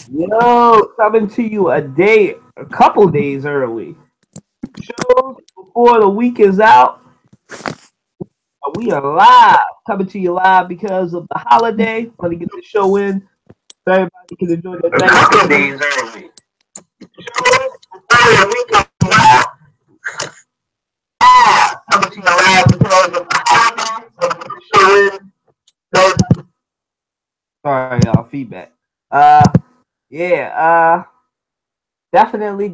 Yo, coming to you a couple days early. Shows before the week is out. We are live, coming to you live because of the holiday. Want to get the show in so everybody can enjoy their Thanksgiving. Days early. Shows before the week is out. Coming to you live because of the holiday. So get the show in. Sorry, y'all, feedback. Uh, yeah, definitely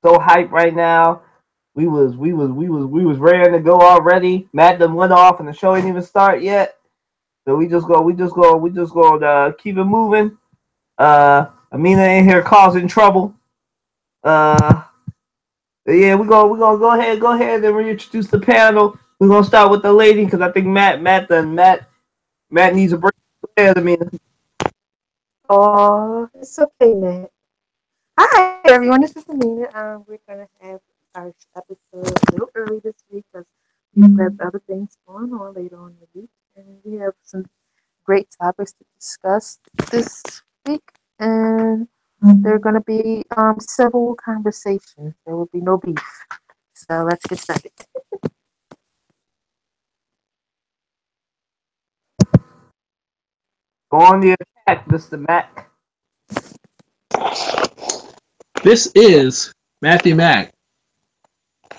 so hyped right now. We was ready to go already. Matt done went off and the show ain't even start yet. So we just go keep it moving. Amina in here causing trouble. Uh yeah, we gonna go ahead and reintroduce the panel. We're gonna start with the lady because I think Matt needs a break. Go Amina. Oh, it's okay, Matt. Hi, everyone. This is Amina. We're gonna have our episode a little early this week because we have other things going on later on in the week, and we have some great topics to discuss this week. And there are gonna be civil conversations. There will be no beef. So let's get started. Go on the attack, Mr. Matt. This is Matthew Mack.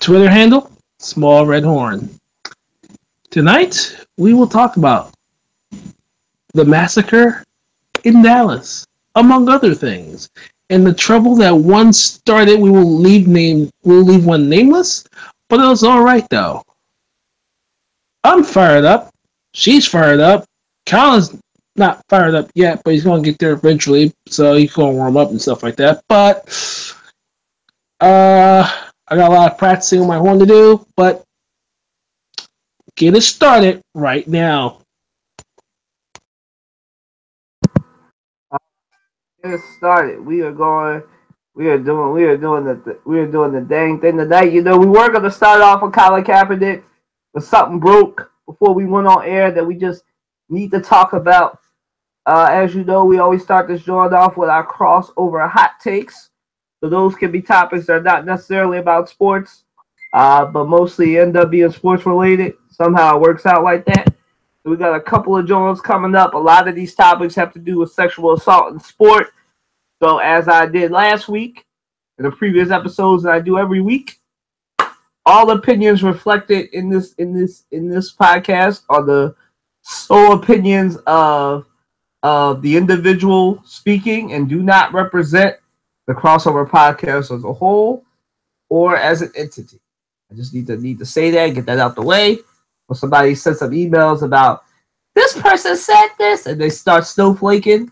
Twitter handle, Small Red Horn. Tonight, we will talk about the massacre in Dallas, among other things, and the trouble that one started. We'll leave one nameless, but it was all right though. I'm fired up. She's fired up. Colin's not fired up yet, but he's gonna get there eventually, so he's gonna warm up and stuff like that. But I got a lot of practicing on my horn to do, but get it started right now. Get it started. We are doing the dang thing tonight. You know, we were gonna start off with Colin Kaepernick, but something broke before we went on air that we just need to talk about. As you know, we always start this joint off with our crossover hot takes. So those can be topics that are not necessarily about sports, but mostly end up being sports related. Somehow it works out like that. So we got a couple of joints coming up. A lot of these topics have to do with sexual assault in sport. So as I did last week in the previous episodes that I do every week, all opinions reflected in this podcast are the sole opinions of the individual speaking and do not represent the crossover podcast as a whole or as an entity. I just need to say that, get that out the way. When somebody sends some emails about this person said this and they start snowflaking,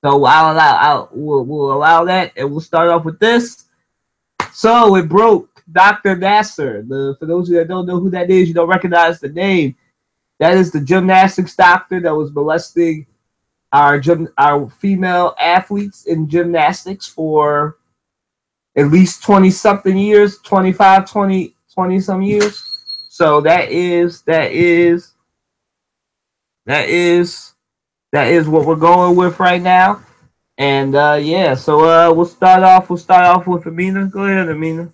so we'll allow that, and we'll start off with this. So it broke. Dr. Nasser. For those of you that don't know who that is, you don't recognize the name. That is the gymnastics doctor that was molesting our female athletes in gymnastics for at least 20 something years, 25, 20 some years. So that is what we're going with right now. And yeah, so we'll start off with Amina. Go ahead, Amina.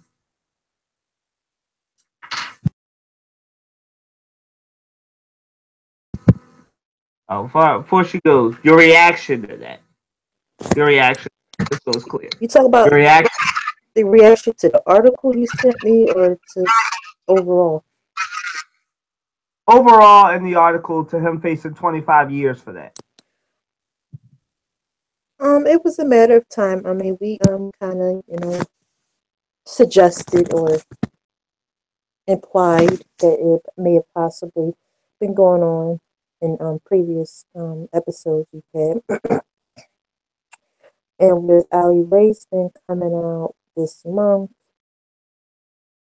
Before she goes, your reaction to that. Your reaction. Just so it's clear. You talk Your about reaction the reaction to the article you sent me, or to overall? overall in the article to him facing 25 years for that. It was a matter of time. I mean, we kind of suggested or implied that it may have possibly been going on in previous episodes we've had. And with Ali Raisman coming out this month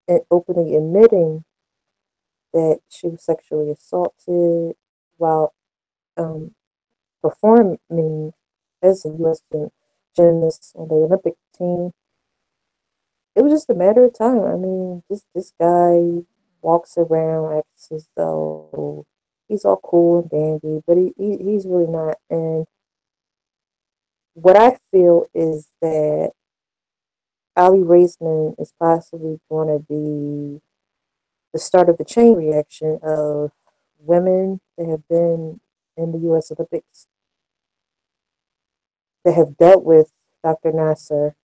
and openly admitting that she was sexually assaulted while um, performing as a U.S. gymnast on the Olympic team, it was just a matter of time. I mean, this guy walks around acts as though he's all cool and dandy, but he's really not. And what I feel is that Ali Raisman is possibly going to be the start of the chain reaction of women that have been in the U.S. Olympics that have dealt with Dr. Nasser.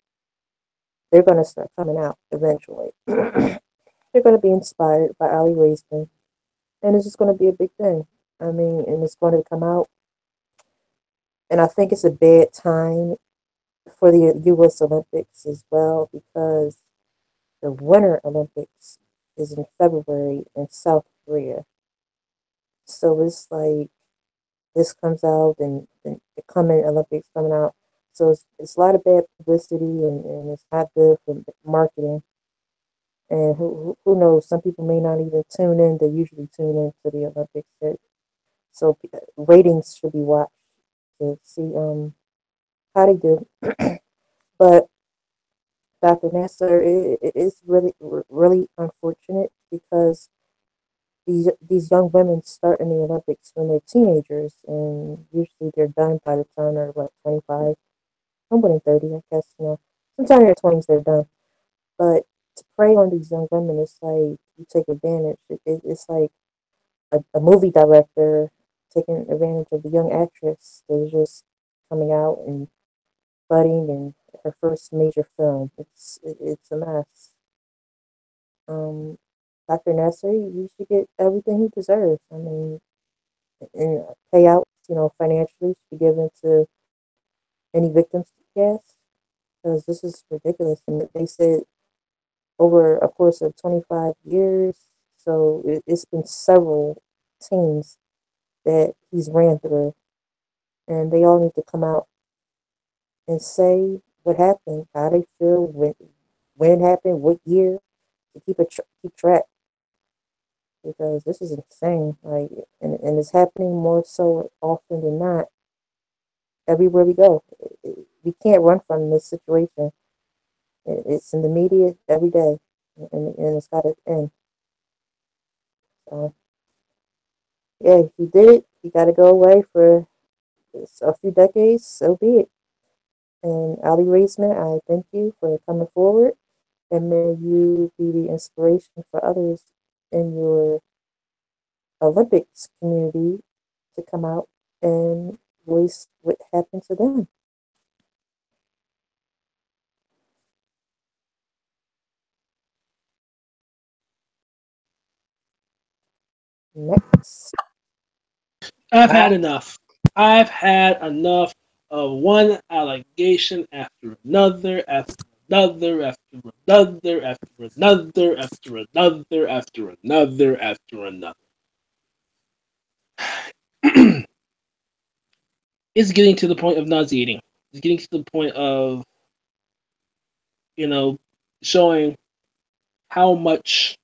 They're going to start coming out eventually. They're going to be inspired by Ali Raisman, and it's just going to be a big thing. I mean, and it's going to come out, and I think it's a bad time for the U.S. Olympics as well because the Winter Olympics is in February in South Korea. So it's like this comes out and the coming Olympics coming out. So it's a lot of bad publicity and it's not good for marketing. And who knows? Some people may not even tune in. They usually tune in to the Olympics. So ratings should be watched to see how they do. But Dr. Nasser, it is really unfortunate because these young women start in the Olympics when they're teenagers, and usually they're done by the time they're what 25, somewhere in 30, I guess. Sometime in their 20s they're done. But to prey on these young women, it's like you take advantage. It's like a movie director taking advantage of the young actress that is just coming out and budding in her first major film. It's a mess. Um, Dr. Nasser, you should get everything he deserves. I mean, and payouts, financially should be given to any victims to cast because this is ridiculous. And they said over a course of 25 years, so it's been several teams that he's ran through, and they all need to come out and say what happened, how they feel, when it happened, what year, to keep track because this is insane. Like, and it's happening more so often than not everywhere we go. We can't run from this situation. It's in the media every day, and it's got to end. So, yeah, he did it. He got to go away for a few decades. So be it. And Ali Raisman, I thank you for coming forward, and may you be the inspiration for others in your Olympics community to come out and voice what happened to them. Next. I've had enough. I've had enough of one allegation after another, after another, after another, after another, after another, after another, after another. It's getting to the point of nauseating. It's getting to the point of, showing how much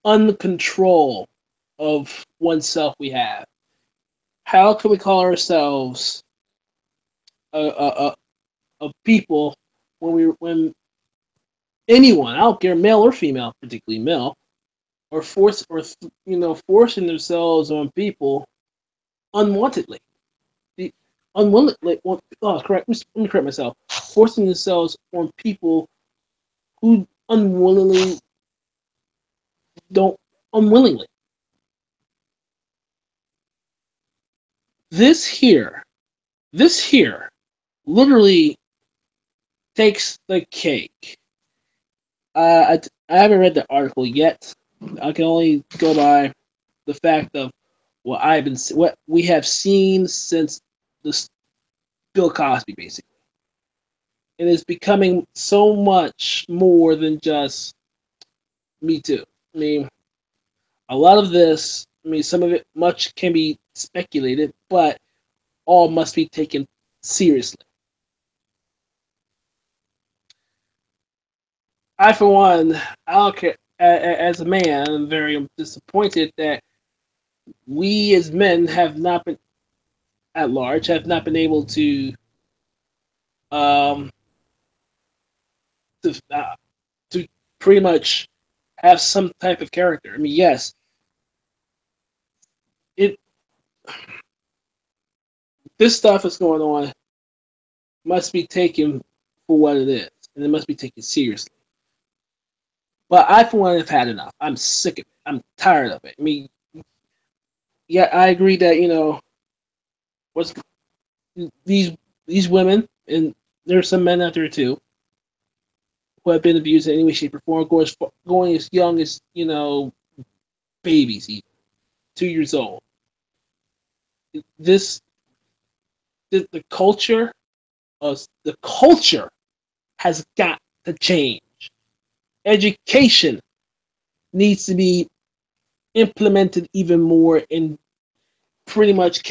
uncontrol of oneself we have. How can we call ourselves a people when anyone, I don't care, male or female, particularly male, are forcing themselves on people unwantedly. Unwillingly, correct. Let me correct myself. Forcing themselves on people who don't unwillingly. This here, literally takes the cake. I haven't read the article yet. I can only go by the fact of what we have seen since the Bill Cosby, basically. It is becoming so much more than just Me Too. I mean, a lot of this, some of it much can be speculated, but all must be taken seriously. I, for one, I don't care. As a man, I'm very disappointed that we as men have not been at large have not been able um to uh, to pretty much have some type of character. I mean, yes, it this stuff is going on must be taken for what it is, and it must be taken seriously. But I, for one, have had enough. I'm sick of it. I'm tired of it. I mean, yeah, I agree that what's these women, and there are some men out there too, who have been abused in any way, shape, or form, going as young as babies, even 2 years old. This the culture has got to change. Education needs to be implemented even more, and pretty much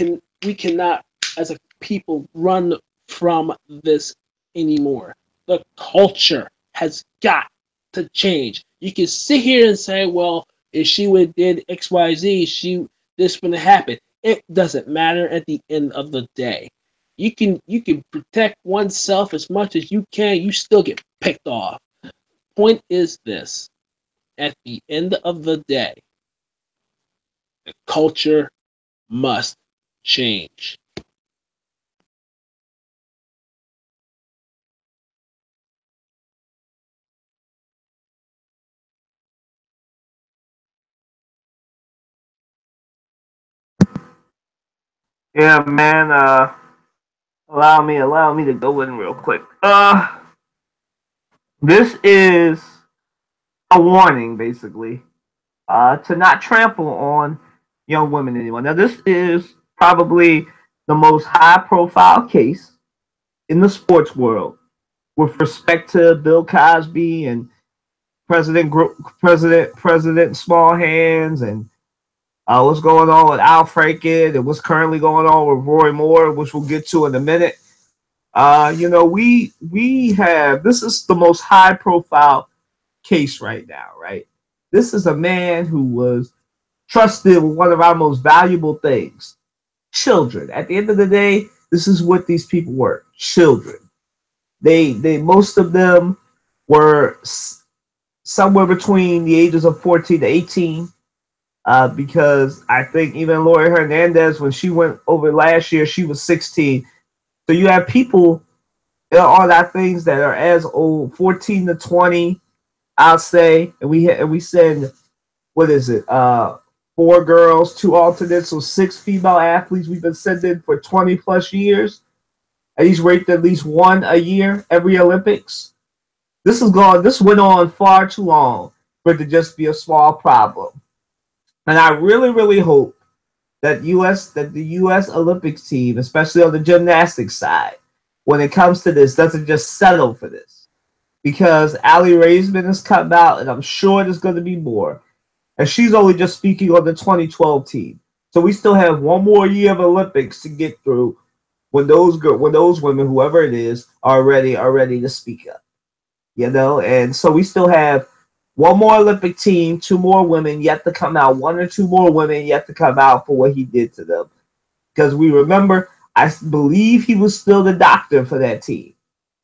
we cannot as a people run from this anymore. The culture has got to change. You can sit here and say, well, if she would have did XYZ, this wouldn't happen. It doesn't matter at the end of the day. You can protect oneself as much as you can, you still get picked off. Point is this: at the end of the day, the culture must change. Yeah, man. Allow me to go in real quick. This is a warning, basically, to not trample on young women anymore. Now, this is probably the most high-profile case in the sports world with respect to Bill Cosby and President Small Hands, and what's going on with Al Franken, and what's currently going on with Roy Moore, which we'll get to in a minute. We have, this is the most high profile case right now, right? This is a man who was trusted with one of our most valuable things, children. At the end of the day, this is what these people were, children. They most of them were somewhere between the ages of 14 to 18. Because I think even Lori Hernandez, when she went over last year, she was 16. So you have people on that things that are as old, 14 to 20, I'll say, and we send, what is it? 4 girls, 2 alternates, so 6 female athletes we've been sending for 20 plus years. And he's ranked at least 1 a year every Olympics. This went on far too long for it to just be a small problem. And I really, really hope that the U.S. Olympics team, especially on the gymnastics side, when it comes to this, doesn't just settle for this. Because Allie Raisman has come out, and I'm sure there's going to be more. And she's only just speaking on the 2012 team. So we still have 1 more year of Olympics to get through when those women, whoever it is, are ready to speak up. And so we still have 1 more Olympic team, 2 more women yet to come out, 1 or 2 more women yet to come out for what he did to them. Because we remember, I believe he was still the doctor for that team.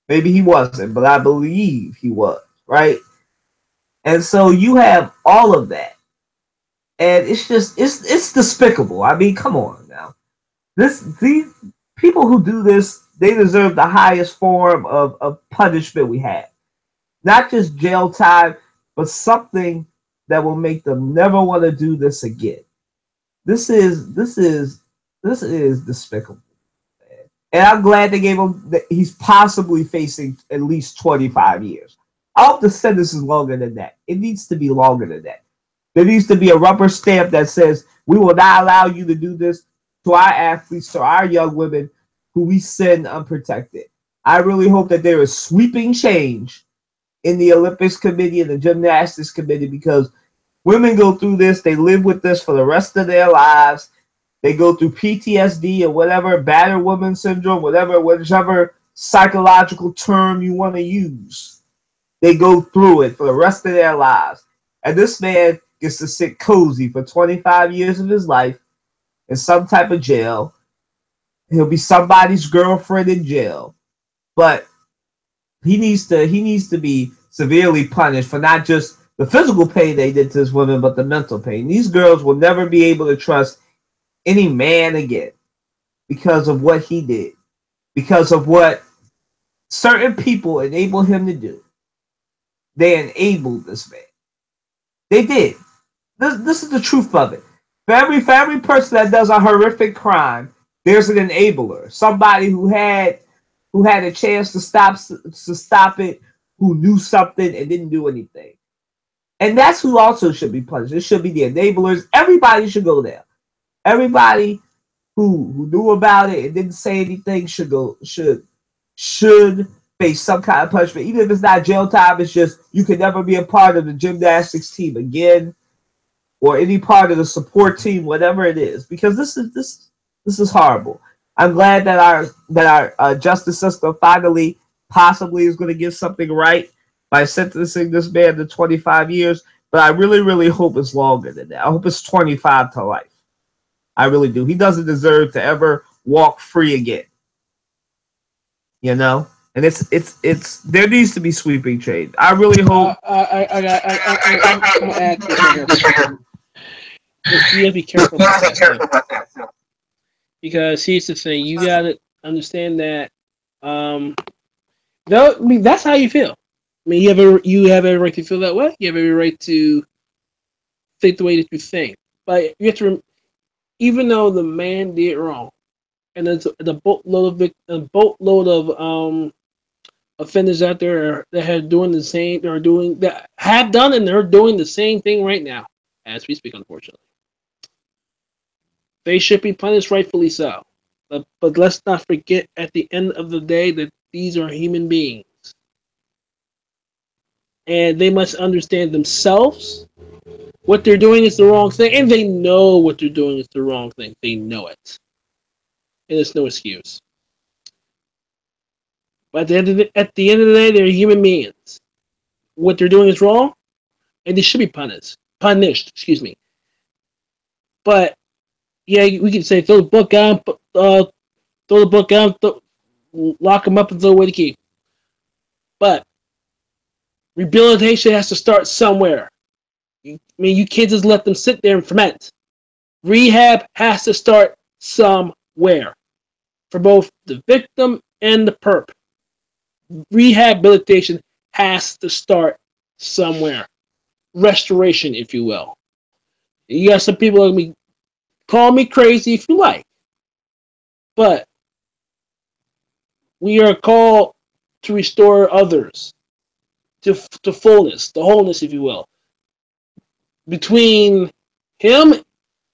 Maybe he wasn't, but I believe he was, right? And so you have all of that. And it's despicable. I mean, come on now. These people who do this, they deserve the highest form of punishment we have. Not just jail time, but something that will make them never want to do this again. This is despicable. And I'm glad they gave him that he's possibly facing at least 25 years. I hope the sentence is longer than that. It needs to be longer than that. There needs to be a rubber stamp that says we will not allow you to do this to our athletes, to our young women who we send unprotected. I really hope that there is sweeping change in the Olympics committee and the gymnastics committee, because women go through this, they live with this for the rest of their lives. They go through PTSD or whatever, battered woman syndrome, whichever psychological term you want to use. They go through it for the rest of their lives. And this man gets to sit cozy for 25 years of his life in some type of jail. He'll be somebody's girlfriend in jail. But he needs to be severely punished for not just the physical pain they did to this woman, but the mental pain. These girls will never be able to trust any man again. because of what he did, because of what certain people enabled him to do. They enabled this man. They did. This is the truth of it. For every person that does a horrific crime, there's an enabler. Somebody who had a chance to stop it, who knew something and didn't do anything. And that's who also should be punished. It should be the enablers. Everybody should go there. Everybody who knew about it and didn't say anything should face some kind of punishment. Even if it's not jail time, it's just you can never be a part of the gymnastics team again, or any part of the support team, whatever it is. Because this is horrible. I'm glad that our justice system finally possibly is going to get something right by sentencing this man to 25 years. But I really, really hope it's longer than that. I hope it's 25 to life. I really do. He doesn't deserve to ever walk free again. You know? And it's there needs to be sweeping change. I really hope. I'm gonna add this right here. You gotta be careful about that. Because here's the thing, you gotta understand that that's how you feel. I mean, you have every right to feel that way. You have every right to think the way that you think. But you have to, even though the man did wrong, and there's a boatload of offenders out there that are doing the same, that have done and they're doing the same thing right now as we speak, unfortunately. They should be punished, rightfully so. But let's not forget at the end of the day that these are human beings. And they must understand themselves. What they're doing is the wrong thing. And they know what they're doing is the wrong thing. They know it. And there's no excuse. But at the end of the day, they're human beings. What they're doing is wrong. And they should be punished. But yeah, we can say throw the book out, lock them up and throw away the key. But rehabilitation has to start somewhere. I mean, you can't just let them sit there and ferment. Rehab has to start somewhere for both the victim and the perp. Rehabilitation has to start somewhere. Restoration, if you will. You got some people that call me crazy if you like. But we are called to restore others to fullness, to wholeness, if you will. Between him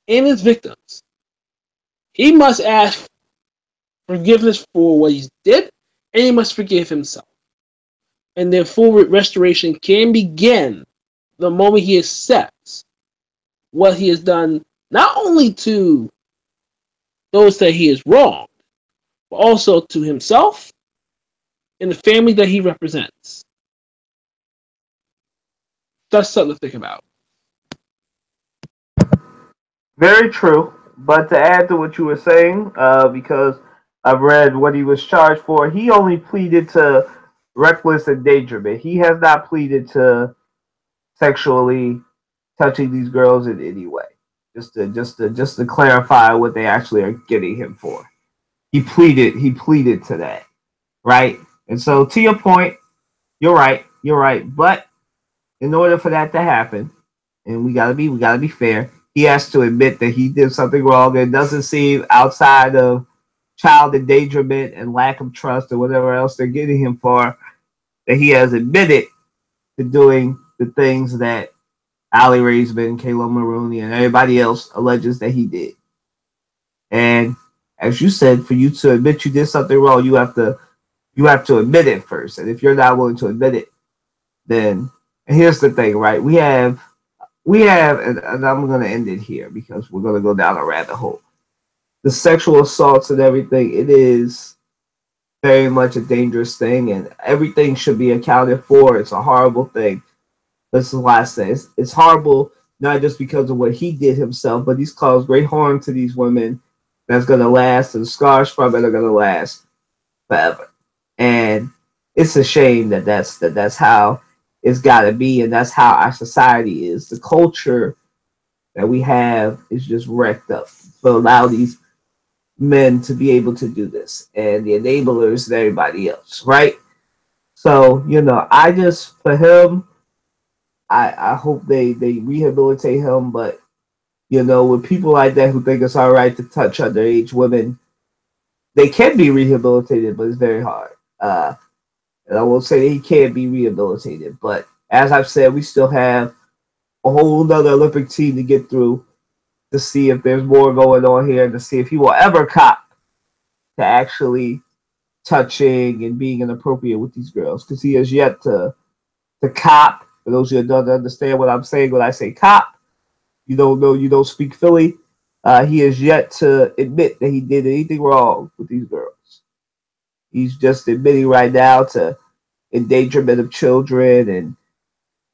and his victims, he must ask forgiveness for what he did, and he must forgive himself. And then full restoration can begin the moment he accepts what he has done, not only to those that he has wronged, but also to himself and the family that he represents. That's something to think about. Very true. But to add to what you were saying, because I've read what he was charged for, he only pleaded to reckless endangerment. He has not pleaded to sexually touching these girls in any way. Just to clarify what they actually are getting him for. He pleaded to that. Right? And so to your point, you're right. But in order for that to happen, and we gotta be fair, he has to admit that he did something wrong. It doesn't seem outside of child endangerment and lack of trust or whatever else they're getting him for, that he has admitted to doing the things that Ali Raisman, Kayla Maroney, and everybody else alleges that he did. And as you said, for you to admit you did something wrong, you have to admit it first. And if you're not willing to admit it, then here's the thing, right? We have, and I'm going to end it here because we're going to go down a rabbit hole. The sexual assaults and everything, it is very much a dangerous thing, and everything should be accounted for. It's a horrible thing. This is why I say it's horrible, not just because of what he did himself, but he's caused great harm to these women that's going to last, and the scars from it are going to last forever. And it's a shame that's how it's got to be, and that's how our society is. The culture that we have is just wrecked up. But allow these men to be able to do this, and the enablers and everybody else, right? So, I just, for him, I hope they rehabilitate him, but with people like that who think it's all right to touch underage women, they can be rehabilitated, but it's very hard. And I won't say that he can't be rehabilitated, but as I've said, we still have a whole other Olympic team to get through to see if there's more going on here, to see if he will ever cop to actually touching and being inappropriate with these girls, because he has yet to cop. For those who don't understand what I'm saying when I say cop, you don't know, you don't speak Philly. He has yet to admit that he did anything wrong with these girls. He's just admitting right now to endangerment of children and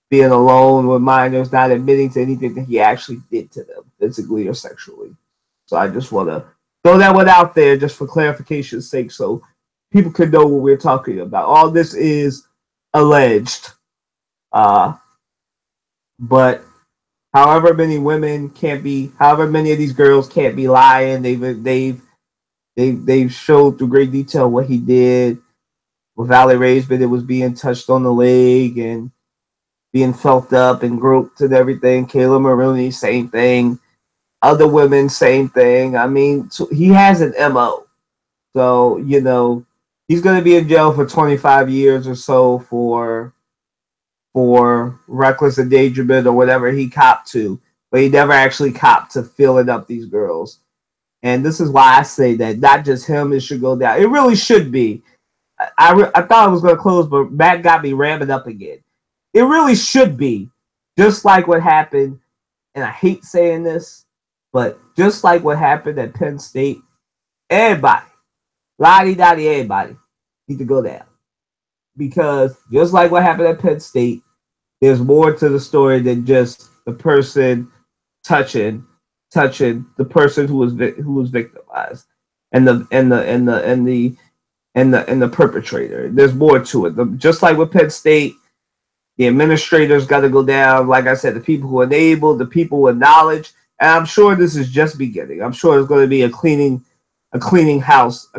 being alone with minors, not admitting to anything that he actually did to them, physically or sexually. So I just want to throw that one out there just for clarification's sake, so people can know what we're talking about. All this is alleged, uh, but however many of these girls can't be lying. They've showed through great detail what he did. With Valerie Raisman, it was being touched on the leg and being felt up and groped and everything. Kayla Maroney, same thing. Other women, same thing. I mean, so he has an MO. So, he's going to be in jail for 25 years or so for reckless endangerment or whatever he copped to, but he never actually copped to filling up these girls. And this is why I say that not just him, it should go down. It really should be. I thought I was going to close, but Matt got me ramming up again. It really should be just like what happened, and I hate saying this, but just like what happened at Penn State, everybody, lottie dottie, everybody need to go down. Because just like what happened at Penn State, there's more to the story than just the person touching the person who was victimized and the perpetrator. There's more to it. Just like with Penn State, the administrators got to go down. Like I said, the people who enabled, the people with knowledge, and I'm sure this is just beginning. I'm sure there's going to be a clean house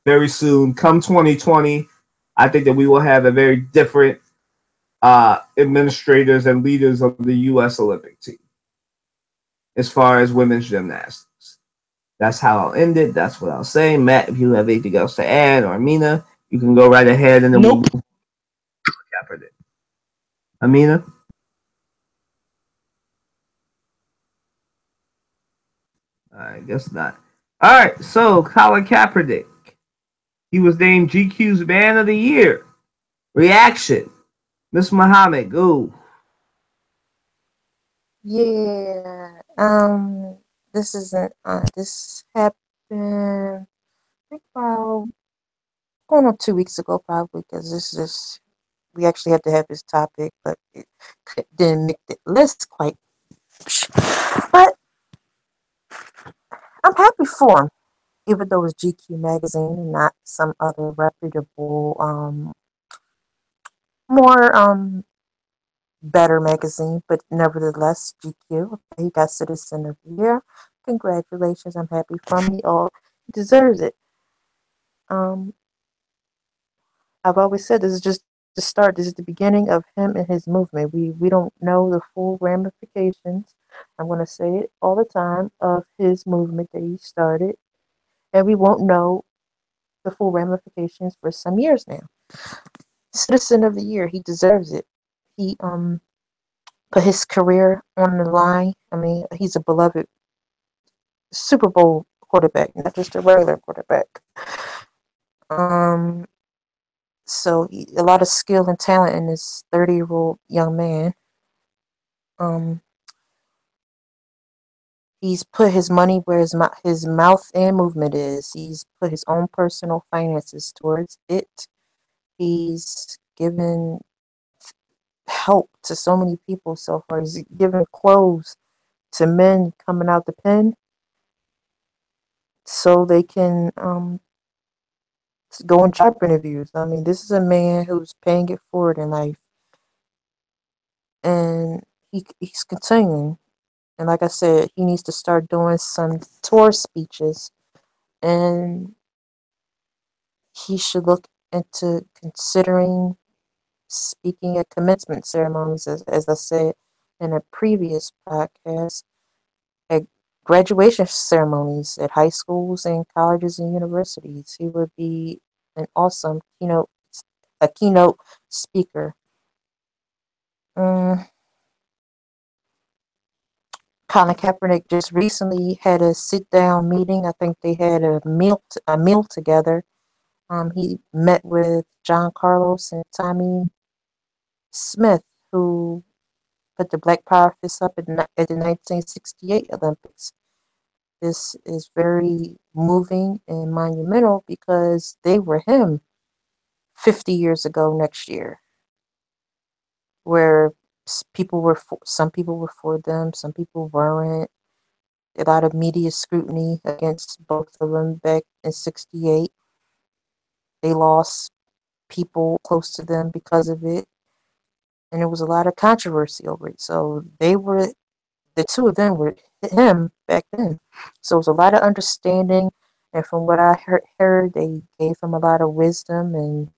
very soon. Come 2020, I think that we will have a very different administrators and leaders of the U.S. Olympic team as far as women's gymnastics. That's how I'll end it. That's what I'll say. Matt, if you have anything else to add, or Amina, you can go right ahead and then Nope. we'll move on. Amina? I guess not. All right, so Colin Kaepernick. He was named GQ's Man of the Year. Reaction. Miss Muhammad, go. Yeah. This isn't. This happened. I think about going on 2 weeks ago, probably, because this is. We actually had to have this topic, but it didn't make the list quite. But I'm happy for him, even though it's GQ magazine and not some other reputable, more better magazine, but nevertheless GQ. He got Citizen of the Year. Congratulations! I'm happy for him. He deserves it. Um, I've always said this is just the start. This is the beginning of him and his movement. We don't know the full ramifications. I'm going to say it all the time, of his movement that he started, and we won't know the full ramifications for some years now. Citizen of the Year, he deserves it. He put his career on the line. I mean, he's a beloved Super Bowl quarterback, not just a regular quarterback. Um, a lot of skill and talent in this 30-year-old young man. Um, he's put his money where his mouth and movement is. He's put his own personal finances towards it. He's given help to so many people so far. He's given clothes to men coming out the pen so they can go on job interviews. I mean, this is a man who's paying it forward in life, and he's continuing. And like I said, he needs to start doing some tour speeches, and he should look into considering speaking at commencement ceremonies, as I said in a previous podcast, at graduation ceremonies at high schools and colleges and universities. He would be an awesome keynote speaker. Mm, Colin Kaepernick just recently had a sit-down meeting. I think they had a meal together. He met with John Carlos and Tommy Smith, who put the Black Power fist up at the 1968 Olympics. This is very moving and monumental because they were him 50 years ago next year, where some people were for them, some people weren't. A lot of media scrutiny against both of them back in 68. They lost people close to them because of it, and there was a lot of controversy over it. So the two of them were him back then. So it was a lot of understanding, and from what I heard they gave him a lot of wisdom and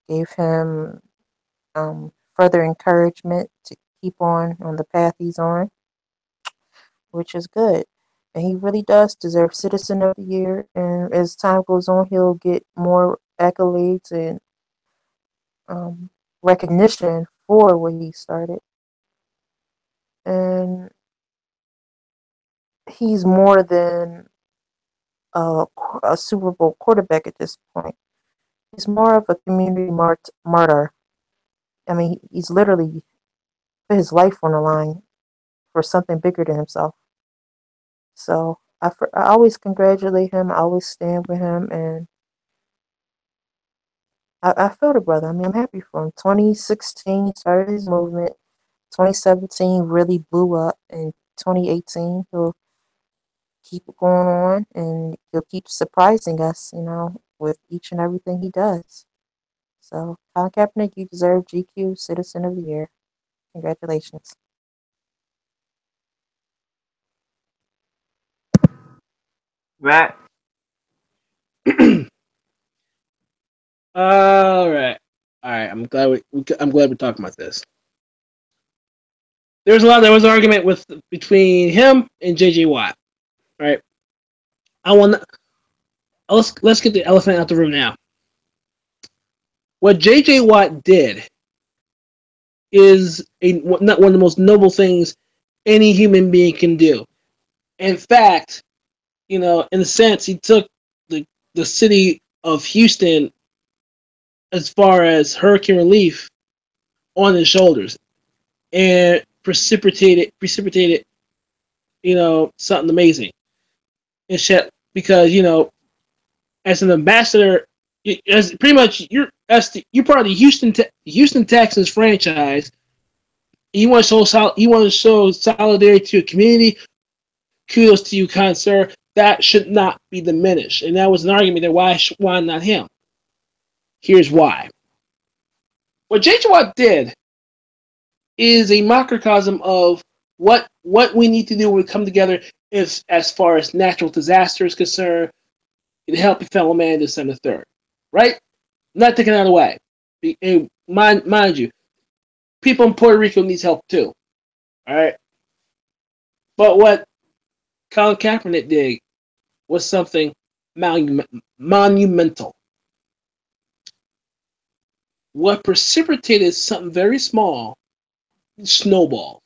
gave him further encouragement to keep on the path he's on, which is good. And he really does deserve Citizen of the Year. And as time goes on, he'll get more accolades and recognition for what he started. And he's more than a Super Bowl quarterback at this point. He's more of a community martyr. I mean, he's literally put his life on the line for something bigger than himself. So I always congratulate him. I always stand with him, and I feel the brother. I mean, I'm happy for him. 2016, he started his movement. 2017 really blew up. In 2018, he'll keep going on, and he'll keep surprising us, with each and everything he does. So, Colin Kaepernick, you deserve GQ Citizen of the Year. Congratulations. Right. All right. I'm glad we're talking about this. There was an argument between him and JJ Watt. Right. Let's get the elephant out the room now. What JJ Watt did is not one of the most noble things any human being can do. In fact, in a sense, he took the city of Houston as far as hurricane relief on his shoulders and precipitated something amazing. And shit, because as an ambassador, as pretty much you're part of the Houston Texans franchise. You want to show solidarity to your community. Kudos to you, kind sir. That should not be diminished. And that was an argument that why not him? Here's why. What J.J. Watt did is a microcosm of what we need to do when we come together as far as natural disaster is concerned and help your fellow man December 3rd. Right? I'm not taking that away. And mind you, people in Puerto Rico needs help too. Alright? But what Colin Kaepernick did was something monumental. What precipitated something very small snowballed.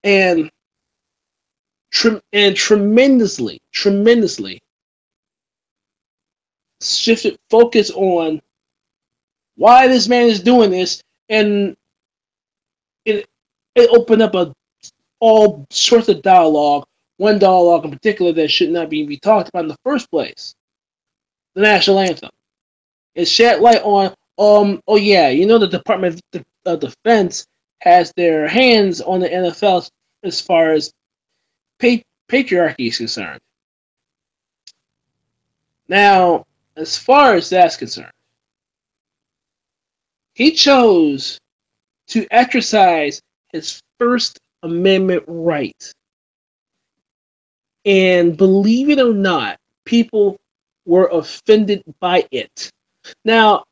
And tremendously shifted focus on why this man is doing this, and it opened up all sorts of dialogue. One dialogue in particular that should not be talked about in the first place: the national anthem. It shed light on, the Department of Defense has their hands on the NFL as far as patriarchy is concerned. Now, as far as that's concerned, he chose to exercise his First Amendment right. And believe it or not, people were offended by it. Now,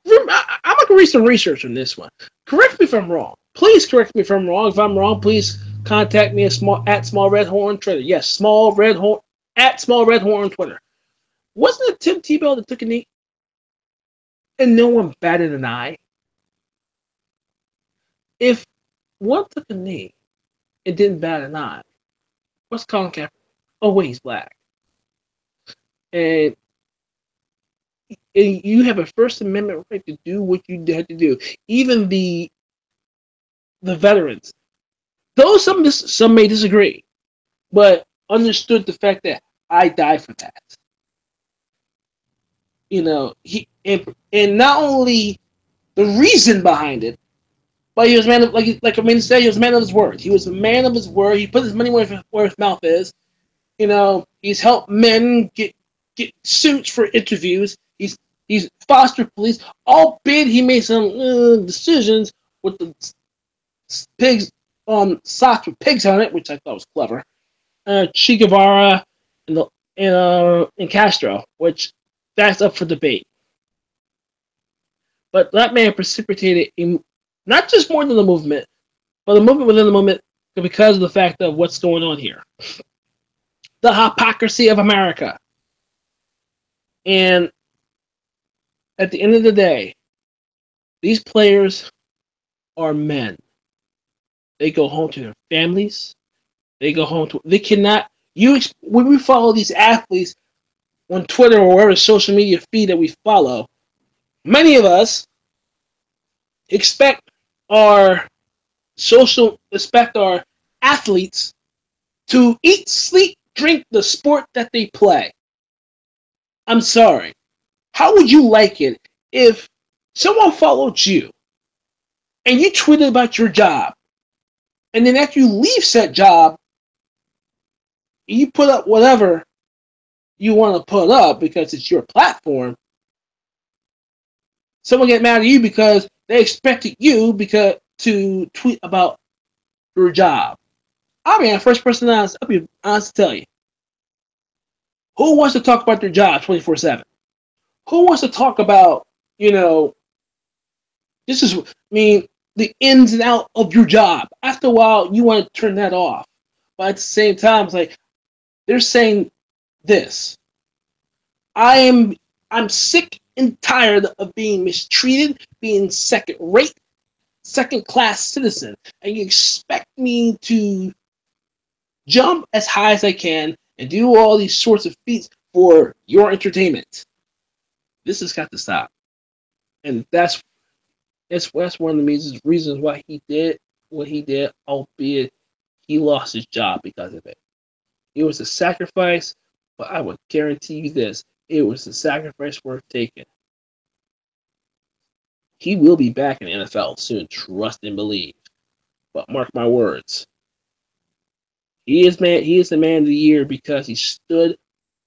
I'm going to read some research on this one. Correct me if I'm wrong. Please correct me if I'm wrong. If I'm wrong, please contact me at Small Red Horn Twitter. Yes, Small Red Horn at Small Red Horn Twitter. Wasn't it Tim Tebow that took a knee? And no one batted an eye? If one took a knee and didn't bat an eye, what's Colin Kaepernick? Oh, wait, he's black. And you have a First Amendment right to do what you had to do. Even the veterans, though some may disagree, but understood the fact that I died for that. He and not only the reason behind it, but he was a man of, like I said, he was a man of his word. He was a man of his word. He put his money where his mouth is. He's helped men get suits for interviews. He's fostered police. Albeit he made some decisions with the pigs socks with pigs on it, which I thought was clever. Che Guevara and Castro, which that's up for debate. But that man precipitated not just more than the movement, but the movement within the movement because of the fact of what's going on here. The hypocrisy of America. And at the end of the day, these players are men. They go home to their families. They cannot. When we follow these athletes on Twitter or whatever social media feed that we follow, many of us expect our athletes to eat, sleep, drink the sport that they play. I'm sorry. How would you like it if someone followed you and you tweeted about your job, and then after you leave said job, you put up whatever you want to put up because it's your platform? Someone get mad at you because they expected you to tweet about your job. I'll be the first person I'll be honest to tell you. Who wants to talk about their job 24/7? Who wants to talk about, the ins and outs of your job? After a while, you want to turn that off. But at the same time, it's like they're saying this. I'm sick and tired of being mistreated, being second-rate, second-class citizen, and you expect me to jump as high as I can and do all these sorts of feats for your entertainment. This has got to stop. And that's one of the reasons why he did what he did, albeit he lost his job because of it. It was a sacrifice, but I would guarantee you this, it was a sacrifice worth taking. He will be back in the NFL soon, trust and believe. But mark my words. He is the man of the year because he stood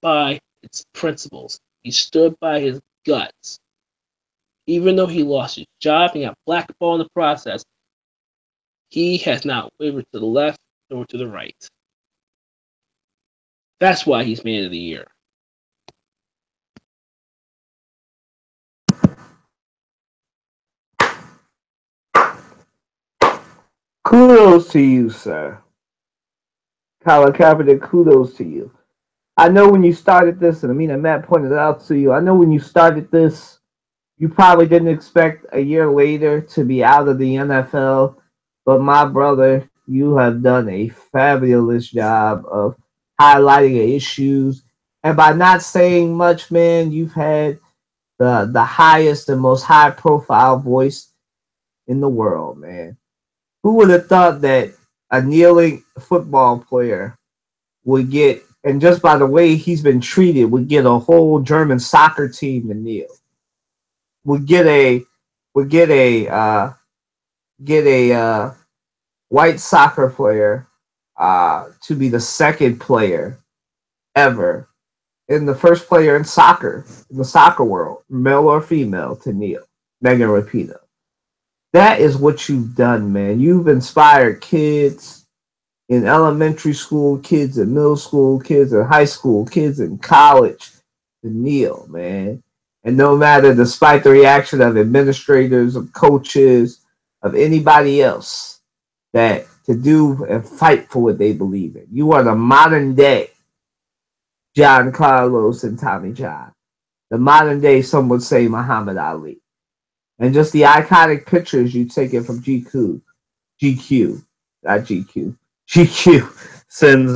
by its principles. He stood by his guts. Even though he lost his job and got blackballed in the process, he has not wavered to the left nor to the right. That's why he's man of the year. Kudos to you, sir. Colin Kaepernick, kudos to you. I know when you started this, and Matt pointed it out to you, I know when you started this, you probably didn't expect a year later to be out of the NFL, but my brother, you have done a fabulous job of highlighting the issues, and by not saying much, man, you've had the highest and most high-profile voice in the world, man. Who would have thought that a kneeling football player would get, and just by the way he's been treated, would get a whole German soccer team to kneel? Would get a white soccer player to be the second player ever, and the first player in soccer, in the soccer world, male or female, to kneel. Megan Rapinoe. that is what you've done, man. You've inspired kids in elementary school, kids in middle school, kids in high school, kids in college to kneel, man. And no matter, despite the reaction of administrators, of coaches, of anybody else, that to do and fight for what they believe in. You are the modern day John Carlos and Tommy John. The modern day, some would say, Muhammad Ali. And just the iconic pictures you taken from GQ, not GQ, GQ sends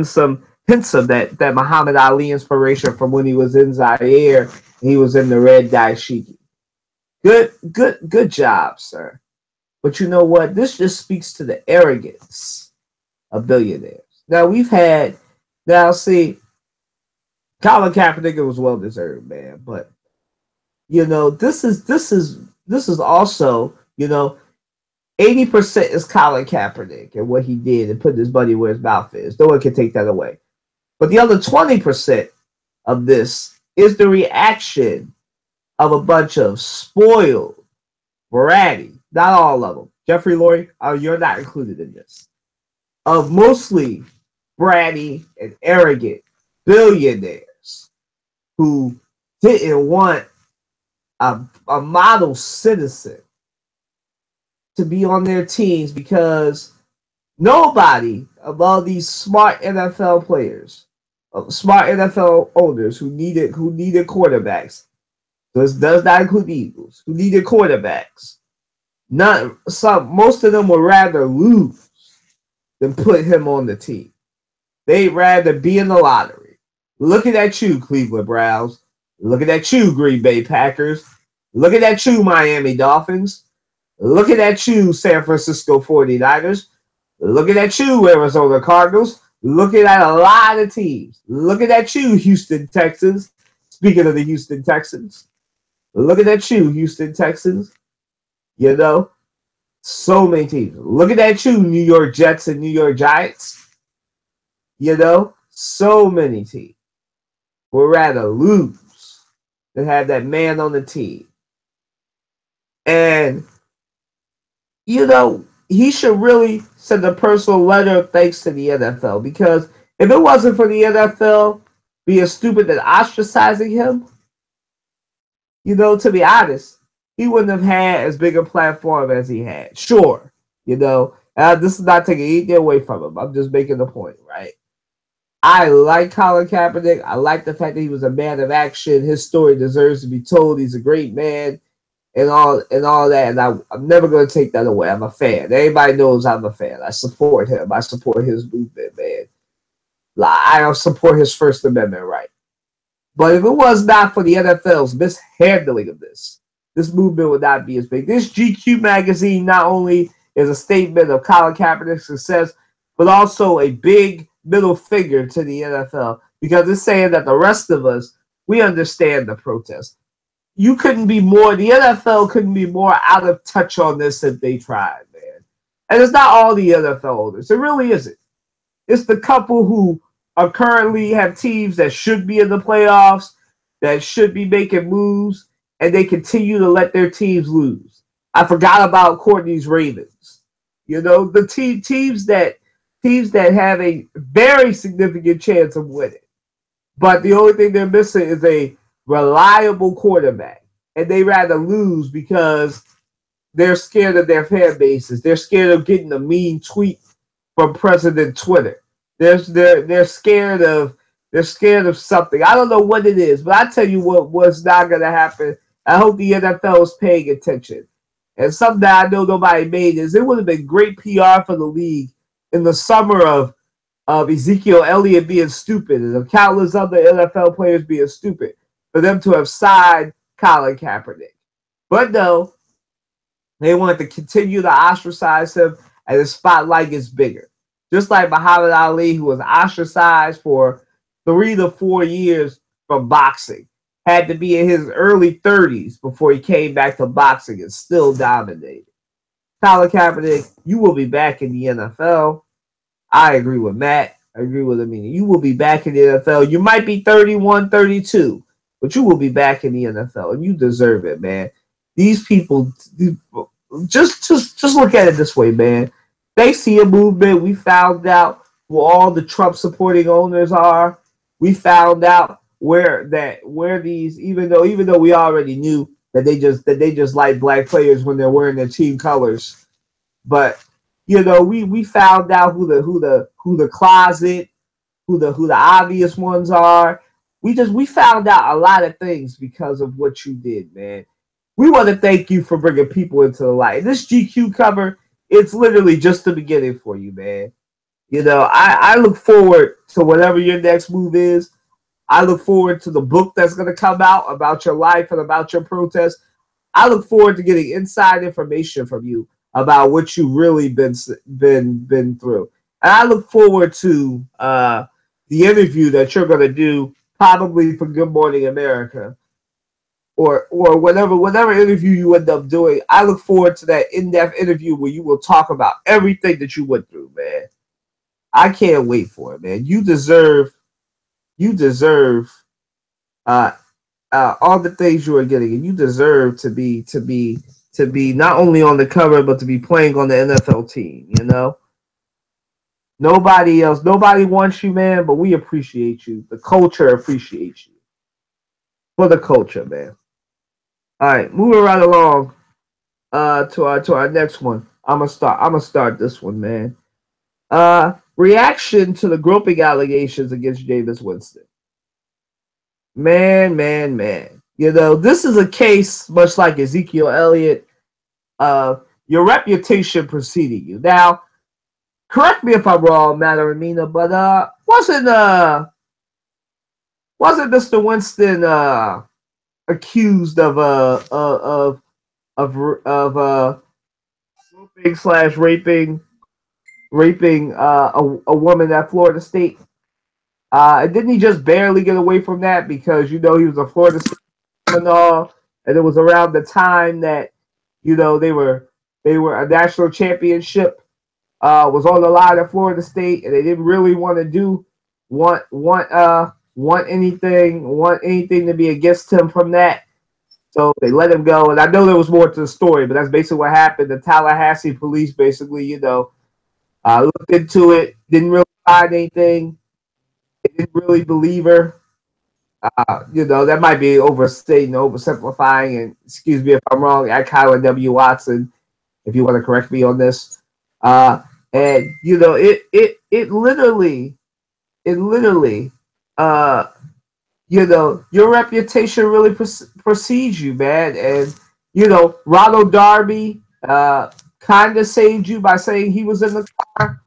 some hints of that Muhammad Ali inspiration from when he was in Zaire and he was in the red dashiki. Good job, sir. But you know what? This just speaks to the arrogance of billionaires. Now see, Colin Kaepernick was well deserved, man. But you know, this is also, you know, 80% is Colin Kaepernick and what he did and put his money where his mouth is. No one can take that away. But the other 20% of this is the reaction of a bunch of spoiled, bratty, not all of them. Jeffrey Lurie, you're not included in this. Of mostly bratty and arrogant billionaires who didn't want a model citizen to be on their teams because nobody of all these smart NFL players, smart NFL owners who needed quarterbacks. This does not include the Eagles, who needed quarterbacks. Most of them would rather lose than put him on the team. They'd rather be in the lottery. Looking at you, Cleveland Browns. Looking at you, Green Bay Packers. Looking at you, Miami Dolphins. Looking at you, San Francisco 49ers. Looking at you, Arizona Cardinals. Looking at a lot of teams. Looking at you, Houston Texans. Speaking of the Houston Texans. Looking at you, Houston Texans. You know, so many teams. Looking at you, New York Jets and New York Giants. You know, so many teams would rather lose than have that man on the team. And, you know, he should really send a personal letter of thanks to the NFL, because if it wasn't for the NFL being stupid and ostracizing him, you know, to be honest, he wouldn't have had as big a platform as he had. Sure, you know, this is not taking anything away from him. I'm just making the point, right? I like Colin Kaepernick. I like the fact that he was a man of action. His story deserves to be told. He's a great man and all that. And I'm never going to take that away. I'm a fan. Everybody knows I'm a fan. I support him. I support his movement, man. I support his First Amendment right. But if it was not for the NFL's mishandling of this movement would not be as big. This GQ magazine not only is a statement of Colin Kaepernick's success, but also a big middle finger to the NFL, because it's saying that the rest of us, we understand the protest. The NFL couldn't be more out of touch on this if they tried, man. And it's not all the NFL owners. It really isn't. It's the couple who are currently have teams that should be in the playoffs, that should be making moves, and they continue to let their teams lose. I forgot about Courtney's Ravens. You know, the teams that have a very significant chance of winning. But the only thing they're missing is a reliable quarterback. And they rather lose because they're scared of their fan bases. They're scared of getting a mean tweet from President Twitter. They're scared of something. I don't know what it is, but I tell you what's not gonna happen. I hope the NFL is paying attention. And something that I know nobody made is it would have been great PR for the league in the summer of Ezekiel Elliott being stupid and of countless other NFL players being stupid for them to have signed Colin Kaepernick. But no, they wanted to continue to ostracize him, and the spotlight gets bigger. Just like Muhammad Ali, who was ostracized for 3 to 4 years from boxing, had to be in his early 30s before he came back to boxing and still dominated. Colin Kaepernick, you will be back in the NFL. I agree with Matt. I agree with him. You will be back in the NFL. You might be 31, 32, but you will be back in the NFL, and you deserve it, man. these people, just look at it this way, man. They see a movement. We found out who all the Trump supporting owners are. We found out where these, even though we already knew that they just like black players when they're wearing their team colors, but we found out who the closet, who the obvious ones are. We found out a lot of things because of what you did, man. We want to thank you for bringing people into the light. This GQ cover, it's literally just the beginning for you, man. I look forward to whatever your next move is. I look forward to the book that's going to come out about your life and about your protest. I look forward to getting inside information from you about what you really been through. And I look forward to the interview that you're going to do probably for Good Morning America or whatever interview you end up doing. I look forward to that in-depth interview where you will talk about everything that you went through, man. I can't wait for it, man. You deserve all the things you are getting, and you deserve to be not only on the cover but to be playing on the NFL team. Nobody wants you, man, but we appreciate you. The culture appreciates you. For the culture, man. All right, moving right along to our next one. I'm gonna start this one, man. Reaction to the groping allegations against Jameis Winston. Man. This is a case much like Ezekiel Elliott. Your reputation preceding you. Now, correct me if I'm wrong, Matt or Amina, but wasn't Mr. Winston accused of raping a woman at Florida State? Didn't he just barely get away from that because he was a Florida State and all, and it was around the time that they were a national championship was on the line at Florida State, and they didn't really want anything to be against him from that. So they let him go. And I know there was more to the story, but that's basically what happened. The Tallahassee police basically, looked into it, didn't really find anything. They didn't really believe her. That might be overstating, oversimplifying, and excuse me if I'm wrong. I Kyla W. Watson, if you want to correct me on this. And it literally, your reputation really precedes you, man. And Ronald Darby kind of saved you by saying he was in the car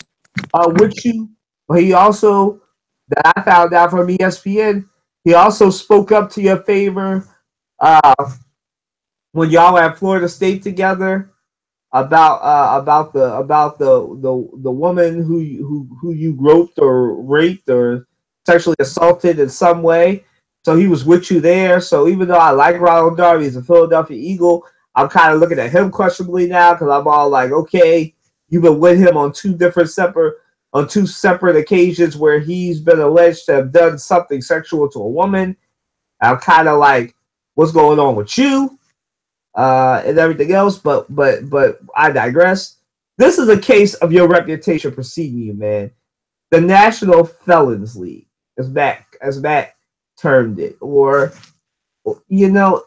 with you, but he also, that I found out from ESPN, he also spoke up to your favor when y'all were at Florida State together about the woman who you groped or raped or sexually assaulted in some way. So he was with you there. So even though I like Ronald Darby, he's a Philadelphia Eagle, I'm kind of looking at him questionably now because I'm all like, okay, you've been with him on two separate occasions where he's been alleged to have done something sexual to a woman. I'm kind of like, what's going on with you and everything else? But I digress. This is a case of your reputation preceding you, man. The National Felons League, as Matt termed it, or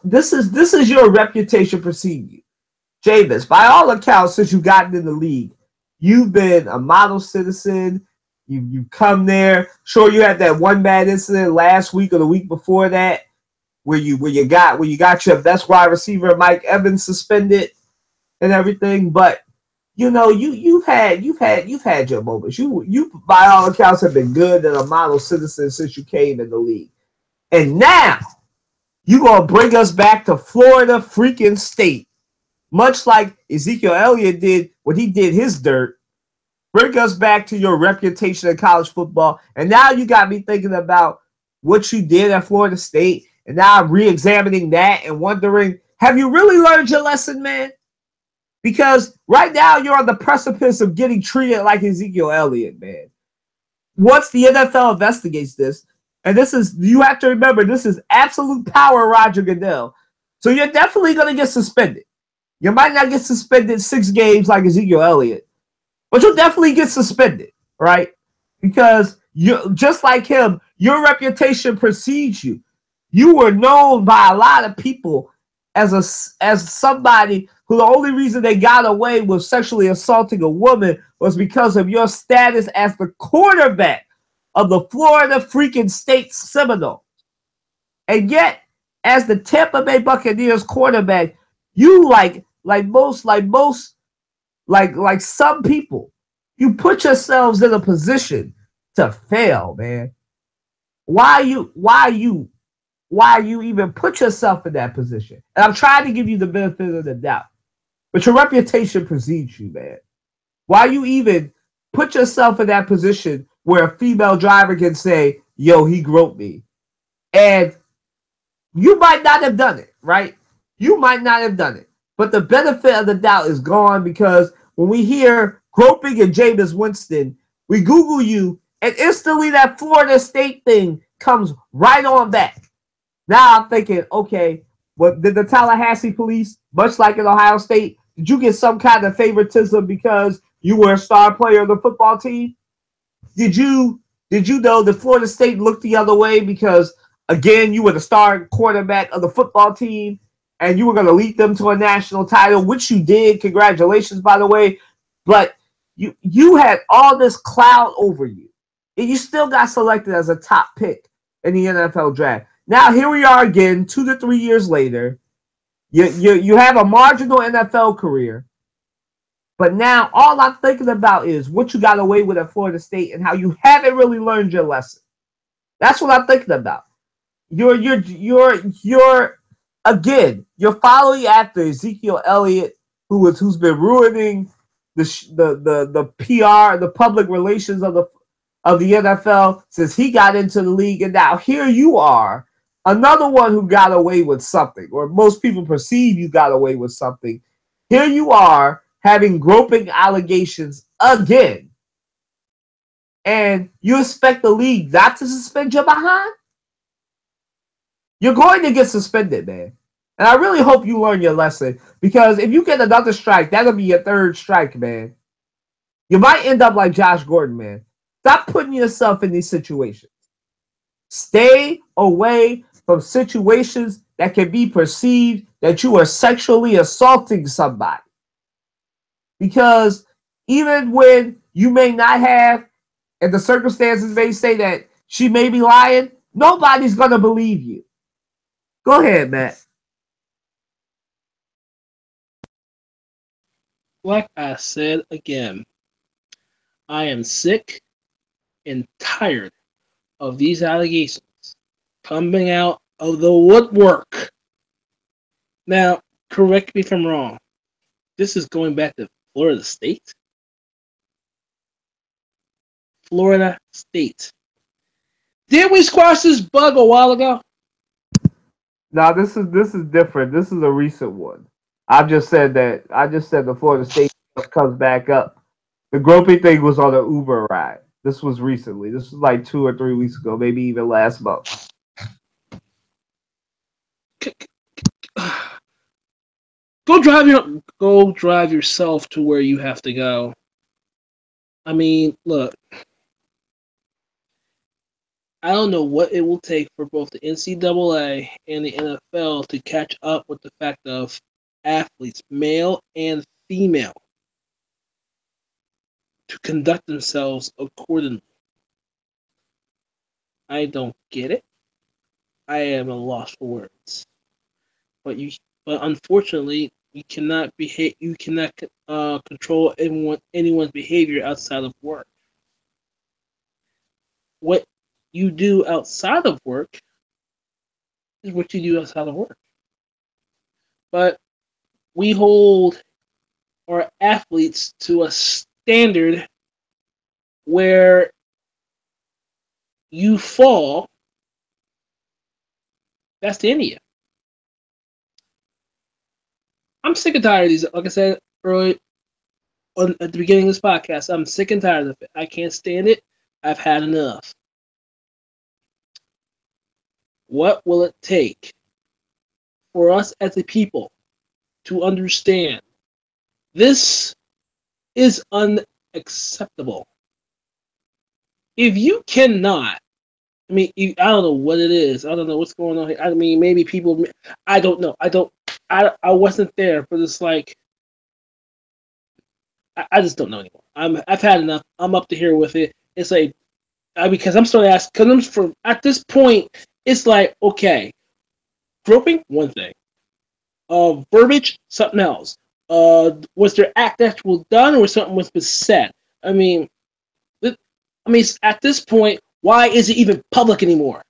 this is your reputation preceding you. Jameis, by all accounts, since you've gotten in the league, you've been a model citizen. You come there. Sure, you had that one bad incident last week or the week before that, where you got your best wide receiver Mike Evans suspended and everything. But you've had your moments. You by all accounts have been good and a model citizen since you came in the league. And now you're gonna bring us back to Florida freaking State, much like Ezekiel Elliott did when he did his dirt. Bring us back to your reputation in college football. And now you got me thinking about what you did at Florida State. And now I'm re-examining that and wondering, have you really learned your lesson, man? Because right now you're on the precipice of getting treated like Ezekiel Elliott, man. Once the NFL investigates this, and you have to remember, this is absolute power Roger Goodell. So you're definitely going to get suspended. You might not get suspended 6 games like Ezekiel Elliott, but you'll definitely get suspended, right? Because you just like him, your reputation precedes you. You were known by a lot of people as somebody who the only reason they got away with sexually assaulting a woman was because of your status as the quarterback of the Florida freaking State Seminoles. And yet, as the Tampa Bay Buccaneers quarterback, you like some people, you put yourselves in a position to fail, man. Why you even put yourself in that position? And I'm trying to give you the benefit of the doubt. But your reputation precedes you, man. Why you even put yourself in that position where a female driver can say, yo, he groped me. And you might not have done it, right? You might not have done it. But the benefit of the doubt is gone because when we hear groping and Jameis Winston, we Google you, and instantly that Florida State thing comes right on back. Now I'm thinking, okay, what did the Tallahassee police, much like in Ohio State, did you get some kind of favoritism because you were a star player of the football team? Did you know that Florida State looked the other way because, again, you were the star quarterback of the football team and you were going to lead them to a national title, which you did. Congratulations, by the way. But you had all this cloud over you, and you still got selected as a top pick in the NFL draft. Now, here we are again, 2 to 3 years later. You have a marginal NFL career, but now all I'm thinking about is what you got away with at Florida State and how you haven't really learned your lesson. That's what I'm thinking about. You're following after Ezekiel Elliott, who's been ruining the PR, the public relations of the NFL since he got into the league, and now here you are. Another one who got away with something, or most people perceive you got away with something. Here you are having groping allegations again. And you expect the league not to suspend you behind? You're going to get suspended, man. And I really hope you learn your lesson. Because if you get another strike, that'll be your 3rd strike, man. You might end up like Josh Gordon, man. Stop putting yourself in these situations. Stay away from situations that can be perceived that you are sexually assaulting somebody. Because even when you may not have, and the circumstances may say that she may be lying, nobody's going to believe you. Go ahead, Matt. Like I said again, I am sick and tired of these allegations coming out of the woodwork. Now, correct me if I'm wrong. This is going back to Florida State? Florida State. Didn't we squash this bug a while ago? No, this is different. This is a recent one. I just said the Florida State stuff comes back up. The groping thing was on an Uber ride. This was recently. This was like 2 or 3 weeks ago, maybe even last month. Go drive yourself to where you have to go. I mean, look. I don't know what it will take for both the NCAA and the NFL to catch up with the fact of athletes, male and female, to conduct themselves accordingly. I don't get it. I am a loss for words. But unfortunately, you cannot control anyone's behavior outside of work. What you do outside of work is what you do outside of work. But we hold our athletes to a standard where you fall, that's the end of you. I'm sick and tired of these. Like I said earlier at the beginning of this podcast, I'm sick and tired of it. I can't stand it. I've had enough. What will it take for us as a people to understand this is unacceptable. If you cannot, I mean, I don't know what it is. I don't know what's going on here. I mean, maybe people. I don't know. I wasn't there, but it's like I just don't know anymore. I've had enough. I'm up to here with it. It's like because I'm starting to ask. Because I'm from at this point, it's like okay, groping one thing, verbiage something else. Was there act actual done or something was said? I mean, at this point, why is it even public anymore?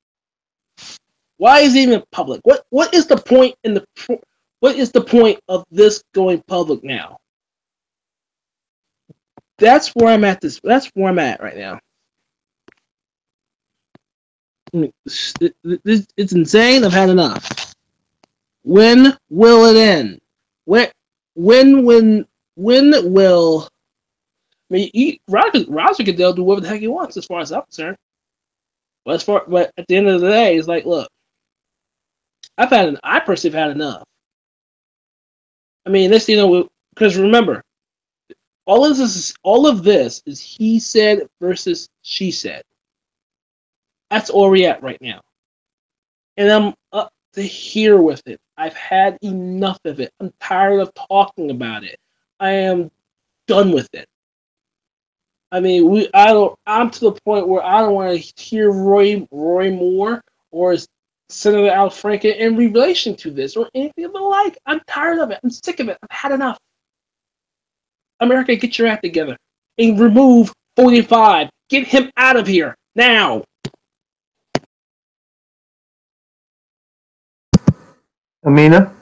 Why is it even public? What is the point what is the point of this going public now? That's where I'm at. That's where I'm at right now. It's insane. I've had enough. When will it end? When will? I mean, Roger Goodell do whatever the heck he wants, as far as I'm concerned. But at the end of the day, it's like, look, I personally have had enough. I mean, this, because remember, all of this is he said versus she said. That's all we're at right now, and I'm up to here with it. I've had enough of it. I'm tired of talking about it. I am done with it. I mean, I'm to the point where I don't want to hear Roy Moore or Senator Al Franken in relation to this or anything of the like. I'm tired of it. I'm sick of it. I've had enough. America, get your act together and remove 45. Get him out of here now. Amina?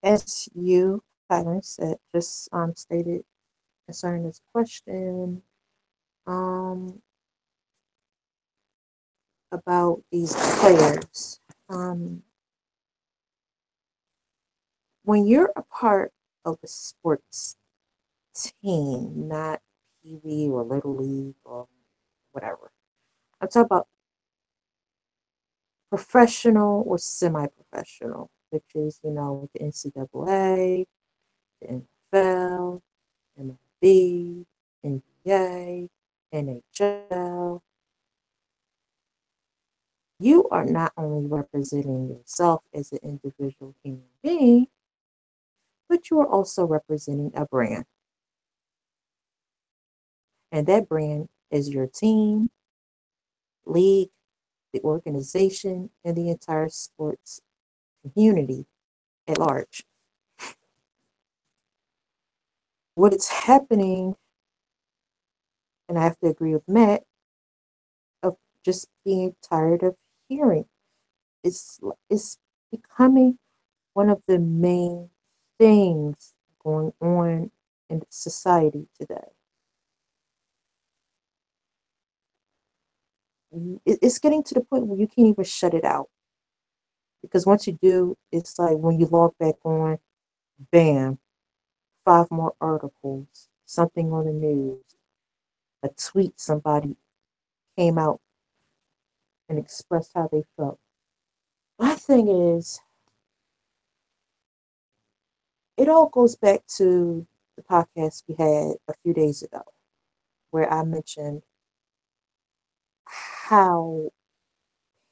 As you kind of said, just stated concerning this question, about these players. When you're a part of a sports team, not PV or Little League or whatever, I'm talking about professional or semi-professional, which is, the NCAA, the NFL, MLB, NBA, NHL. You are not only representing yourself as an individual human being, but you are also representing a brand. And that brand is your team, league, the organization, and the entire sports community at large. What is happening, and I have to agree with Matt, of just being tired of hearing, it's becoming one of the main things going on in society today. It's getting to the point where you can't even shut it out. Because once you do, it's like when you log back on, bam, 5 more articles, something on the news, a tweet somebody came out and expressed how they felt. My thing is, it all goes back to the podcast we had a few days ago, where I mentioned how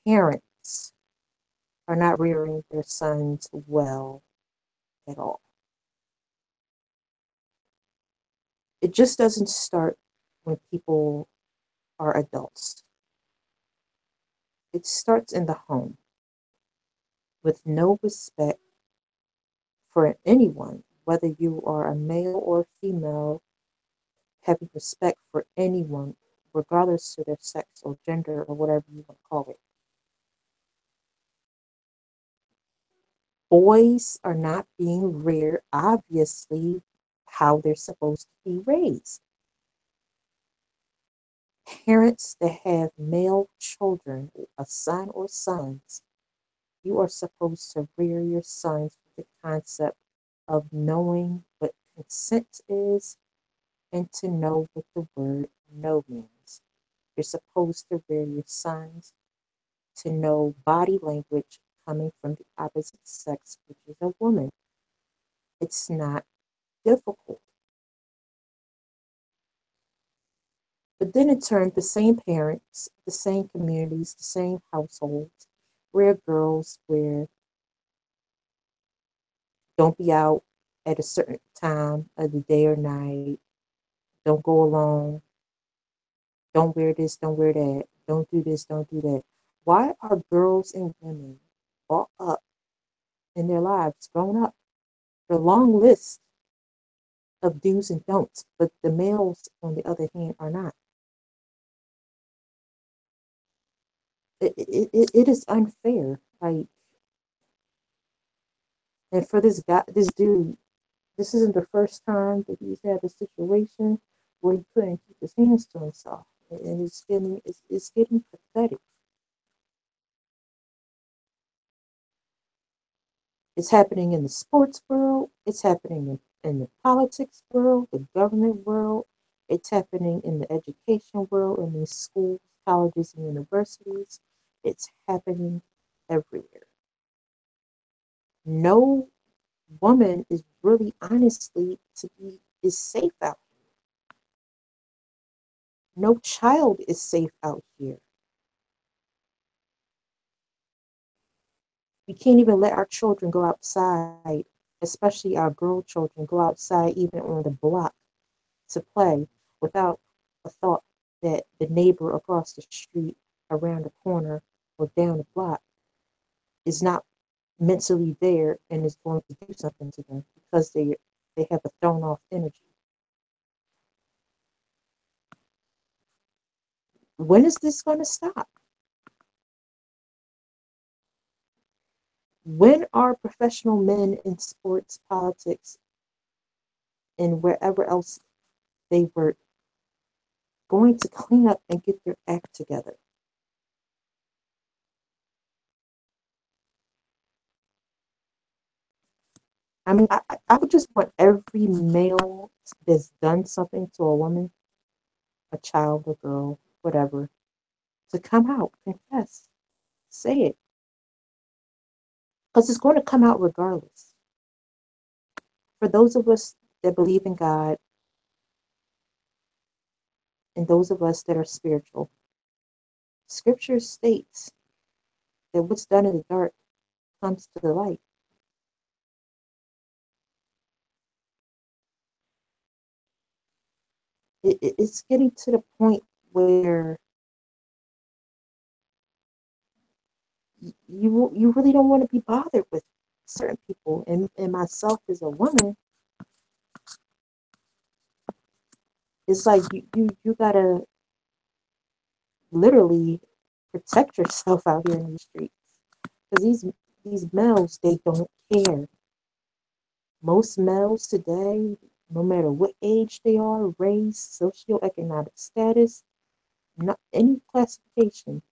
parents are not rearing their sons well at all. It just doesn't start when people are adults. It starts in the home with no respect for anyone, whether you are a male or female, having respect for anyone, regardless of their sex or gender or whatever you want to call it. Boys are not being reared, obviously, how they're supposed to be raised. Parents that have male children, a son or sons, you are supposed to rear your sons with the concept of knowing what consent is and to know what the word no means. You're supposed to wear your signs to know body language coming from the opposite sex, which is a woman. It's not difficult. But then in turn, the same parents, the same communities, the same households, where girls where don't be out at a certain time of the day or night, don't go alone, don't wear this, don't wear that, don't do this, don't do that. Why are girls and women brought up in their lives, grown up? The long list of do's and don'ts, but the males, on the other hand, are not. It is unfair. Like, and for this guy, this dude, this isn't the first time that he's had a situation where he couldn't keep his hands to himself, and it's getting pathetic. It's happening in the sports world. It's happening in the politics world, the government world. It's happening in the education world, in these schools, colleges, and universities. It's happening everywhere. No woman is really honestly is safe out here. No child is safe out here. We can't even let our children go outside, especially our girl children, go outside even on the block to play without a thought that the neighbor across the street, around the corner, or down the block is not mentally there and is going to do something to them because they have a thrown off energy. When is this going to stop? When are professional men in sports, politics, and wherever else they work going to clean up and get their act together? I mean, I would just want every male that's done something to a woman, a child, a girl, whatever, to come out, confess, say it. Because it's going to come out regardless. For those of us that believe in God and those of us that are spiritual, Scripture states that what's done in the dark comes to the light. It's getting to the point where you really don't want to be bothered with certain people. And myself as a woman, it's like you gotta literally protect yourself out here in the streets because these males, they don't care. Most males today, no matter what age they are, race, socioeconomic status, not any classification,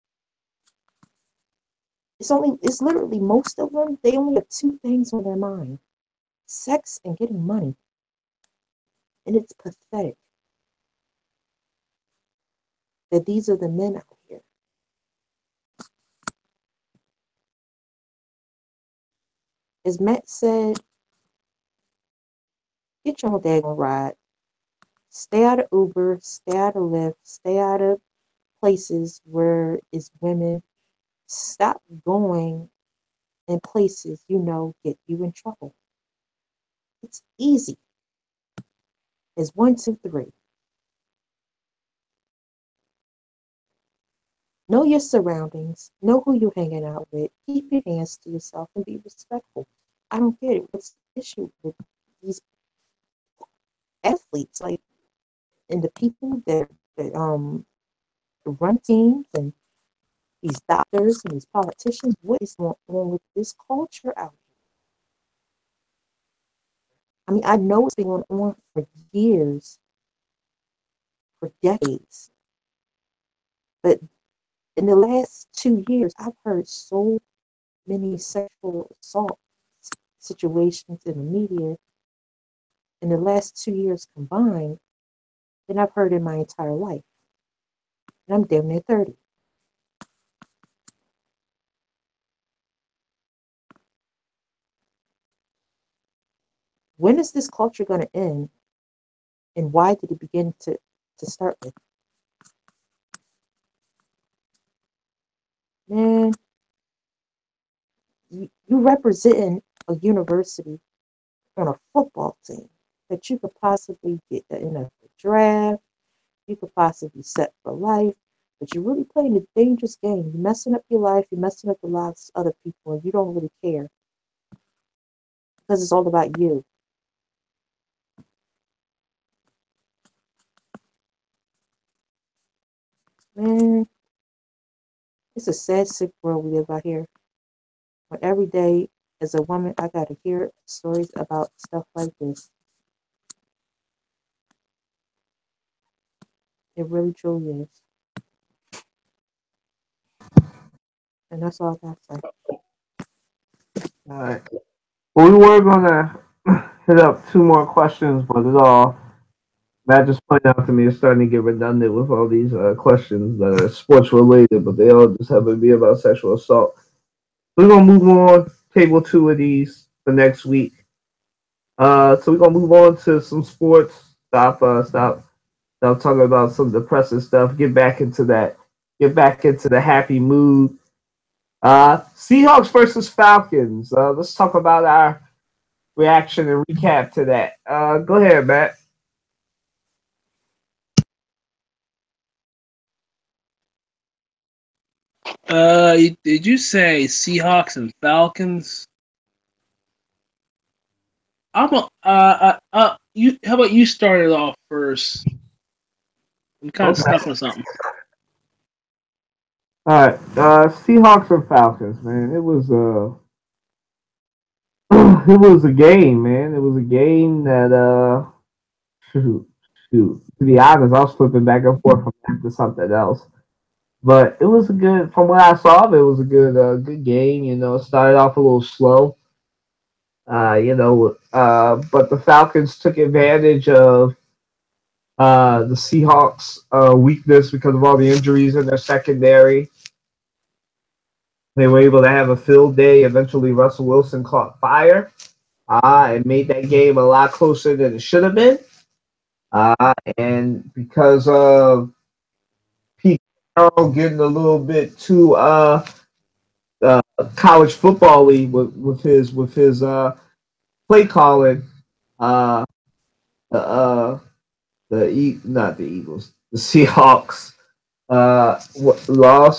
it's literally most of them, they only have two things on their mind: sex and getting money. And it's pathetic that these are the men out here. As Matt said, get your own daggone ride. Stay out of Uber, stay out of Lyft, stay out of places where it's women. Stop going in places get you in trouble. It's easy. It's 1, 2, 3. Know your surroundings. Know who you're hanging out with. Keep your hands to yourself and be respectful. I don't get it. What's the issue with these athletes, like, and the people that run teams and these doctors and these politicians? What is going on with this culture out here? I mean, I know it's been going on for years, for decades, but in the last 2 years, I've heard so many sexual assault situations in the media in the last 2 years combined than I've heard in my entire life. and I'm damn near 30. When is this culture going to end, and why did it begin to start with? Man, you representing a university on a football team that you could possibly get in a draft, you could possibly set for life, but you're really playing a dangerous game. You're messing up your life, you're messing up the lives of other people, and you don't really care because it's all about you. Man, it's a sad, sick world we live out here. When every day, as a woman, I got to hear stories about stuff like this. It really, truly is. And that's all I got to say. All right. Well, we were gonna hit up two more questions, but it's all Matt just pointed out to me. It's starting to get redundant with all these questions that are sports related, but they all just happen to be about sexual assault. We're gonna move on. Table two of these for next week. So we're gonna move on to some sports. Stop talking about some depressing stuff. Get back into that. Get back into the happy mood. Seahawks versus Falcons. Let's talk about our reaction and recap to that. Go ahead, Matt. Did you say Seahawks and Falcons? I'm you. How about you start it off first? I'm kind of stuck on something. All right, Seahawks and Falcons, man. It was it was a game, man. It was a game that shoot. To be honest, I was flipping back and forth from that to something else. But it was a good, from what I saw, it was a good game. You know, it started off a little slow. But the Falcons took advantage of the Seahawks' weakness because of all the injuries in their secondary. They were able to have a field day. Eventually, Russell Wilson caught fire and made that game a lot closer than it should have been. And because of Pete Carroll getting a little bit too college football-y with his play calling, uh, not the Eagles, the Seahawks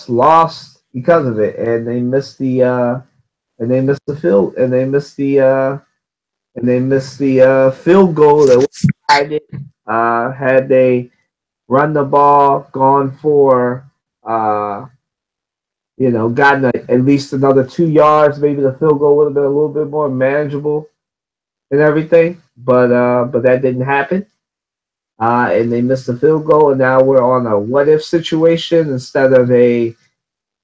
lost because of it, and they missed the field, and they missed the field goal that was decided. Had they run the ball, gone for gotten at least another 2 yards, maybe the field goal would have been a little bit more manageable and everything. But that didn't happen. And they missed the field goal, and now we're on a what if situation instead of a,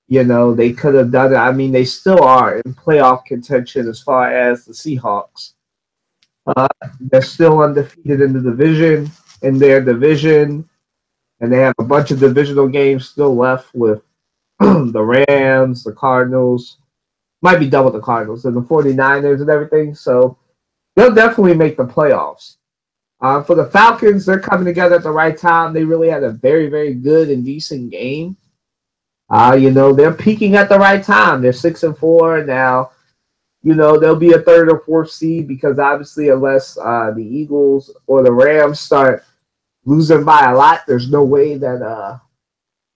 they could have done it. I mean, they still are in playoff contention as far as the Seahawks. They're still undefeated in their division, and they have a bunch of divisional games still left with the Rams, the Cardinals, might be done with the Cardinals, and the 49ers and everything. So they'll definitely make the playoffs. For the Falcons, they're coming together at the right time. They really had a very, very good and decent game. They're peaking at the right time. They're 6-4 now. They'll be a third or fourth seed because obviously, unless the Eagles or the Rams start losing by a lot, there's no way that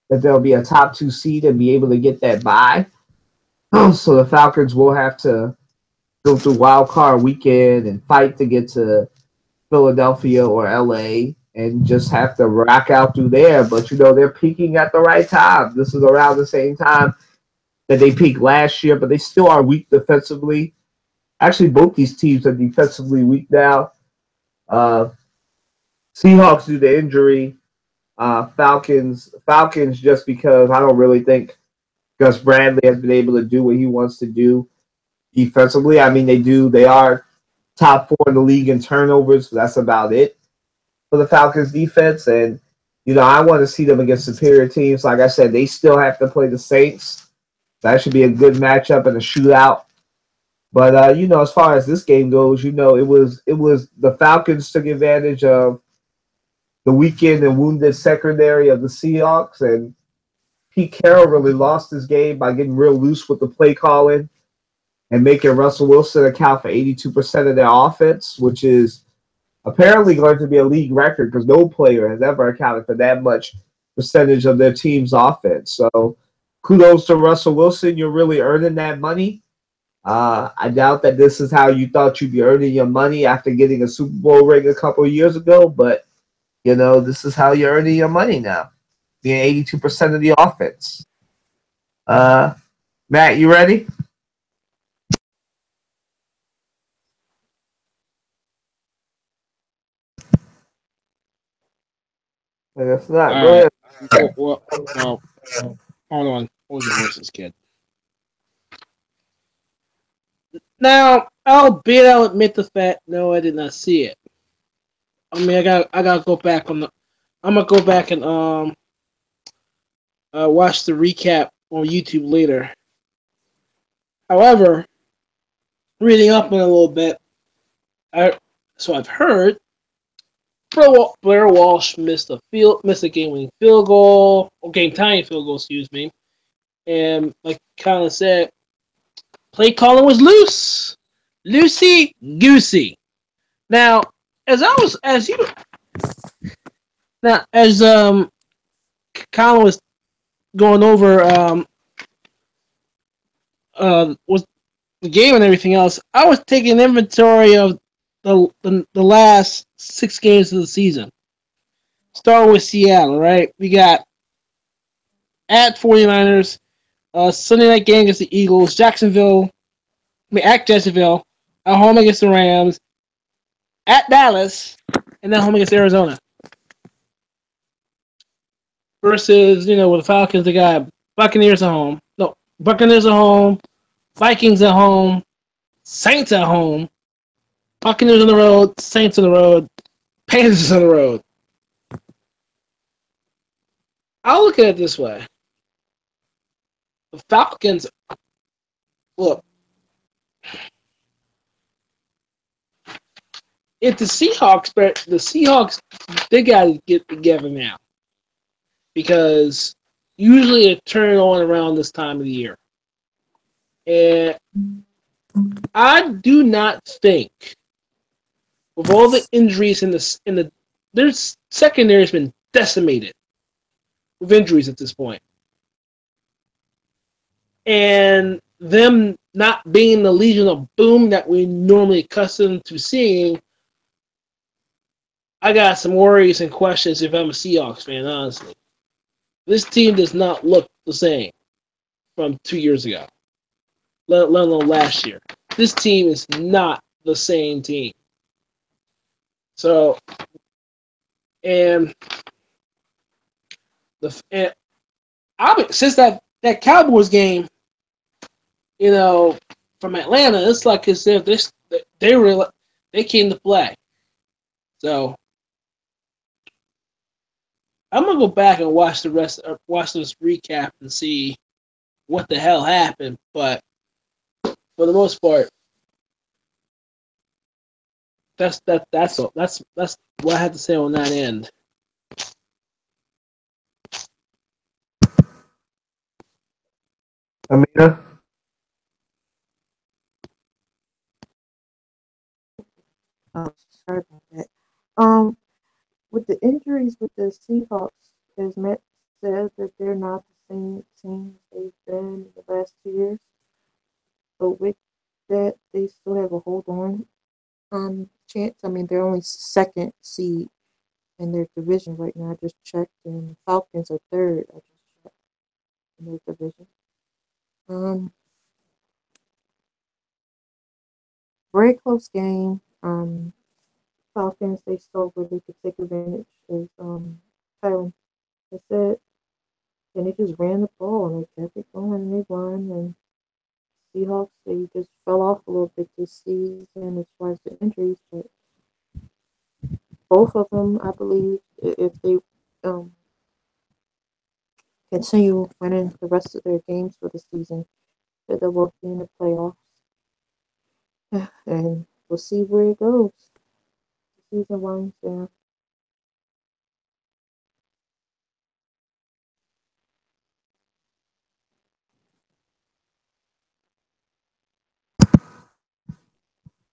there'll be a top 2 seed and be able to get that bye. So the Falcons will have to go through wild card weekend and fight to get to Philadelphia or LA and just have to rock out through there. But they're peaking at the right time. This is around the same time that they peaked last year, but they still are weak defensively. Actually, both these teams are defensively weak now. Seahawks due to injury. Falcons just because I don't really think Gus Bradley has been able to do what he wants to do defensively. I mean, they are top 4 in the league in turnovers, but that's about it for the Falcons defense. And I want to see them against superior teams. Like I said, they still have to play the Saints. That should be a good matchup and a shootout. But as far as this game goes, it was the Falcons took advantage of the weakened and wounded secondary of the Seahawks, and Pete Carroll really lost his game by getting real loose with the play calling and making Russell Wilson account for 82% of their offense, which is apparently going to be a league record because no player has ever accounted for that much percentage of their team's offense. So kudos to Russell Wilson. You're really earning that money. I doubt that this is how you thought you'd be earning your money after getting a Super Bowl ring a couple of years ago, but this is how you're earning your money now, being 82% of the offense. Matt, you ready? I guess not. All Go right. ahead. Well, hold on. What was your voices, kid? Now, I'll admit the fact. No, I did not see it. I mean, I gotta go back on the. I'm gonna go back and watch the recap on YouTube later. However, reading up on it a little bit, I've heard Blair Walsh missed a game-winning field goal, or game-tying field goal, excuse me, and like kind of said, play calling was loosey goosey. Now, as Colin was going over was the game and everything else, I was taking inventory of the last 6 games of the season. Starting with Seattle, right? We got at 49ers, Sunday night game against the Eagles, at Jacksonville, at home against the Rams, at Dallas, and then home against Arizona. Versus, with the Falcons, they got Buccaneers at home. No, Buccaneers at home, Vikings at home, Saints at home, Buccaneers on the road, Saints on the road, Panthers on the road. I'll look at it this way. The Falcons, look, if the Seahawks, they got to get together now. Because usually it turns on around this time of the year. And I do not think, with all the injuries their secondary has been decimated with injuries at this point. And them not being the Legion of Boom that we normally accustomed to seeing, I got some worries and questions if I'm a Seahawks fan, honestly. This team does not look the same from 2 years ago, let alone last year. This team is not the same team. So, since that Cowboys game, from Atlanta, it's like as if they came to play. So, I'm gonna go back and watch watch this recap and see what the hell happened. But for the most part, that's all. That's what I have to say on that end. Amina? Oh, sorry about that. With the injuries with the Seahawks, as Matt said, that they're not the same team they've been in the last 2 years. But with that, they still have a hold on chance. I mean, they're only second seed in their division right now. I just checked, and the Falcons are third. I just checked in their division. Very close game. Falcons, they saw where they could take advantage, as Tyron has said, and they just ran the ball and they kept it going and they won. And Seahawks, they just fell off a little bit this season as far as the injuries, but both of them, I believe, if they um, continue winning the rest of their games for the season, that they'll both be in the playoffs. And we'll see where it goes. The season winds down.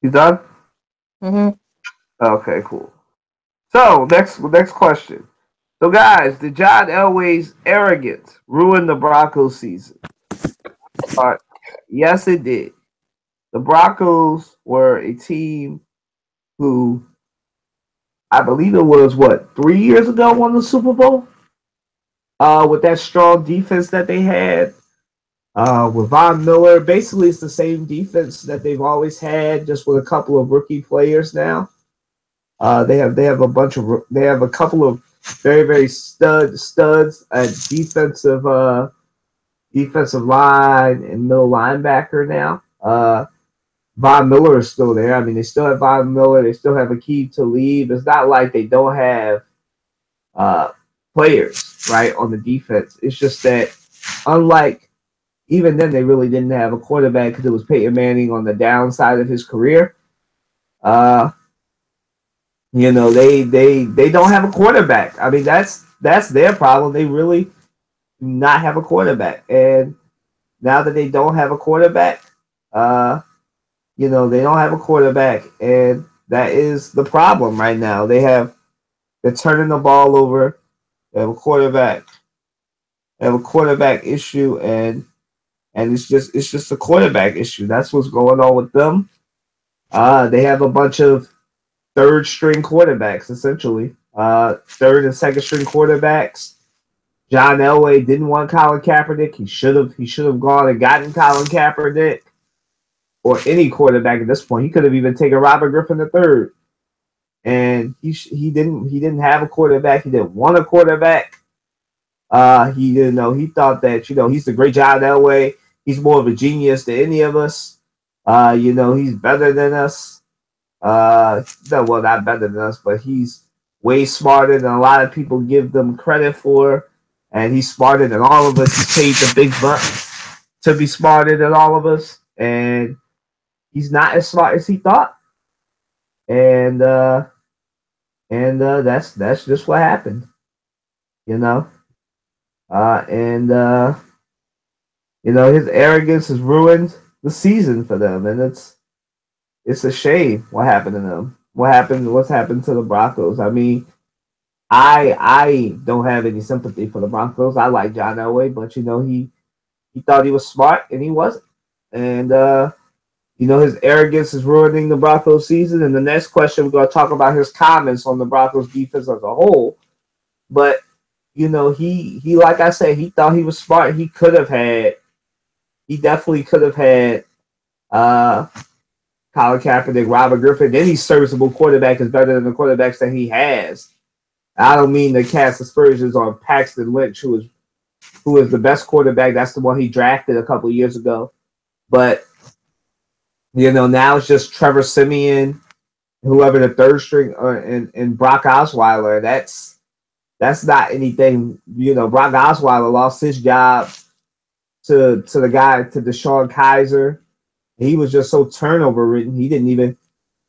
You done? Mm-hmm. Okay, cool. So next question. So guys, did John Elway's arrogance ruin the Broncos season? Uh, yes, it did. The Broncos were a team who I believe it was what 3 years ago won the Super Bowl. With that strong defense that they had, with Von Miller, basically it's the same defense that they've always had, just with a couple of rookie players now. They have a couple of very studs at defensive line and middle linebacker now. Von Miller is still there. I mean, they still have Von Miller. They still have Aqib Talib. It's not like they don't have uh, players right on the defense. It's just that unlike even then, they really didn't have a quarterback because it was Peyton Manning on the downside of his career. Uh, they don't have a quarterback. I mean, that's their problem. They really do not have a quarterback, and now that they don't have a quarterback, they don't have a quarterback, and that is the problem right now. They're turning the ball over. They have a quarterback. They have a quarterback issue, and it's just a quarterback issue. That's what's going on with them. They have a bunch of third string quarterbacks, essentially. Third and second string quarterbacks. John Elway didn't want Colin Kaepernick. He should have gone and gotten Colin Kaepernick or any quarterback at this point. He could have even taken Robert Griffin III. And he didn't have a quarterback. He didn't want a quarterback. He didn't know. He thought that he's the great John Elway. He's more of a genius than any of us. He's better than us. No, well, not better than us, but he's way smarter than a lot of people give them credit for. And he's smarter than all of us. He's paid the big bucks to be smarter than all of us. And he's not as smart as he thought. And that's just what happened. You know? His arrogance has ruined the season for them, and it's a shame what happened to them. What's happened to the Broncos? I mean, I don't have any sympathy for the Broncos. I like John Elway, but he thought he was smart and he wasn't. And his arrogance is ruining the Broncos season. And the next question, we're going to talk about his comments on the Broncos defense as a whole. But he like I said, he thought he was smart. He definitely could have had Colin Kaepernick, Robert Griffin. Any serviceable quarterback is better than the quarterbacks that he has. I don't mean to cast aspersions on Paxton Lynch, who is the best quarterback. That's the one he drafted a couple of years ago. But now it's just Trevor Siemian, whoever the third string, and Brock Osweiler. That's not anything. Brock Osweiler lost his job to DeShone Kizer. He was just so turnover ridden. He didn't even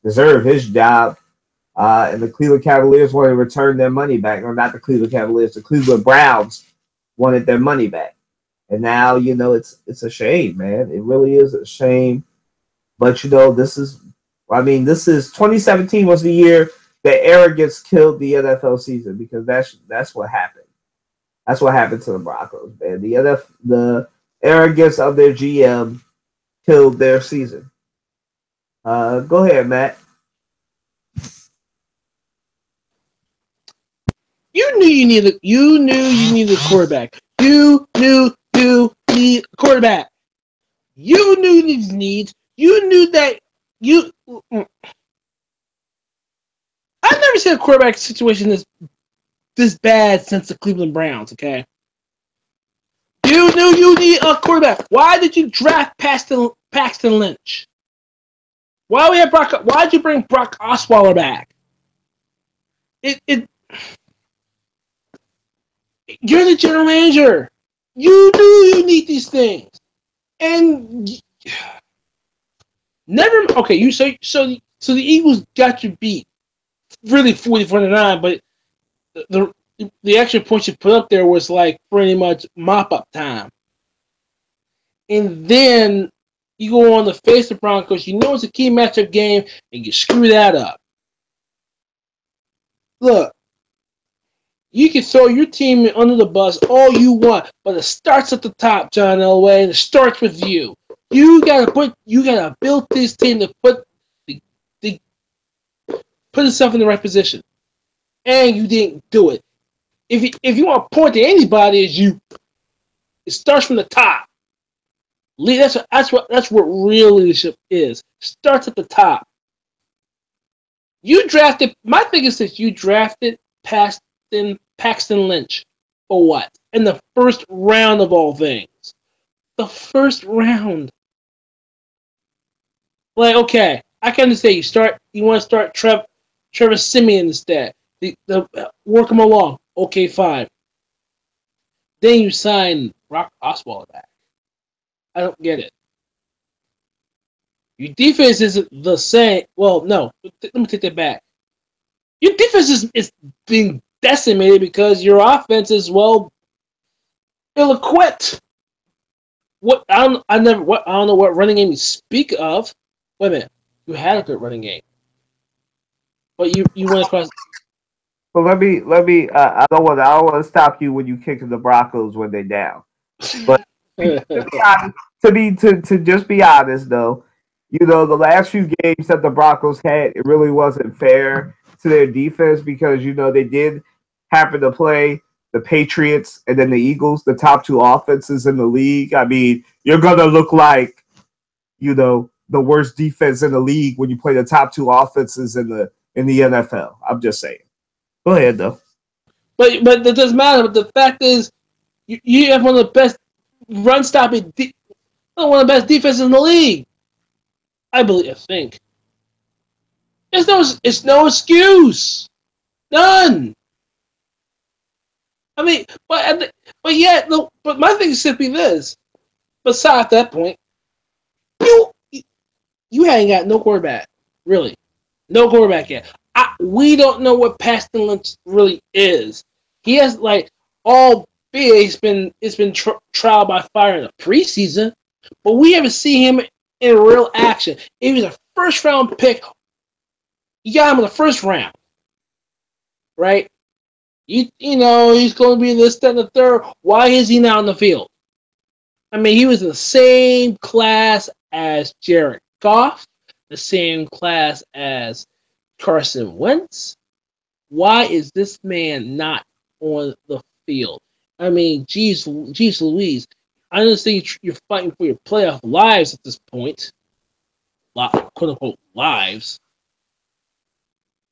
deserve his job. And the Cleveland Cavaliers wanted to return their money back. Or not the Cleveland Cavaliers, the Cleveland Browns wanted their money back. And now, it's a shame, man. It really is a shame. But, this is 2017 was the year that arrogance killed the NFL season, because that's what happened. That's what happened to the Broncos, man. The arrogance of their GM killed their season. Go ahead, Matt. You knew you needed a quarterback. You knew you need a quarterback. You knew these needs. You knew that you. I've never seen a quarterback situation this bad since the Cleveland Browns. Okay. You knew you need a quarterback. Why did you draft Paxton Lynch? Why did you bring Brock Osweiler back? You're the general manager. You need these things. And never. Okay, so the Eagles got you beat really 40-49, but the extra points you put up there was like pretty much mop up time. And then you go on to face the Broncos. You know it's a key matchup game, and you screw that up. Look, you can throw your team under the bus all you want, but it starts at the top, John Elway, and it starts with you. You gotta build this team to put itself in the right position, and you didn't do it. If you want to point to anybody, it's you. It starts from the top. That's what real leadership is. Starts at the top. You drafted. My thing is that you drafted Paxton Lynch for what? In the first round of all things. The first round. Like, okay, I can understand you want to start Trevor Siemian instead. Work him along. Okay, fine. Then you sign Brock Osweiler back. I don't get it. Your defense isn't the same. Well, no. Let me take that back. Your defense is being decimated because your offense is ill-equipped. I don't know what running game you speak of. Wait a minute. You had a good running game, but you went across. Well, let me. I don't want to stop you when you kick the Broncos when they're down. But to just be honest though, the last few games that the Broncos had, it really wasn't fair to their defense because they did happen to play the Patriots and then the Eagles, the top two offenses in the league. I mean, you're gonna look like the worst defense in the league when you play the top two offenses in the NFL. I'm just saying. Go ahead though. But that doesn't matter. But the fact is, you have one of the best run stopping, one of the best defenses in the league. I think. It's no excuse. None. I mean, but my thing is simply this. Besides that point, you ain't got no quarterback. Really. No quarterback yet. We don't know what Paxton Lynch really is. He has it's been trial by fire in the preseason, but we haven't seen him in real action. He was a first round pick. You got him in the first round, right? He's going to be this, that, and the third. Why is he now on the field? I mean, he was in the same class as Jared Goff, the same class as Carson Wentz. Why is this man not on the field? I mean, geez Louise. I understand you're fighting for your playoff lives at this point. Quote unquote lives.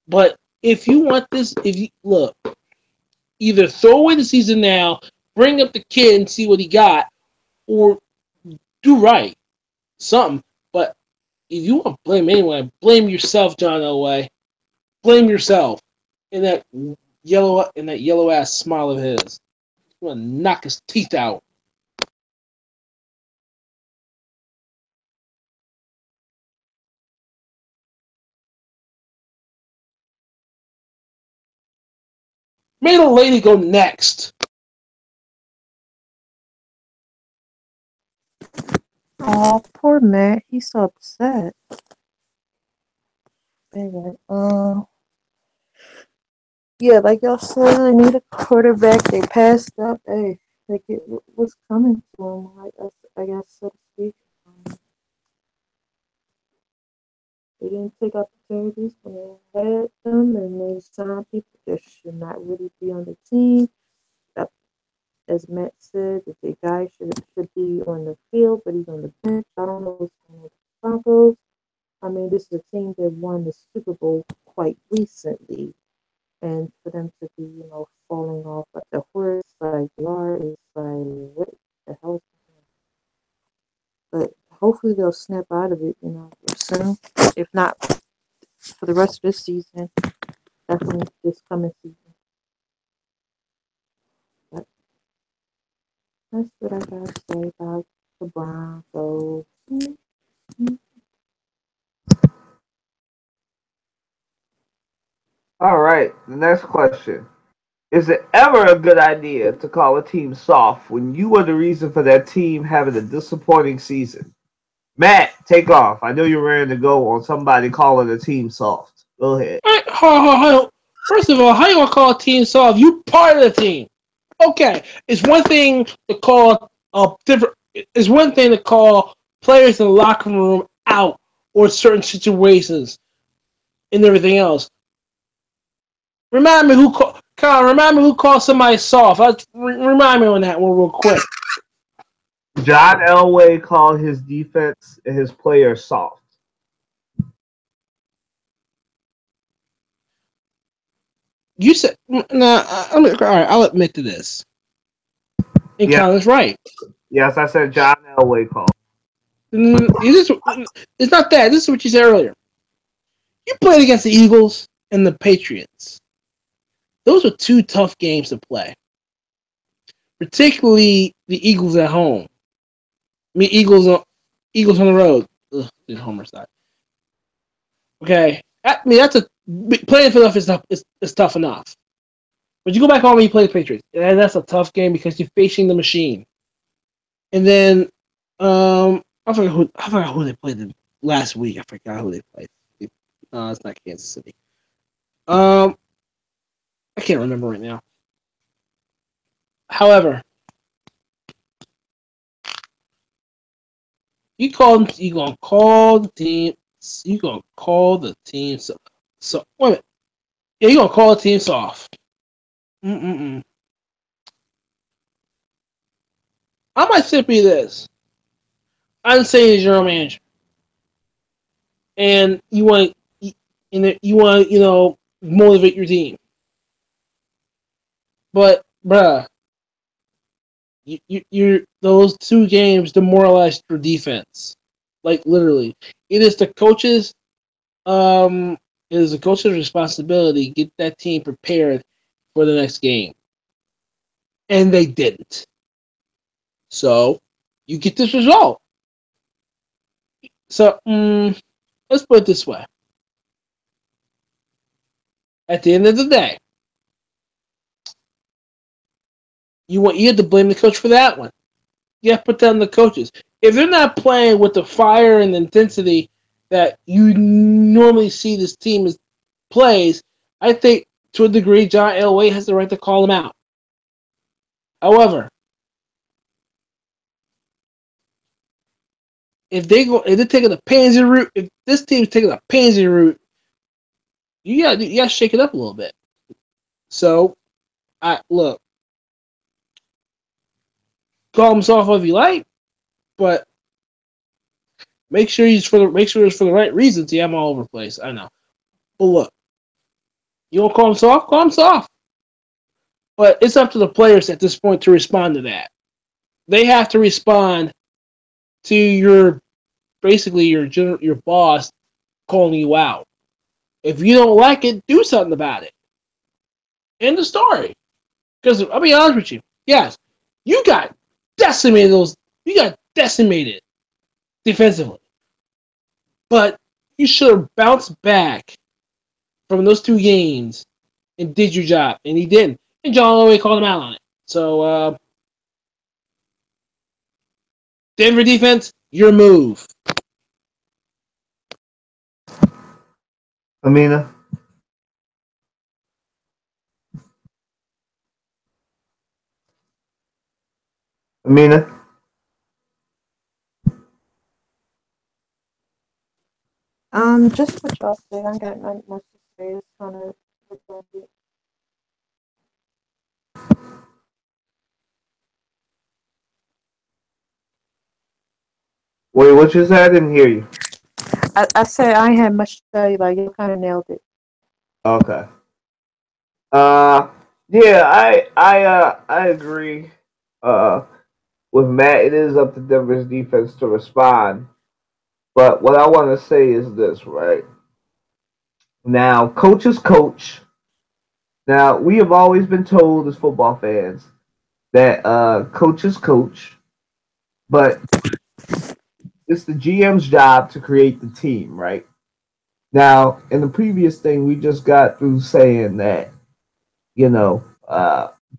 But if you want this, either throw away the season now, bring up the kid and see what he got, or do right. Something. But if you want to blame anyone, blame yourself, John Elway. Blame yourself. In that yellow ass smile of his. You want to knock his teeth out. Made a lady go next. Oh, poor Matt. He's so upset. Anyway, yeah, like y'all said, they need a quarterback. They passed up. Hey, like it was coming to them. I guess so to speak. They didn't take opportunities when they had them, and they signed people that should not really be on the team. As Matt said, that the guy should be on the field, but he's on the bench. I don't know what's going on with the Broncos. I mean, this is a team that won the Super Bowl quite recently, and for them to be, falling off like the horse, like they are, is like, what the hell is going on? But hopefully they'll snap out of it, soon. If not, for the rest of this season, definitely this coming season. But That's what I gotta say about the Broncos. All right, the next question. Is it ever a good idea to call a team soft when you are the reason for that team having a disappointing season? Matt, take off. I know you're ready to go on somebody calling a team soft. Go ahead. First of all, how you gonna call a team soft? You part of the team. Okay, it's one thing to call a different. It's one thing to call players in the locker room out or certain situations and everything else. Remind me who called somebody soft. Remind me on that one real quick. John Elway called his defense and his players soft. You said, all right, I'll admit to this. And Colin's right. Yes, I said John Elway called. It's not that. This is what you said earlier. You played against the Eagles and the Patriots. Those were two tough games to play. Particularly the Eagles at home. I mean, Eagles on the road. Ugh, the Homer side. Okay. I mean, playing Philadelphia is tough enough. But you go back home and you play the Patriots. And that's a tough game because you're facing the machine. And then, I forgot who they played last week. I forgot who they played. No, it's not Kansas City. I can't remember right now. However, you gonna call the team. You gonna call the team. So wait a minute. Yeah, you gonna call the team soft. I might simply this. I'm saying you're a manager, and you want motivate your team. But bruh, you those two games demoralized your defense. Like literally, it is the coach's responsibility to get that team prepared for the next game, and they didn't. So you get this result. So let's put it this way. At the end of the day, you have to blame the coach for that one. You have to put that on the coaches. If they're not playing with the fire and the intensity that you normally see this team plays, I think to a degree John Elway has the right to call them out. However, if they're taking the pansy route, if this team's taking a pansy route, you gotta shake it up a little bit. So, look, call them soft if you like, but make sure it's for the right reasons. Yeah, I'm all over the place. I know, but look, you don't call them soft. Call them soft. But it's up to the players at this point to respond to that. They have to respond to your boss calling you out. If you don't like it, do something about it. End the story. Because I'll be honest with you, yes, you got decimated. You got decimated defensively, but you should have bounced back from those two games and did your job, and he didn't. And John Elway called him out on it. So, Denver defense, your move. Amina. Just what y'all say. I got nothing much to say. It's kind of redundant. Wait, what you said? I didn't hear you. I said I ain't had much to say. Like you kind of nailed it. Okay. Yeah, I agree. With Matt, it is up to Denver's defense to respond. But what I want to say is this, right? Now, coach is coach. Now, we have always been told as football fans that coaches coach, but it's the GM's job to create the team, right? Now, in the previous thing, we just got through saying that, you know,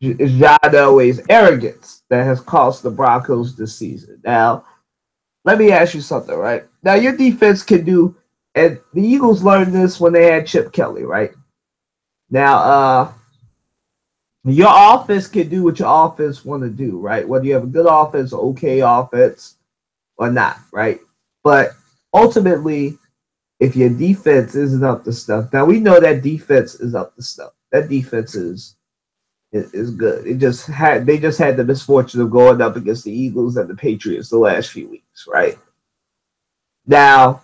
it's John Elway's arrogance that has cost the Broncos this season. Now, let me ask you something, right? Now, your defense can do, and the Eagles learned this when they had Chip Kelly, right? Now, your offense can do what your offense want to do, right? Whether you have a good offense, okay offense, or not, right? But ultimately, if your defense isn't up to stuff, now we know that defense is up to stuff. That defense is good. They just had the misfortune of going up against the Eagles and the Patriots the last few weeks, right? Now,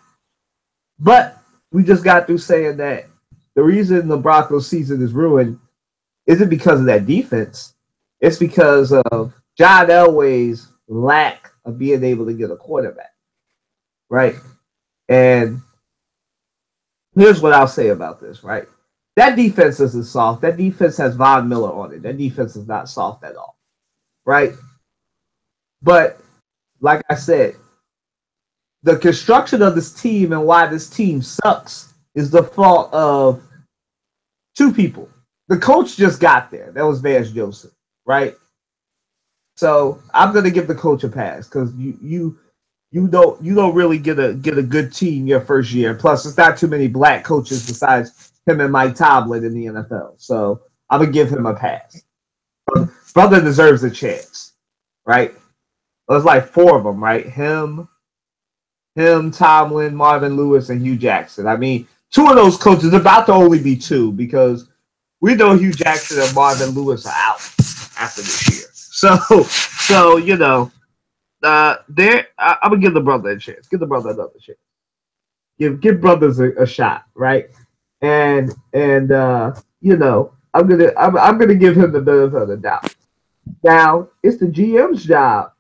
but we just got through saying that the reason the Broncos season is ruined isn't because of that defense. It's because of John Elway's lack of being able to get a quarterback, right? And here's what I'll say about this, right? That defense isn't soft. That defense has Von Miller on it. That defense is not soft at all, right? But like I said, the construction of this team and why this team sucks is the fault of two people. The coach just got there. That was Vance Joseph, right? So I'm gonna give the coach a pass because you don't really get a good team your first year. Plus, it's not too many black coaches besides him and Mike Tomlin in the NFL. So I'm gonna give him a pass. Brother deserves a chance, right? There's like four of them, right? Him, Tomlin, Marvin Lewis, and Hugh Jackson. I mean, two of those coaches, about to only be two because we know Hugh Jackson and Marvin Lewis are out after this year. So you know, I'm gonna give the brother a chance. Give the brother another chance. Give brothers a shot, right? And you know, I'm gonna give him the benefit of the doubt. Now it's the GM's job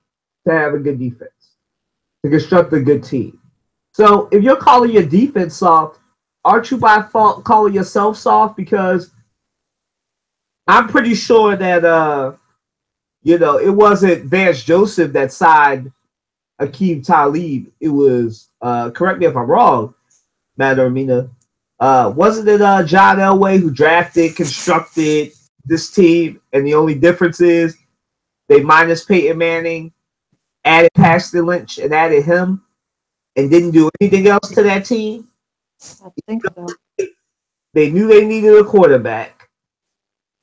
to have a good defense, to construct a good team. So if you're calling your defense soft, aren't you by fault calling yourself soft? Because I'm pretty sure that you know, it wasn't Vance Joseph that signed Akeem Talib. It was correct me if I'm wrong, Matt or Mina. Wasn't it John Elway who drafted, constructed this team, and the only difference is they minus Peyton Manning, added Paxton Lynch, and added him, and didn't do anything else to that team? I think so. They knew they needed a quarterback.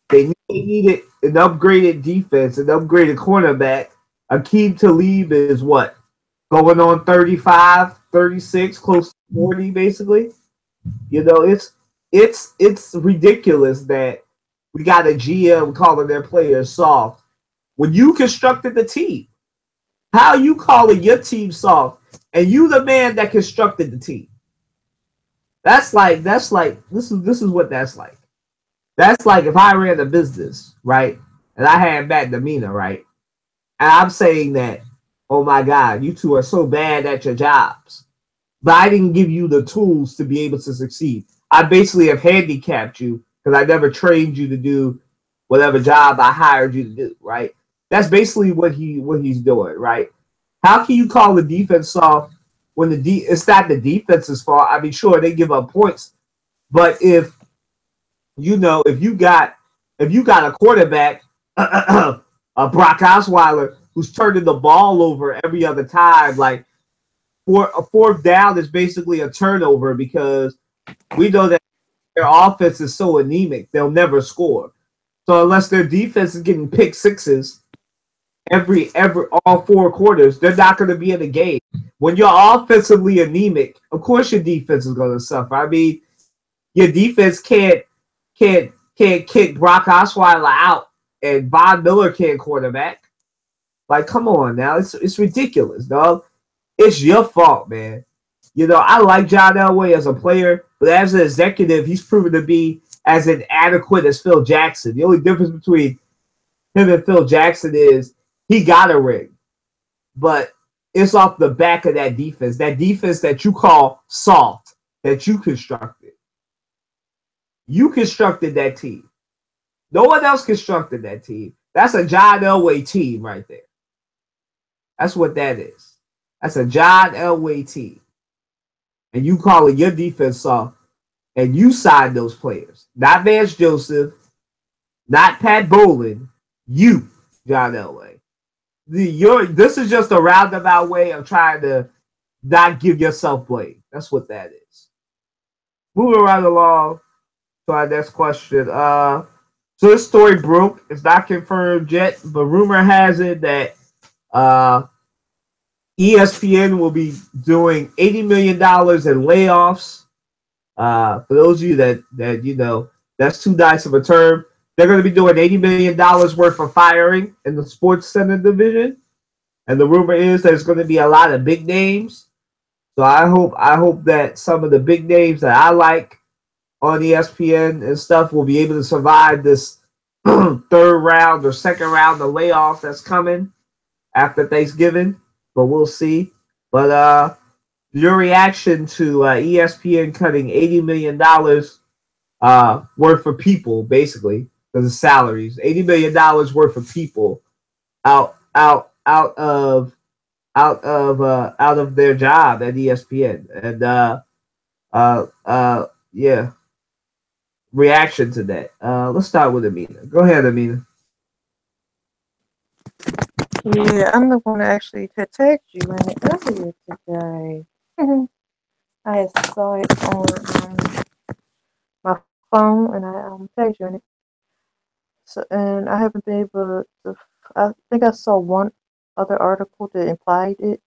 They knew they needed an upgraded defense, an upgraded cornerback. Akeem Talib is what? Going on 35, 36, close to 40, basically. You know, it's ridiculous that we got a GM calling their players soft. When you constructed the team, how you calling your team soft and you the man that constructed the team? That's like this is what that's like. That's like if I ran a business, right? And I had bad demeanor, right? And I'm saying that, oh my God, you two are so bad at your jobs. But I didn't give you the tools to be able to succeed. I basically have handicapped you because I never trained you to do whatever job I hired you to do, right? That's basically what he's doing, right? How can you call the defense soft when it's not the defense's fault? I mean, sure, they give up points, but if you got a quarterback, Brock Osweiler, who's turning the ball over every other time, like a fourth down is basically a turnover because we know that their offense is so anemic, they'll never score. So unless their defense is getting pick sixes every all four quarters, they're not going to be in the game. When you're offensively anemic, of course your defense is going to suffer. I mean, your defense can't kick Brock Osweiler out and Von Miller can't quarterback. Like, come on now, it's ridiculous, dog. It's your fault, man. You know, I like John Elway as a player, but as an executive, he's proven to be as inadequate as Phil Jackson. The only difference between him and Phil Jackson is he got a ring, but it's off the back of that defense that you call soft, that you constructed. You constructed that team. No one else constructed that team. That's a John Elway team right there. That's what that is. That's a John Elway team. And you call it your defense off, and you sign those players. Not Vance Joseph, not Pat Bowlen. You, John Elway. This is just a roundabout way of trying to not give yourself blame. That's what that is. Moving right along to our next question. So this story broke. It's not confirmed yet, but rumor has it that uh, ESPN will be doing $80 million in layoffs. For those of you that you know, that's too nice of a term. They're going to be doing $80 million worth of firing in the Sports Center division, and the rumor is there's going to be a lot of big names. So I hope that some of the big names that I like on ESPN and stuff will be able to survive this third round or second round of layoffs that's coming after Thanksgiving. But we'll see. But your reaction to ESPN cutting $80 million worth of people, basically, because of salaries, $80 million worth of people out of their job at ESPN, and yeah, reaction to that. Let's start with Amina. Go ahead, Amina. Yeah, I'm the one that actually had tagged you in it earlier today. I saw it on my phone and I tagged you in it. So, and I haven't been able to. I think I saw one other article that implied it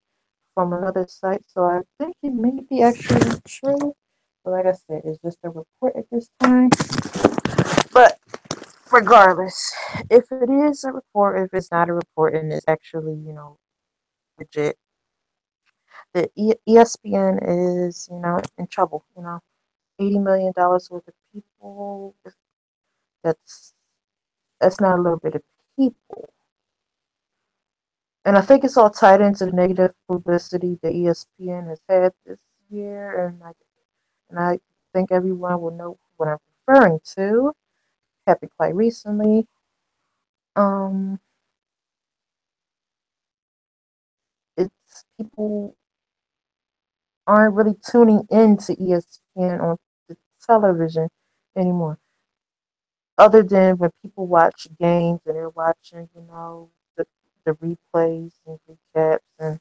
from another site, so I think it may be actually true. But like I said, it's just a report at this time. But regardless, if it is a report, if it's not a report, and it's actually, legit, the ESPN is, in trouble. $80 million worth of people. That's that's not a little bit of people. And I think it's all tied into the negative publicity that ESPN has had this year, and I think everyone will know what I'm referring to. Happened quite recently. Um, it's people aren't really tuning into ESPN on the television anymore. Other than when people watch games and they're watching, the replays and recaps and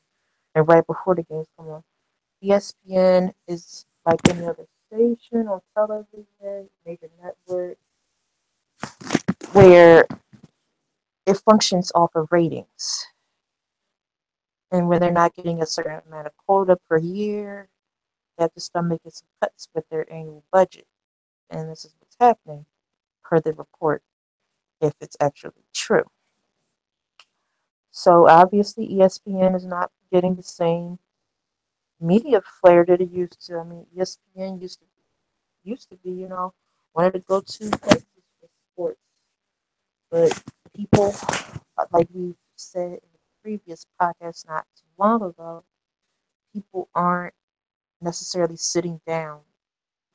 right before the games come on. ESPN is like any other station on television, major network, where it functions off of ratings. And when they're not getting a certain amount of quota per year, they have to start making some cuts with their annual budget. And this is what's happening per the report, if it's actually true. So obviously, ESPN is not getting the same media flair that it used to. I mean, ESPN used to be, one of the go-to places for sports. But people, like we said in the previous podcast not too long ago, people aren't necessarily sitting down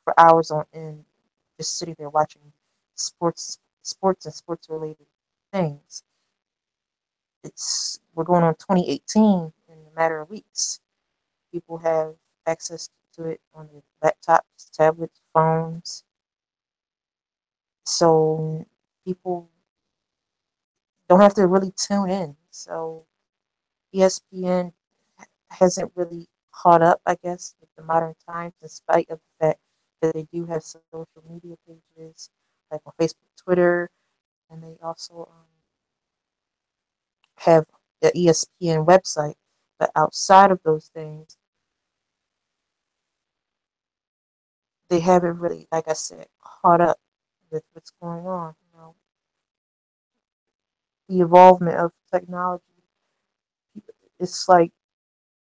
for hours on end, just sitting there watching sports and sports related things. We're going on 2018 in a matter of weeks. People have access to it on their laptops, tablets, phones. So people don't have to really tune in. So ESPN hasn't really caught up, I guess, with the modern times, in spite of the fact that they do have social media pages like on Facebook, Twitter, and they also have the ESPN website. But outside of those things, they haven't really, like I said, caught up with what's going on. The involvement of technology. It's like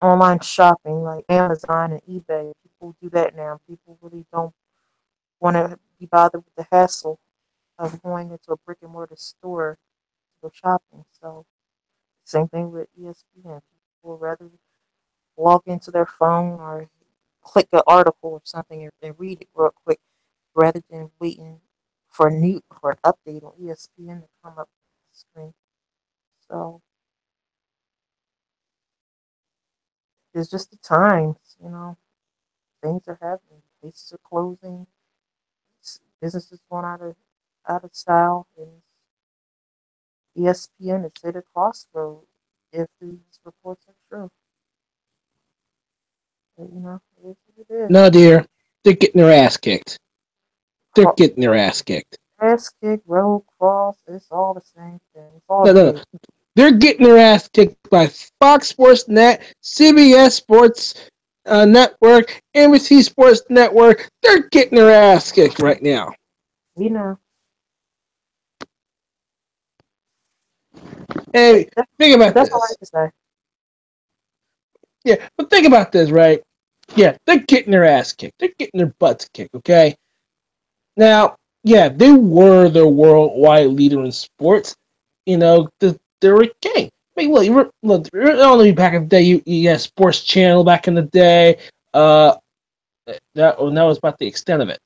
online shopping, like Amazon and eBay. People do that now. People really don't want to be bothered with the hassle of going into a brick and mortar store to go shopping. So, same thing with ESPN. People rather log into their phone or click an article or something and read it real quick rather than waiting for an update on ESPN to come up screen. So it's just the times, things are happening. Places are closing. Businesses going out of style. And ESPN is at a crossroad if these reports are true. But, it is what it is. No, dear, they're getting their ass kicked. They're getting their ass kicked. Ass kick, road cross, it's all the same thing. It's all No. They're getting their ass kicked by Fox Sports Net, CBS Sports Network, NBC Sports Network. They're getting their ass kicked right now. We know. Hey, think about That's this. all I have to say. Yeah, but think about this, right? Yeah, they're getting their ass kicked. They're getting their butts kicked, okay? Now, yeah, they were the worldwide leader in sports. They're a king. I mean, look, only back in the day, you had Sports Channel back in the day. That was about the extent of it,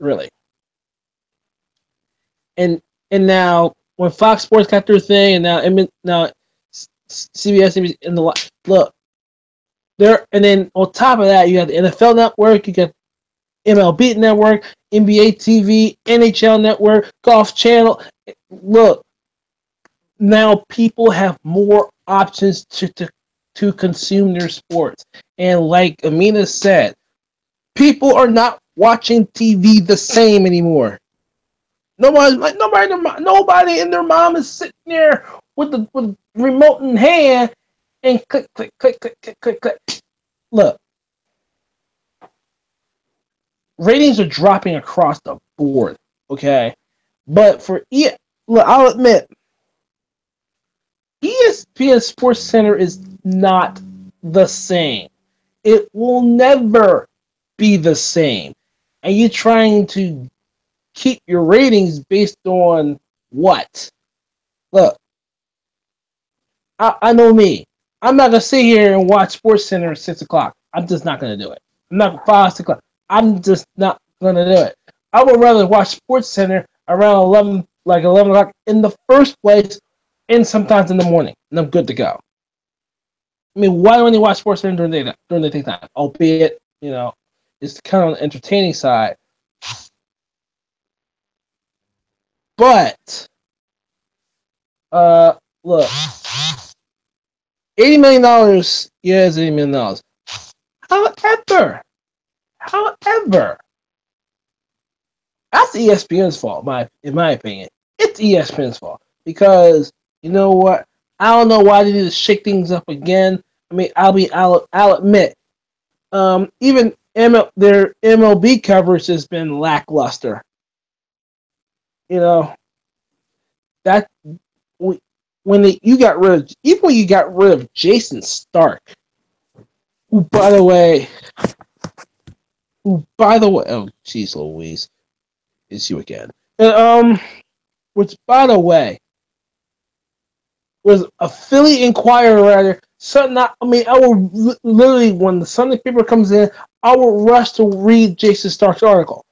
really. And now when Fox Sports got their thing, and now CBS and look, and then on top of that, you got the NFL Network, you got MLB Network, NBA TV, NHL Network, Golf Channel. Look, now people have more options to consume their sports. And like Amina said, people are not watching TV the same anymore. Nobody in their mom is sitting there with the remote in hand and click, click, click, click, click, click, click. Look, ratings are dropping across the board, okay? But look, I'll admit, ESPN Sports Center is not the same. It will never be the same. And you're trying to keep your ratings based on what? Look, I know me. I'm not going to sit here and watch Sports Center at 6 o'clock. I'm just not going to do it. I'm not 5 o'clock. I'm just not going to do it. I would rather watch Sports Center around 11 o'clock in the first place, and sometimes in the morning, and I'm good to go. I mean, why don't you watch Sports Center during the daytime? Albeit, it's kind of on the entertaining side. But, look, $80 million, yeah, it's $80 million. However, that's ESPN's fault, in my opinion. It's ESPN's fault. Because, you know what? I don't know why they need to shake things up again. I mean, I'll admit, even their MLB coverage has been lackluster. That when you got rid of Jason Stark, who by the way, oh jeez Louise, it's you again. Which by the way was a Philly Inquirer writer. I will literally, when the Sunday paper comes in, I will rush to read Jason Stark's article.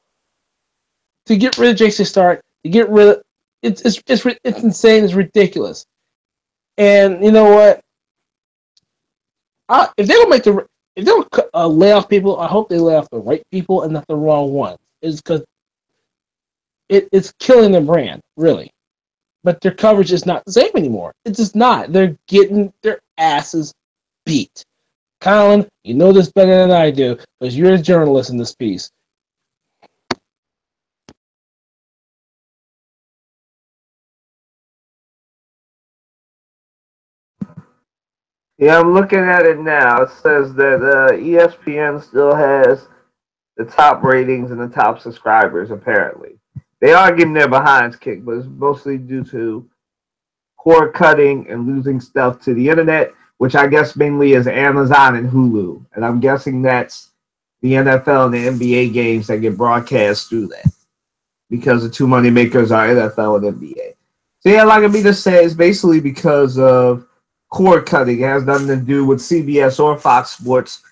To get rid of Jason Stark, it's insane, it's ridiculous. And you know what? If they don't lay off people, I hope they lay off the right people and not the wrong ones. It's because it's killing their brand, really. But their coverage is not the same anymore. It's just not. They're getting their asses beat. Colin, you know this better than I do, because you're a journalist in this piece. Yeah, I'm looking at it now. It says that ESPN still has the top ratings and the top subscribers, apparently. They are getting their behinds kicked, but it's mostly due to cord cutting and losing stuff to the internet, which I guess mainly is Amazon and Hulu. And I'm guessing that's the NFL and the NBA games that get broadcast through that, because the two money makers are NFL and NBA. So yeah, like Amita said, it's basically because of cord cutting. It has nothing to do with CBS or Fox Sports,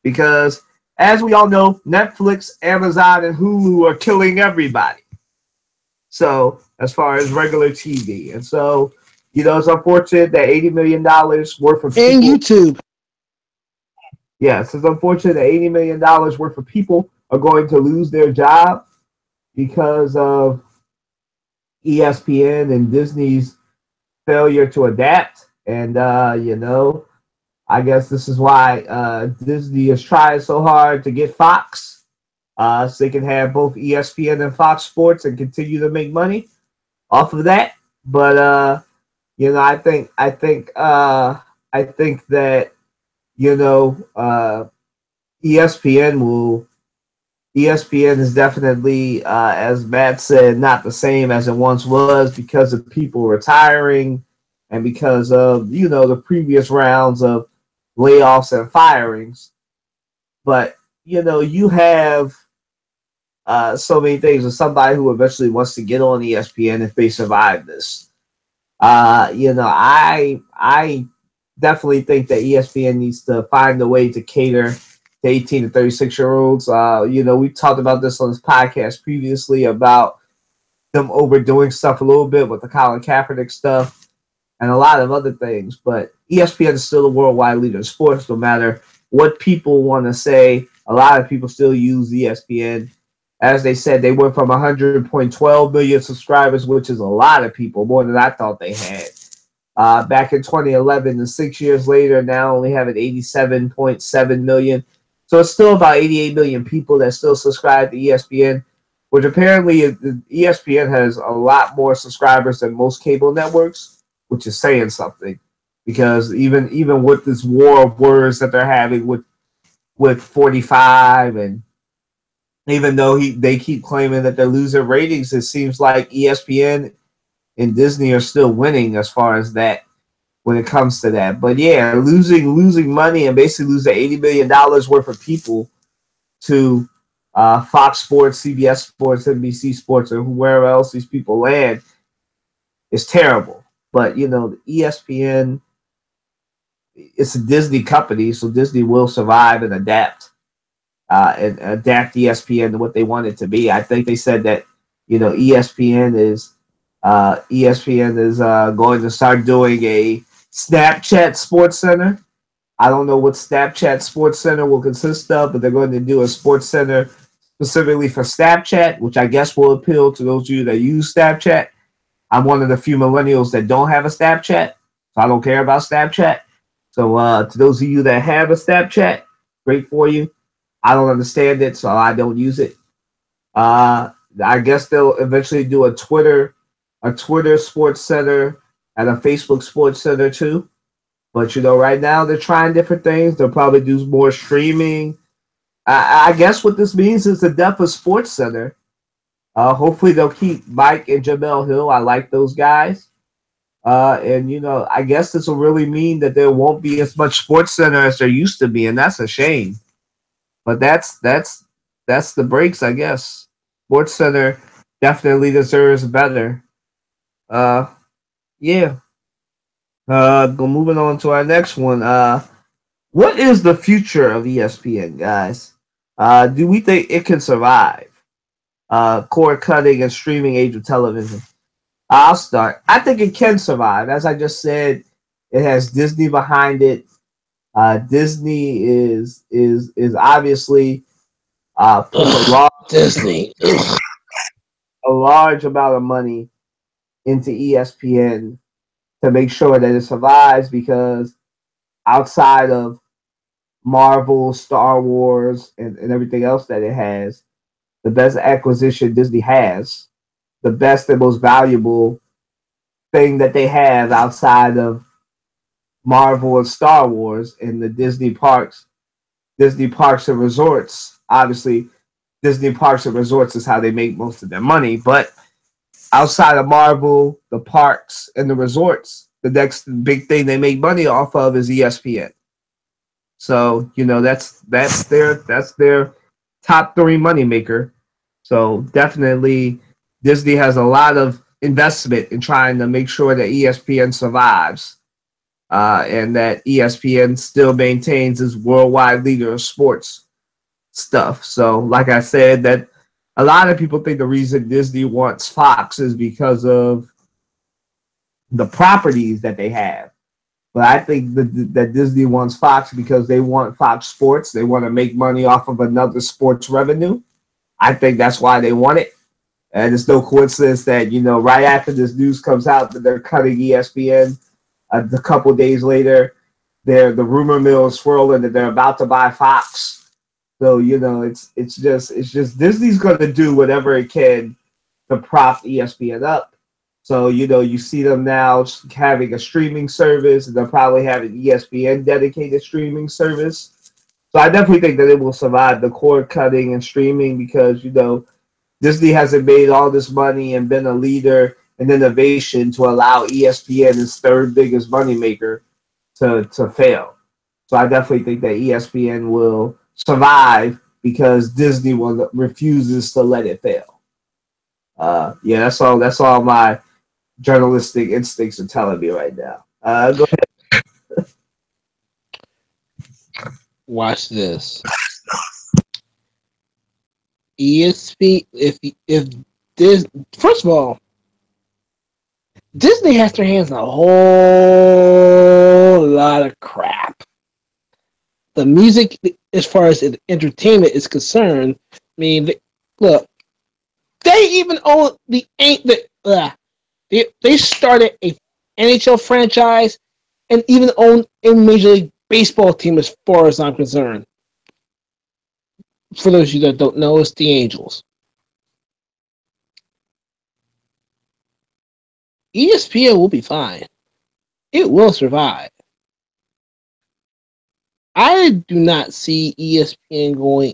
because as we all know, Netflix, Amazon, and Hulu are killing everybody. So as far as regular TV, and so it's unfortunate that $80 million worth of And people. YouTube. Yes, it's unfortunate that $80 million worth of people are going to lose their job because of ESPN and Disney's failure to adapt. And I guess this is why Disney is trying so hard to get Fox, so they can have both ESPN and Fox Sports and continue to make money off of that. But I think that ESPN is definitely, as Matt said, not the same as it once was because of people retiring and because of the previous rounds of layoffs and firings. But you have so many things with somebody who eventually wants to get on ESPN if they survive this. I definitely think that ESPN needs to find a way to cater to 18 to 36-year-olds. We talked about this on this podcast previously about them overdoing stuff a little bit with the Colin Kaepernick stuff and a lot of other things. But ESPN is still a worldwide leader in sports, no matter what people want to say. A lot of people still use ESPN. As they said, they went from 100.12 million subscribers, which is a lot of people, more than I thought they had. Back in 2011, and 6 years later, now only having 87.7 million. So it's still about 88 million people that still subscribe to ESPN, which apparently ESPN has a lot more subscribers than most cable networks, which is saying something. Because even with this war of words that they're having with 45, and even though they keep claiming that they're losing ratings, it seems like ESPN and Disney are still winning as far as that when it comes to that. But yeah, losing money and basically losing $80 million worth of people to Fox Sports, CBS Sports, NBC Sports, or wherever else these people land is terrible. But the ESPN, it's a Disney company, so Disney will survive and adapt ESPN to what they want it to be. I think they said that ESPN is going to start doing a Snapchat Sports Center. I don't know what Snapchat Sports Center will consist of, but they're going to do a Sports Center specifically for Snapchat, which I guess will appeal to those of you that use Snapchat. I'm one of the few millennials that don't have a Snapchat, so I don't care about Snapchat. So to those of you that have a Snapchat, great for you. I don't understand it, so I don't use it. I guess they'll eventually do a Twitter Sports Center and a Facebook Sports Center too. But right now they're trying different things. They'll probably do more streaming. I guess what this means is the death of Sports Center. Hopefully they'll keep Mike and Jamel Hill. I like those guys. And I guess this will really mean that there won't be as much Sports Center as there used to be, and that's a shame. But that's the breaks, I guess. Sports Center definitely deserves better. Yeah. Moving on to our next one. What is the future of ESPN, guys? Do we think it can survive cord cutting and streaming age of television? I'll start. I think it can survive. As I just said, it has Disney behind it. Disney is obviously put a large amount of money into ESPN to make sure that it survives, because outside of Marvel, Star Wars, and everything else that it has, the best acquisition Disney has, the best and most valuable thing that they have outside of Marvel and Star Wars in the Disney parks and resorts. Obviously, Disney parks and resorts is how they make most of their money. But outside of Marvel, the parks and the resorts, the next big thing they make money off of is ESPN. So that's their top 3 moneymaker. So definitely, Disney has a lot of investment in trying to make sure that ESPN survives. And that ESPN still maintains its worldwide leader of sports stuff. So, like I said, that a lot of people think the reason Disney wants Fox is because of the properties that they have. But I think that Disney wants Fox because they want Fox Sports. They want to make money off of another sports revenue. I think that's why they want it. And it's no coincidence that, right after this news comes out that they're cutting ESPN, a couple days later, the rumor mill is swirling that they're about to buy Fox. So, it's just Disney's going to do whatever it can to prop ESPN up. So, you see them now having a streaming service, and they're probably having ESPN dedicated streaming service. So I definitely think that it will survive the cord cutting and streaming because, Disney hasn't made all this money and been a leader in innovation to allow ESPN, its third biggest moneymaker, to fail. So I definitely think that ESPN will survive because Disney refuses to let it fail. Yeah, that's all my journalistic instincts are telling me right now. Go ahead. Watch this. ESP. If this, first of all, Disney has their hands in a whole lot of crap. The music, as far as entertainment is concerned, I mean, look, they even own they started a NHL franchise and even own a Major League Baseball team, as far as I'm concerned. For those of you that don't know, it's the Angels. ESPN will be fine. It will survive. I do not see ESPN going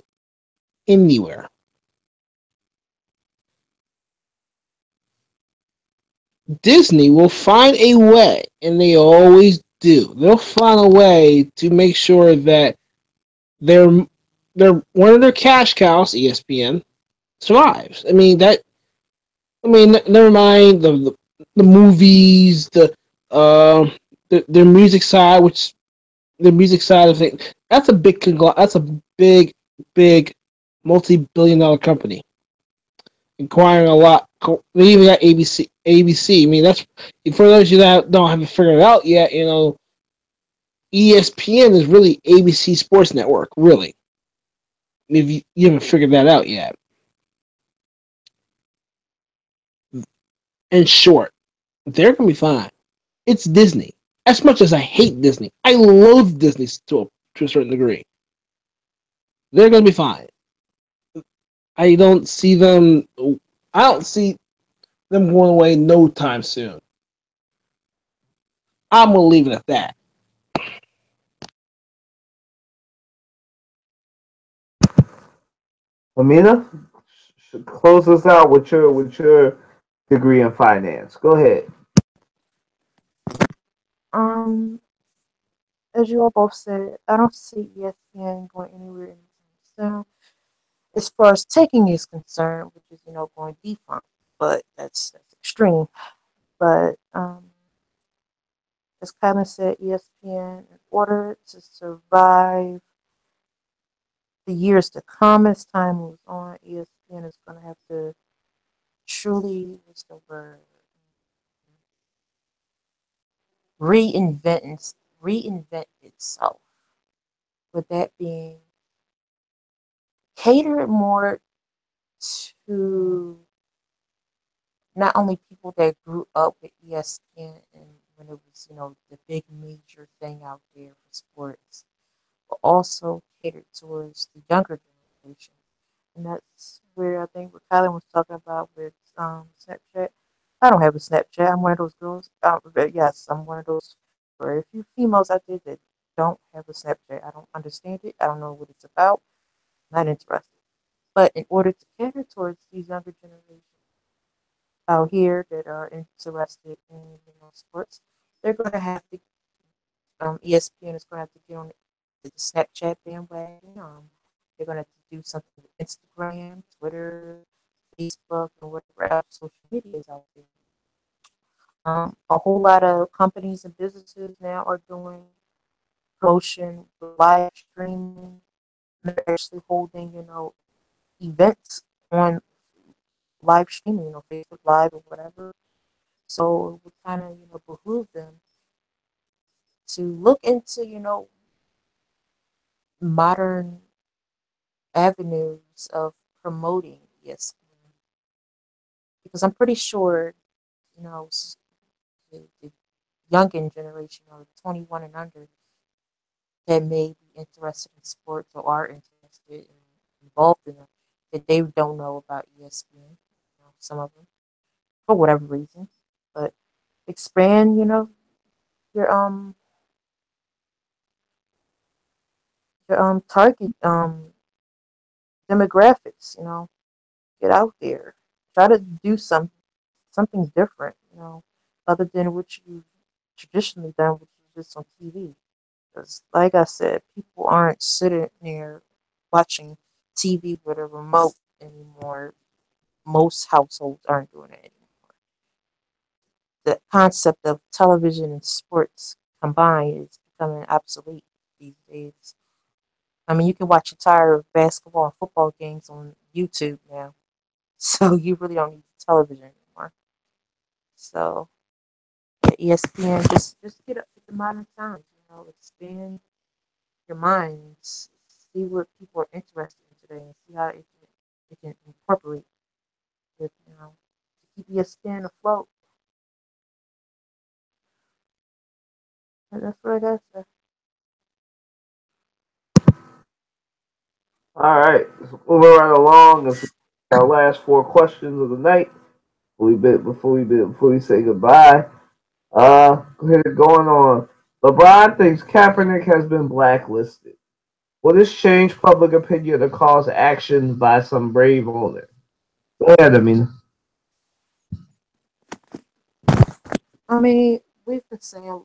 anywhere. Disney will find a way, and they always do. They'll find a way to make sure that they're one of their cash cows, ESPN, survives. Never mind the movies, their music side, which the music side of things. That's a big multi-billion-dollar company, acquiring a lot. They even got ABC. That's for those of you that don't have it figured out yet. ESPN is really ABC Sports Network, really. If you haven't figured that out yet. In short, they're gonna be fine. It's Disney. As much as I hate Disney, I loathe Disney to a certain degree. They're gonna be fine. I don't see them going away no time soon. I'm gonna leave it at that. Amina, close us out with your degree in finance. Go ahead. As you all both said, I don't see ESPN going anywhere anytime soon. As far as taking is concerned, which is going defunct, but that's extreme. But as Kylan said, ESPN, in order to survive the years to come as time moves on, ESPN is going to have to truly, what's the word, reinvent itself. With that being, cater more to not only people that grew up with ESPN and when it was, the big major thing out there for sports, but also catered towards the younger generation. And that's where I think what Kylan was talking about with Snapchat. I don't have a Snapchat. I'm one of those girls. But yes, I'm one of those very few females out there that don't have a Snapchat. I don't understand it. I don't know what it's about. I'm not interested. But in order to cater towards these younger generations out here that are interested in sports, they're going to have to. ESPN is going to have to get on the Snapchat bandwagon. They're going to have to do something with Instagram, Twitter, Facebook, and whatever else social media is out there. A whole lot of companies and businesses now are doing promotion, live streaming. They're actually holding, events on live streaming, Facebook Live or whatever. So it would kind of, behoove them to look into, modern avenues of promoting ESPN. Because I'm pretty sure, the younger generation, 21 and under, that may be interested in sports or are interested and involved in them, that they don't know about ESPN, some of them, for whatever reason. But expand, your target demographics, get out there. Try to do something different, other than what you've traditionally done, which is just on TV. Because, like I said, people aren't sitting there watching TV with a remote anymore. Most households aren't doing it anymore. The concept of television and sports combined is becoming obsolete these days. I mean, you can watch entire basketball and football games on YouTube now, so you really don't need television anymore. So, yeah, ESPN, just get up with the modern times. Expand your minds, see what people are interested in today, and see how it can incorporate it, to keep ESPN afloat. And that's what I got to say. All right, so moving right along. Our last four questions of the night. Before we say goodbye. Go ahead going on. LeBron thinks Kaepernick has been blacklisted. Will this change public opinion or cause actions by some brave owner? Go ahead, I mean. I mean, we've been saying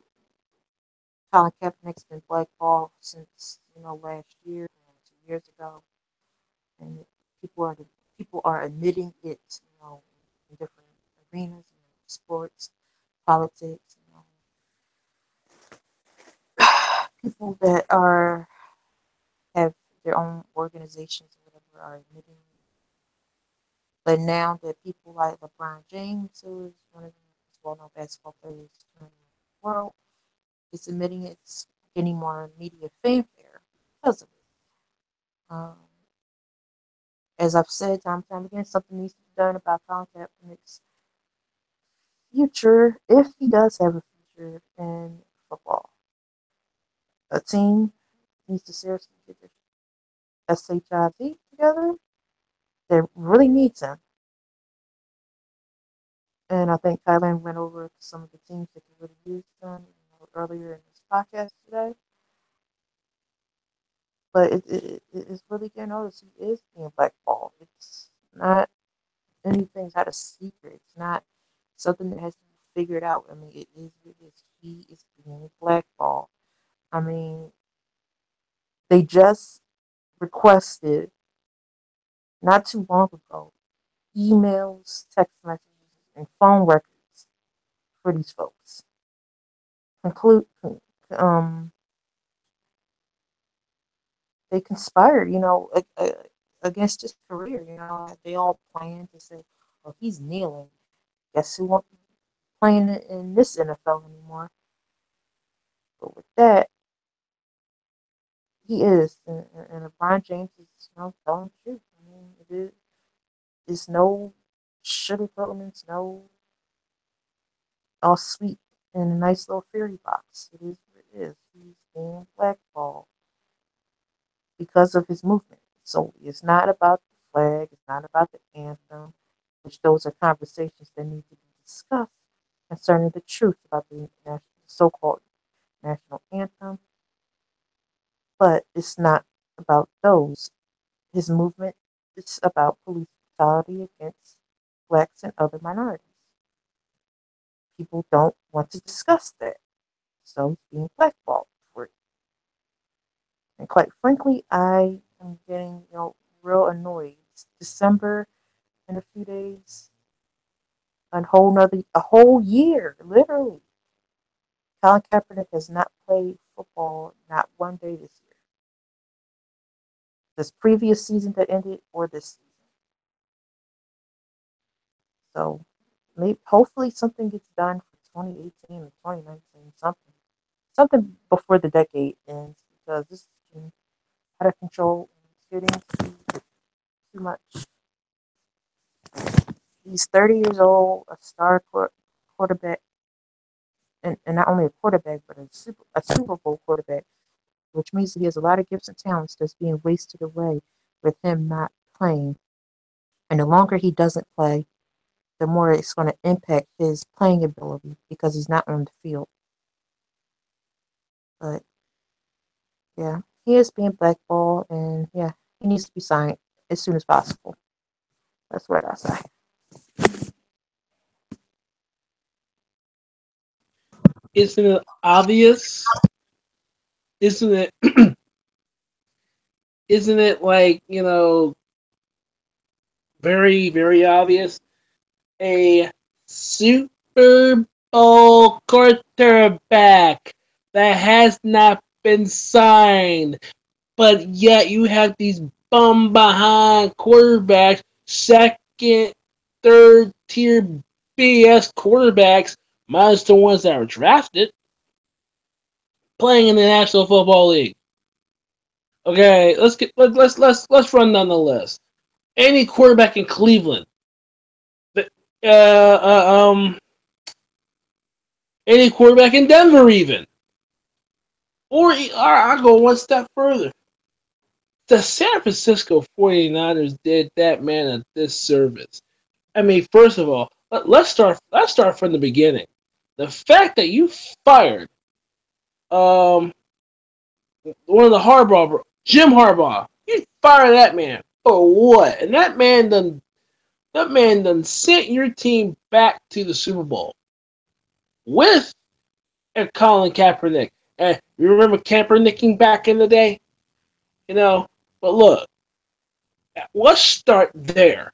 Colin Kaepernick's been blackballed since last year, 2 years ago, and people are people are admitting it, in different arenas, sports, politics, people that have their own organizations or whatever are admitting it. But now that people like LeBron James, who is one of the most well-known basketball players in the world, is admitting it's getting more media fanfare because of it. Um, as I've said time and time again, something needs to be done about Colin Kaepernick's future, if he does have a future in football. A team needs to seriously get their SHIV together. They really needs him. And I think Thailand went over some of the teams that could really use them, earlier in this podcast today. But it's really getting noticed. He is being blackballed. It's not anything's out of secret. It's not something that has to be figured out. I mean, it is what it is. He is being blackballed. I mean, they just requested not too long ago emails, text messages, and phone records for these folks. Conclude, um, they conspired, against his career. They all planned to say, "Well, he's kneeling. Guess who won't be playing in this NFL anymore?" But with that, he is, and LeBron James is, telling the truth. I mean, it's no sugarcoating. It's no all sweet in a nice little fairy box. It is what it is. He's being blackballed because of his movement. So it's not about the flag. It's not about the anthem, which those are conversations that need to be discussed concerning the truth about the so-called national anthem. But it's not about those. His movement is about police brutality against blacks and other minorities. People don't want to discuss that. So he's being blackballed for it. And quite frankly, I am getting, real annoyed. It's December in a few days. A whole year, literally. Colin Kaepernick has not played football not one day this year. This previous season that ended or this season. So maybe hopefully something gets done for 2018 or 2019, something before the decade ends because this is getting out of control and it's getting too much. He's 30 years old, a star quarterback, and not only a quarterback, but a Super Bowl quarterback, which means that he has a lot of gifts and talents that's being wasted away with him not playing. And the longer he doesn't play, the more it's going to impact his playing ability because he's not on the field. But yeah, he is being blackballed, and yeah, he needs to be signed as soon as possible. That's what I say. Isn't it obvious? Isn't it? Isn't it like very very obvious? A Super Bowl quarterback that has not been signed, but yet you have these bum behind quarterbacks, second, third tier BS quarterbacks, minus the ones that were drafted, playing in the National Football League. Okay, let's run down the list. Any quarterback in Cleveland, any quarterback in Denver, even, or I'll go one step further. The San Francisco 49ers did that man a disservice. I mean, first of all, let's start from the beginning. The fact that you fired one of the Jim Harbaugh, you fired that man for what? And that man done sent your team back to the Super Bowl with Colin Kaepernick. And you remember Kaepernicking back in the day? But look, let's start there.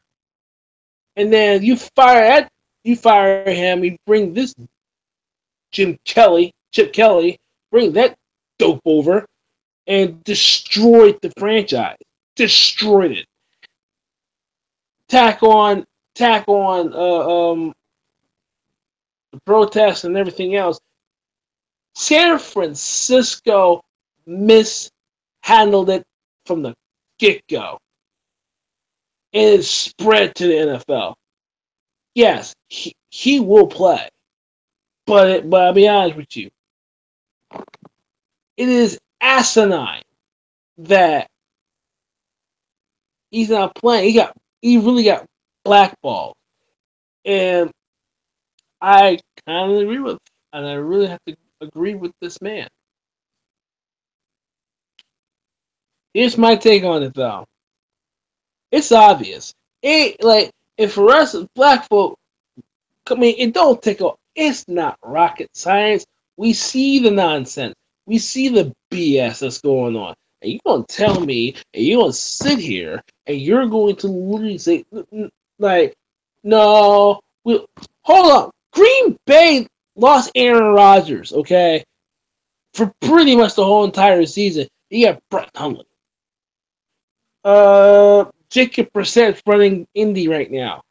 And then you fire him, you bring this Chip Kelly, bring that dope over and destroyed the franchise. Destroyed it. Tack on the protests and everything else. San Francisco mishandled it from the get-go. And it spread to the NFL. Yes, he will play. But I'll be honest with you. It is asinine that he's not playing. He really got blackballed. And I kind of agree with, and I really have to agree with this man. Here's my take on it, though. It's obvious. If for us black folk, I mean, it don't take a. It's not rocket science. We see the nonsense. We see the BS that's going on. And you're going to tell me, and you're going to sit here, and you're going to literally say, like, no, hold on. Green Bay lost Aaron Rodgers, okay, for pretty much the whole entire season. You got Brett Hundley. Jacob Brissett's running Indy right now.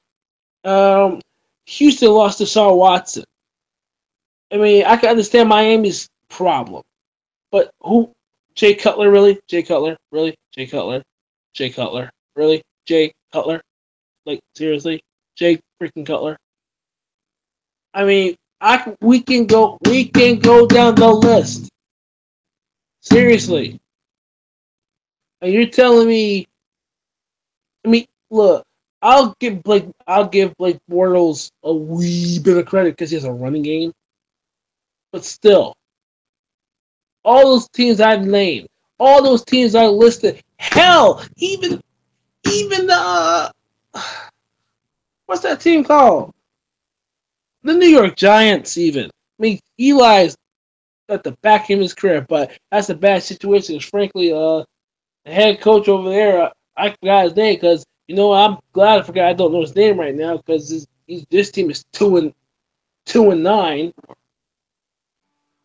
Houston lost to Deshaun Watson. I mean, I can understand Miami's problem. But who? Jay Cutler, really? Jay Cutler, really? Jay Cutler? Jay Cutler, really? Jay Cutler? Like, seriously? Jay freaking Cutler? I mean, we can go down the list. Seriously. And you're telling me, I mean, look, I'll give Blake Bortles a wee bit of credit because he has a running game. But still, all those teams I've named, all those teams I listed, hell, even the what's that team called? The New York Giants, even. I mean, Eli's at the back of his career, but that's a bad situation. Because frankly, the head coach over there, I forgot his name because I'm glad I forgot. I don't know his name right now because this team is 2-9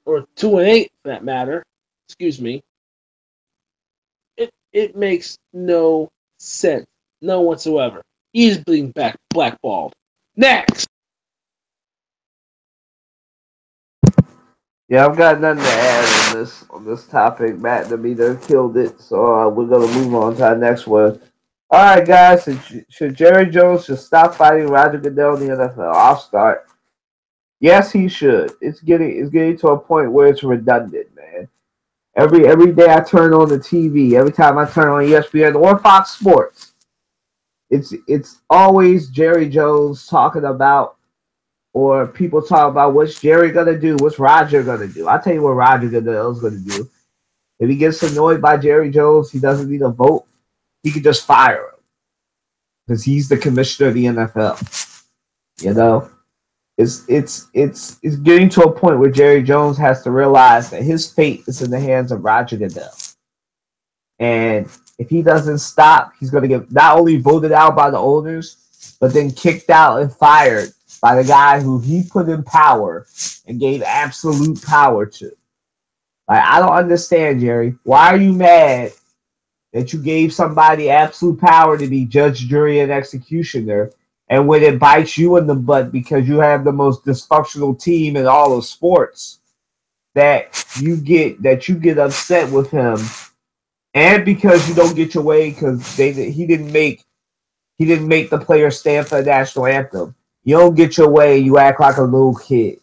or 2-8 for that matter. Excuse me. It makes no sense, none whatsoever. He's being blackballed. Next. Yeah, I've got nothing to add on this topic. Matt Demeter killed it, so we're gonna move on to our next one. All right, guys. Should Jerry Jones just stop fighting Roger Goodell in the NFL? I'll start. Yes, he should. It's getting to a point where it's redundant, man. Every day I turn on the TV, every time I turn on ESPN or Fox Sports, it's always Jerry Jones talking about, or people talk about what's Jerry gonna do, what's Roger gonna do. I'll tell you what Roger Goodell's gonna do. If he gets annoyed by Jerry Jones, he doesn't need a vote. He could just fire him because he's the commissioner of the NFL. You know, it's getting to a point where Jerry Jones has to realize that his fate is in the hands of Roger Goodell, and if he doesn't stop, he's going to get not only voted out by the owners, but then kicked out and fired by the guy who he put in power and gave absolute power to. Like, I don't understand, Jerry. Why are you mad that you gave somebody absolute power to be judge, jury, and executioner, and when it bites you in the butt because you have the most dysfunctional team in all of sports, that you get upset with him, and because you don't get your way because he didn't make the players stand for the national anthem. You don't get your way, you act like a little kid.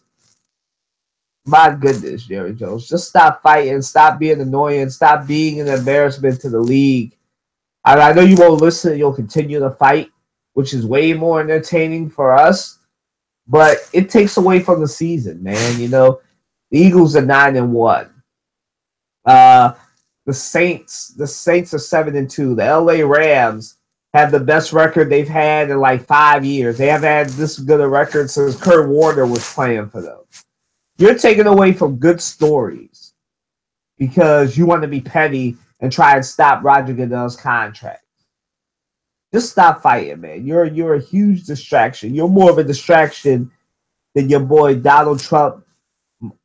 My goodness, Jerry Jones. Just stop fighting, stop being annoying, stop being an embarrassment to the league. I know you won't listen, you'll continue to fight, which is way more entertaining for us, but it takes away from the season, man. You know, the Eagles are 9-1. The Saints are 7-2. The LA Rams have the best record they've had in like 5 years. They haven't had this good a record since Kurt Warner was playing for them. You're taking away from good stories because you want to be petty and try and stop Roger Goodell's contract. Just stop fighting, man. You're a huge distraction. You're more of a distraction than your boy Donald Trump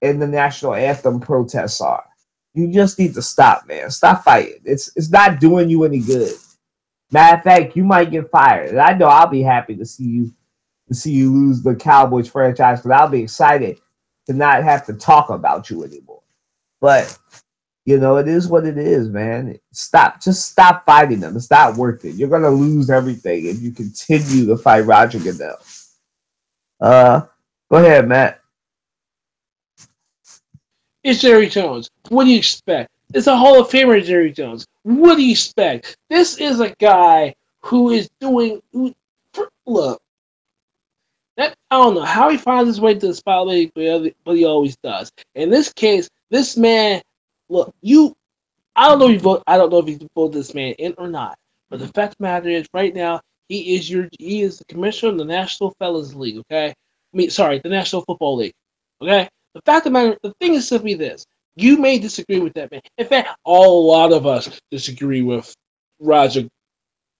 and the national anthem protests are. You just need to stop, man. Stop fighting. It's not doing you any good. Matter of fact, you might get fired. And I know I'll be happy to see you lose the Cowboys franchise, because I'll be excited to not have to talk about you anymore. But you know, it is what it is, man. Just stop fighting them. It's not worth it. You're gonna lose everything if you continue to fight Roger Goodell. Go ahead, Matt. It's Jerry Jones. What do you expect? It's a Hall of Famer, Jerry Jones. What do you expect? This is a guy who is doing. Look, I don't know how he finds his way to the spotlight, but he always does. In this case, this man. Look, I don't know if you vote this man in or not. But the fact of the matter is, right now, he is the commissioner of the National Fellas League. Okay, the National Football League. Okay. The fact of the matter, the thing is simply this: you may disagree with that man. In fact, a lot of us disagree with Roger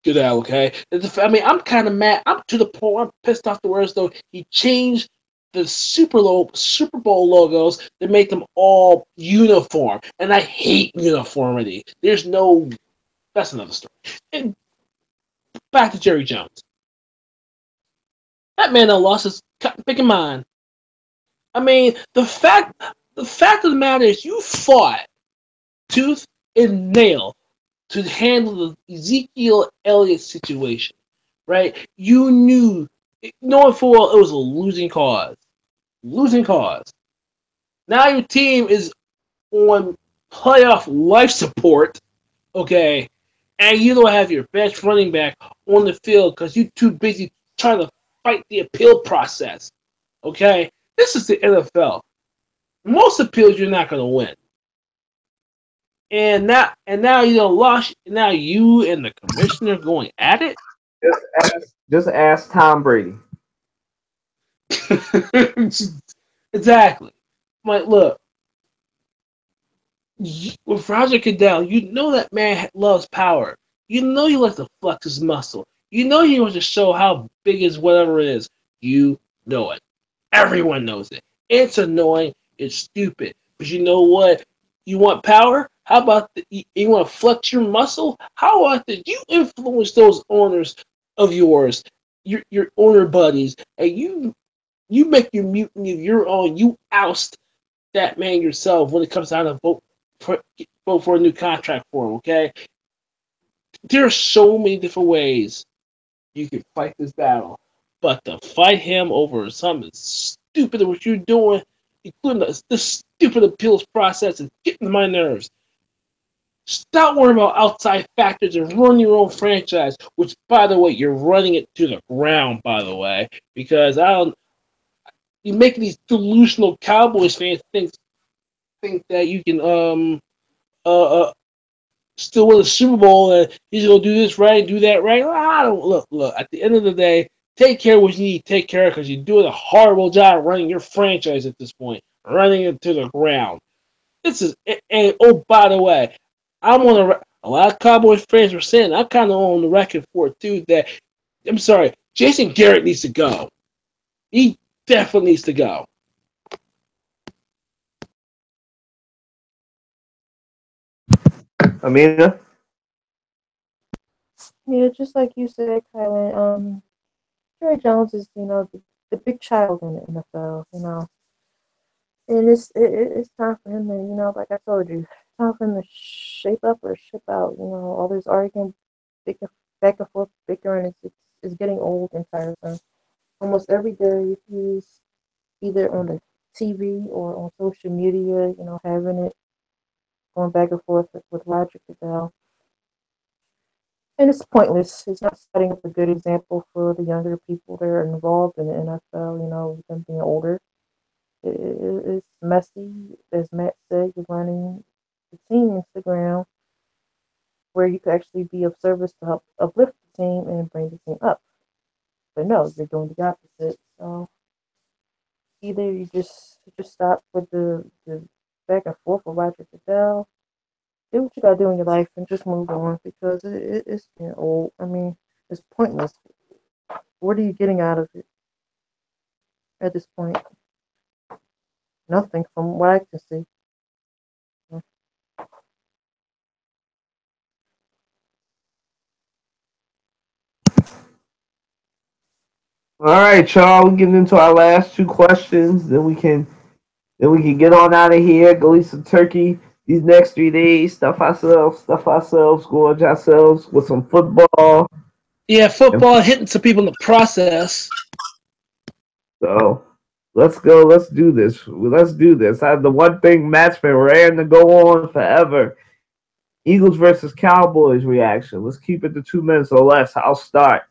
Goodell. Okay. I'm kind of mad. I'm to the point. I'm pissed off the words though. He changed the Super Bowl logos to make them all uniform, and I hate uniformity. That's another story. And back to Jerry Jones. That man lost his pick in mind. I mean, the fact of the matter is, you fought tooth and nail to handle the Ezekiel Elliott situation, right? You knew, knowing full well it was a losing cause. Now your team is on playoff life support, okay, and you don't have your best running back on the field because you're too busy trying to fight the appeal process, okay? This is the NFL. Most appeals you're not going to win. And now you don't lost. Now you and the commissioner going at it. Just ask Tom Brady. Exactly. Like, look, with Roger Goodell, you know that man loves power. You know he likes to flex his muscle. You know he wants to show how big his whatever it is. You know it. Everyone knows it. It's annoying. It's stupid. But you know what? You want power? How about you want to flex your muscle? How about that you influence those owners of yours your owner buddies, and you make your mutiny of your own. You oust that man yourself when it comes down to vote for a new contract for him. Okay, there are so many different ways you can fight this battle, but to fight him over something stupid what you're doing, including the stupid appeals process, is getting to my nerves. Stop worrying about outside factors and run your own franchise, which, by the way, you're running it to the ground, by the way, because you're making these delusional Cowboys fans think that you can uh still win the Super Bowl and he's gonna do this right and do that right. I don't look. At the end of the day, take care of what you need to take care of because you're doing a horrible job running your franchise at this point, running it to the ground. This is and oh, by the way, I'm on a lot of Cowboys fans were saying I'm kind of on the record for it too. That I'm sorry, Jason Garrett needs to go. He definitely needs to go. Amina? Yeah, just like you said, Kylan, Jerry Jones is, the big child in the NFL, and it's time for him to, like I told you, time for him to shape up or ship out. All this arguing, back and forth, bickering, is getting old and tiresome. Almost every day he's either on the TV or on social media, having it going back and forth with Roger Goodell. And it's pointless. It's not setting up a good example for the younger people that are involved in the NFL, with them being older. It's messy. As Matt said, you're running the team Instagram where you could actually be of service to help uplift the team and bring the team up. But no, you're doing the opposite. So either you just stop with the back and forth with Roger Goodell, do what you gotta do in your life and just move on because it's getting old. I mean, it's pointless. What are you getting out of it at this point? Nothing from what I can see. All right, y'all. We're getting into our last two questions. Then we can get on out of here. Go eat some turkey these next 3 days. Stuff ourselves, gorge ourselves with some football. Yeah, football hitting some people in the process. So let's go. Let's do this. I have the one thing Matt's been raring to go on forever. Eagles versus Cowboys reaction. Let's keep it to 2 minutes or less. I'll start.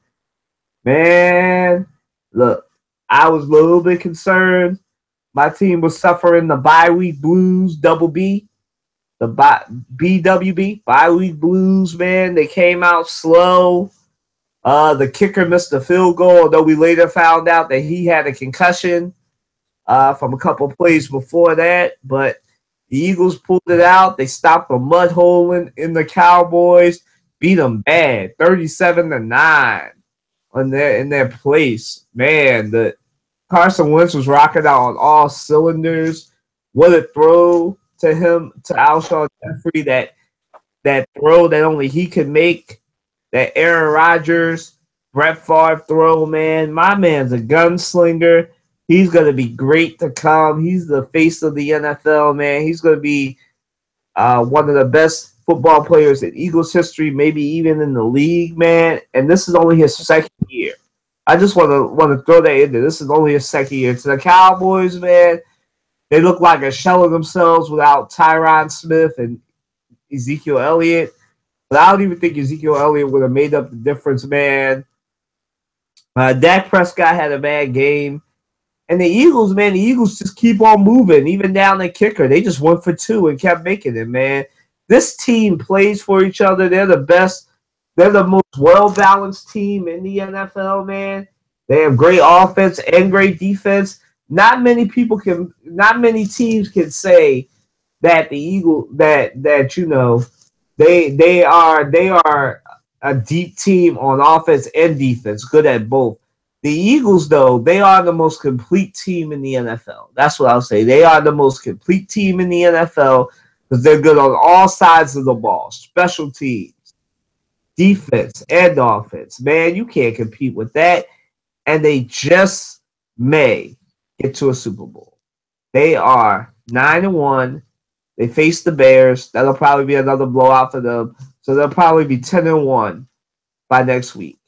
Man, look, I was a little bit concerned. My team was suffering the bye week blues, double B, the BWB, bye week blues, man. They came out slow. The kicker missed the field goal, although we later found out that he had a concussion from a couple plays before that. But the Eagles pulled it out. They stopped the mud hole in the Cowboys, beat them bad, 37-9 in their place. Man, the Carson Wentz was rocking out on all cylinders. What a throw to him, to Alshon Jeffrey, that throw that only he could make. That Aaron Rodgers, Brett Favre throw, man. My man's a gunslinger. He's going to be great to come. He's the face of the NFL, man. He's going to be one of the best football players in Eagles history, maybe even in the league, man. And this is only his second year. I just want to throw that in there. This is only his second year. To the Cowboys, man, they look like a shell of themselves without Tyron Smith and Ezekiel Elliott. But I don't even think Ezekiel Elliott would have made up the difference, man. Dak Prescott had a bad game. And the Eagles, man, just keep on moving. Even down the kicker, they just went for two and kept making it, man. This team plays for each other. They're the best. They're the most well-balanced team in the NFL, man. They have great offense and great defense. Not many teams can say that the Eagles that they are a deep team on offense and defense, good at both. The Eagles, though, they are the most complete team in the NFL. That's what I'll say. They are the most complete team in the NFL because they're good on all sides of the ball, special teams, defense, and offense. Man, you can't compete with that. and they just may get to a Super Bowl. They are 9-1. They face the Bears. That'll probably be another blowout for them. So they'll probably be 10-1 by next week.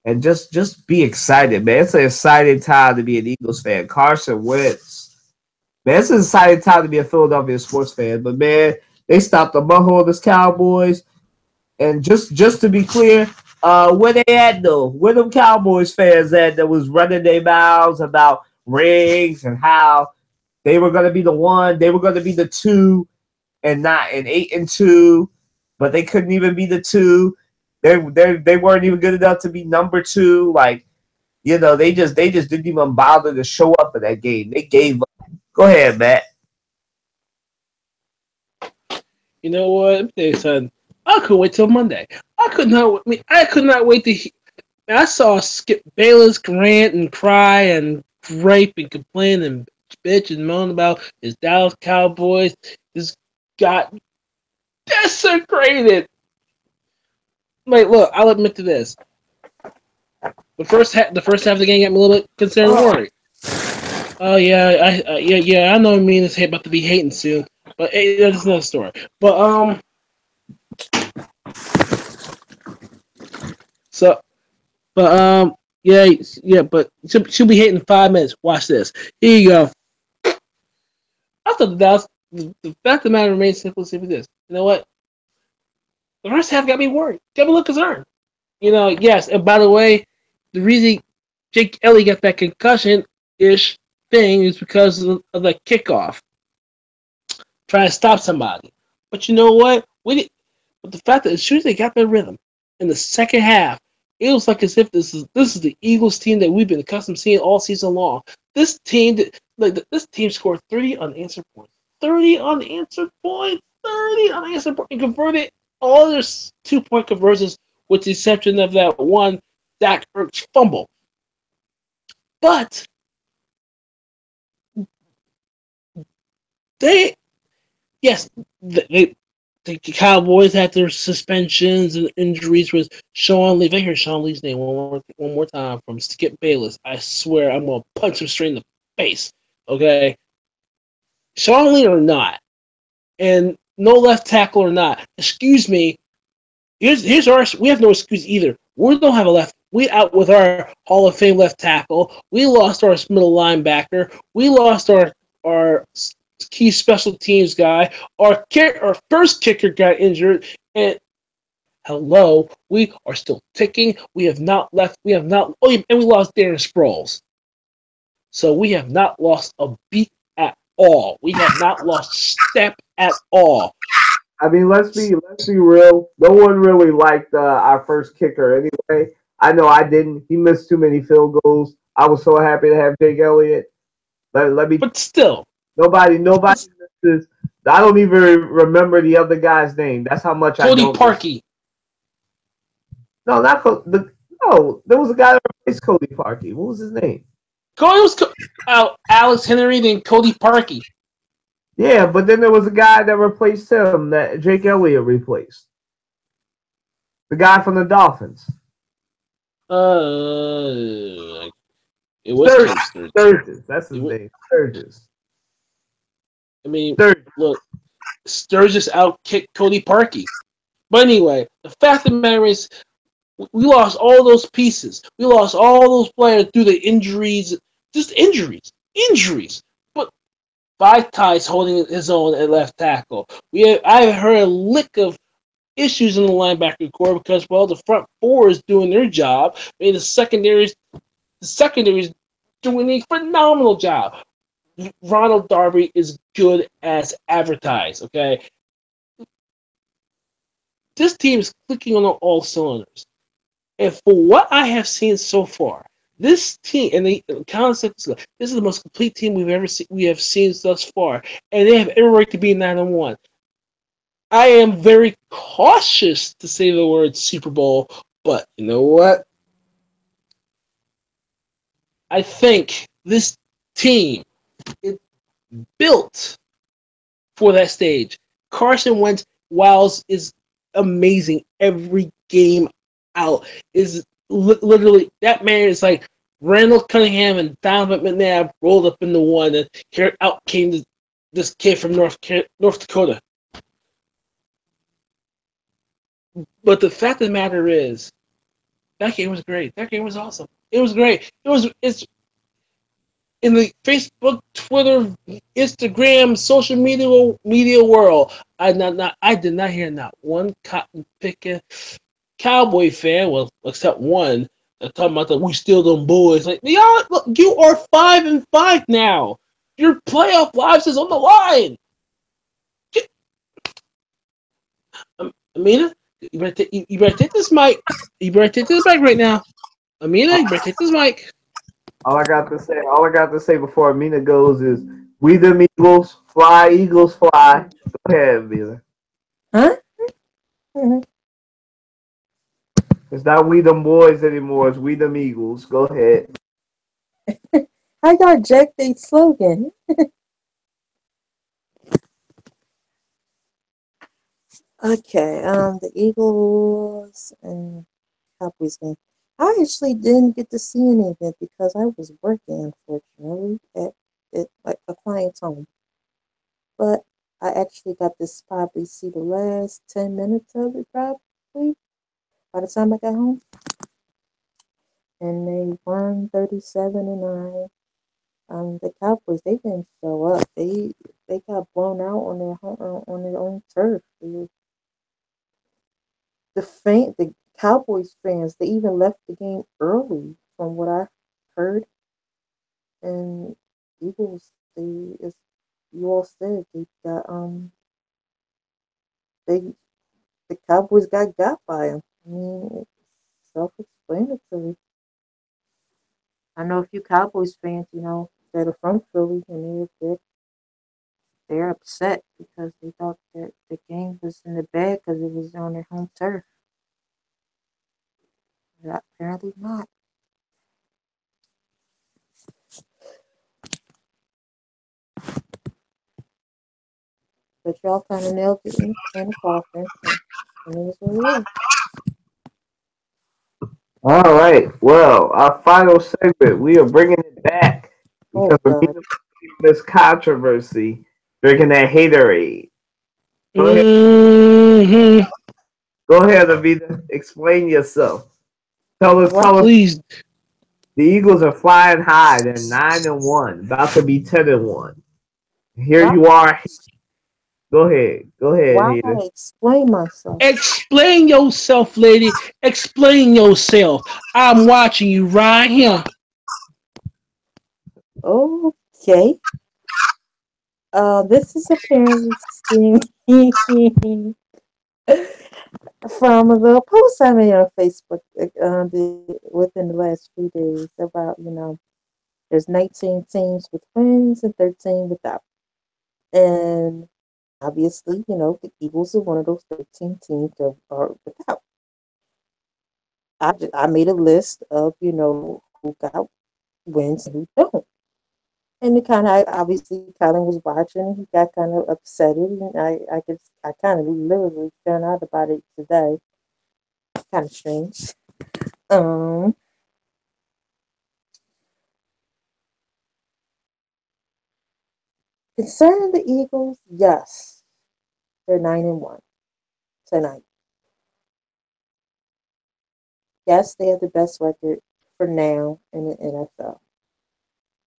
And just be excited, man. It's an exciting time to be an Eagles fan. Carson Wentz. Man, it's an exciting time to be a Philadelphia sports fan. But, man, they stopped the Mudholders Cowboys. And just to be clear, where they at, though? Where them Cowboys fans at that was running their mouths about rings and how they were going to be the one, they were going to be the two, and not an 8-2, but they couldn't even be the two. They weren't even good enough to be number two. Like, you know, they just didn't even bother to show up for that game. They gave up. Go ahead, Matt. You know what, son? I couldn't wait till Monday. I could not wait to. I saw Skip Bayless rant and cry and gripe and complain and bitch and moan about his Dallas Cowboys just got desecrated. Wait, look, I'll admit to this. The first half of the game got me a little bit concerned and worried. Oh yeah, I know me and this hate about to be hating soon, but that's another story. But but she'll be hating in 5 minutes. Watch this. Here you go. I thought the fact of the matter remains simply this. You know what? The first half got me worried. Got me a little concerned. You know, yes, and by the way, the reason Jake Elliott got that concussion-ish thing is because of the kickoff. Trying to stop somebody. But you know what? But the fact that as soon as they got their rhythm in the second half, it was like as if this is the Eagles team that we've been accustomed to seeing all season long. This team scored 30 unanswered points. 30 unanswered points. And converted all their 2-point conversions with the exception of that one Zach Ertz fumble. But the Cowboys had their suspensions and injuries with Sean Lee. If I hear Sean Lee's name one more time from Skip Bayless, I swear I'm going to punch him straight in the face. Okay? Sean Lee or not, and no left tackle or not, excuse me, here's our, we have no excuse either. We don't have a left. We out with our Hall of Fame left tackle. We lost our middle linebacker. We lost our key special teams guy. Our first kicker got injured. And hello, we are still ticking. We have not left. We have not. Oh, and we lost Darren Sproles. So we have not lost a beat at all. We have not lost a step at all. I mean, let's be real. No one really liked our first kicker anyway. I know I didn't. He missed too many field goals. I was so happy to have Jake Elliott. But still, nobody misses. I don't even remember the other guy's name. That's how much Cody Parkey. No, not no. There was a guy that replaced Cody Parkey. What was his name? Alex Henry, then Cody Parkey. Yeah, but then there was a guy that replaced him that Jake Elliott replaced. The guy from the Dolphins. It was Sturgis. That's his name. Sturgis. I mean, look, Sturgis outkicked Cody Parkey. But anyway, the fact of the matter is, we lost all those pieces. We lost all those players through the injuries. Just injuries. But Vitai's holding his own at left tackle. I haven't heard a lick of issues in the linebacker core because, well, the front four is doing their job. I mean, the secondary is doing a phenomenal job. Ronald Darby is good as advertised, okay? This team is clicking on all cylinders. And for what I have seen so far, this team, and the concept is, this is the most complete team we have seen thus far, and they have every right to be 9-1. I am very cautious to say the word Super Bowl, but you know what? I think this team is built for that stage. Carson Wentz, while is amazing every game out, is literally, that man is like Randall Cunningham and Donovan McNabb rolled up into one, and here out came this kid from North Dakota. But the fact of the matter is, that game was great. That game was awesome. It was great. It's in the Facebook, Twitter, Instagram, social media world. I did not hear not one cotton picking Cowboy fan, well, except one, talking about that we still them boys. Like, y'all, look, you are 5-5 now. Your playoff lives is on the line. Amina, you better take this mic. You better take this mic right now. Amina, you better take this mic. All I got to say before Amina goes is, we them Eagles fly, Eagles fly. Go ahead, Amina. Huh? Mm-hmm. It's not we them boys anymore. It's we them Eagles. Go ahead. I got Jack Date's slogan. Okay, the Eagles and Cowboys game. I actually didn't get to see any of it because I was working, unfortunately, at like a client's home. But I actually got to probably see the last 10 minutes of it, probably, by the time I got home. And they won 37-9. The Cowboys, they didn't show up. They got blown out on their own turf. The Cowboys fans, they even left the game early, from what I heard. And Eagles, as you all said, they the Cowboys got by them. I mean, it's self-explanatory. I know a few Cowboys fans, that are from Philly, and they're upset because they thought that the game was in the bag because it was on their home turf. But apparently not. But y'all kind of nailed it in the coffin. And it was what it is. All right. Well, our final segment, we are bringing it back because Oh, God. of this controversy, drinking that haterade. Go ahead. Mm-hmm. Go ahead, Avita. Explain yourself. Tell us. Please. The Eagles are flying high. They're 9-1, about to be 10-1. Here you are. Go ahead. Why Hater. gotta explain myself? Explain yourself, lady. Explain yourself. I'm watching you right here. Okay. This is apparently seen from the post I made on Facebook within the last few days about, there's 19 teams with wins and 13 without. And obviously, the Eagles are one of those 13 teams that are without. I made a list of, who got wins and who don't. And it kind of, obviously, Colin was watching. He got kind of upset, and I kind of literally found out about it today. Kind of strange. Concerning the Eagles, yes, they're 9-1 tonight. Yes, they have the best record for now in the NFL.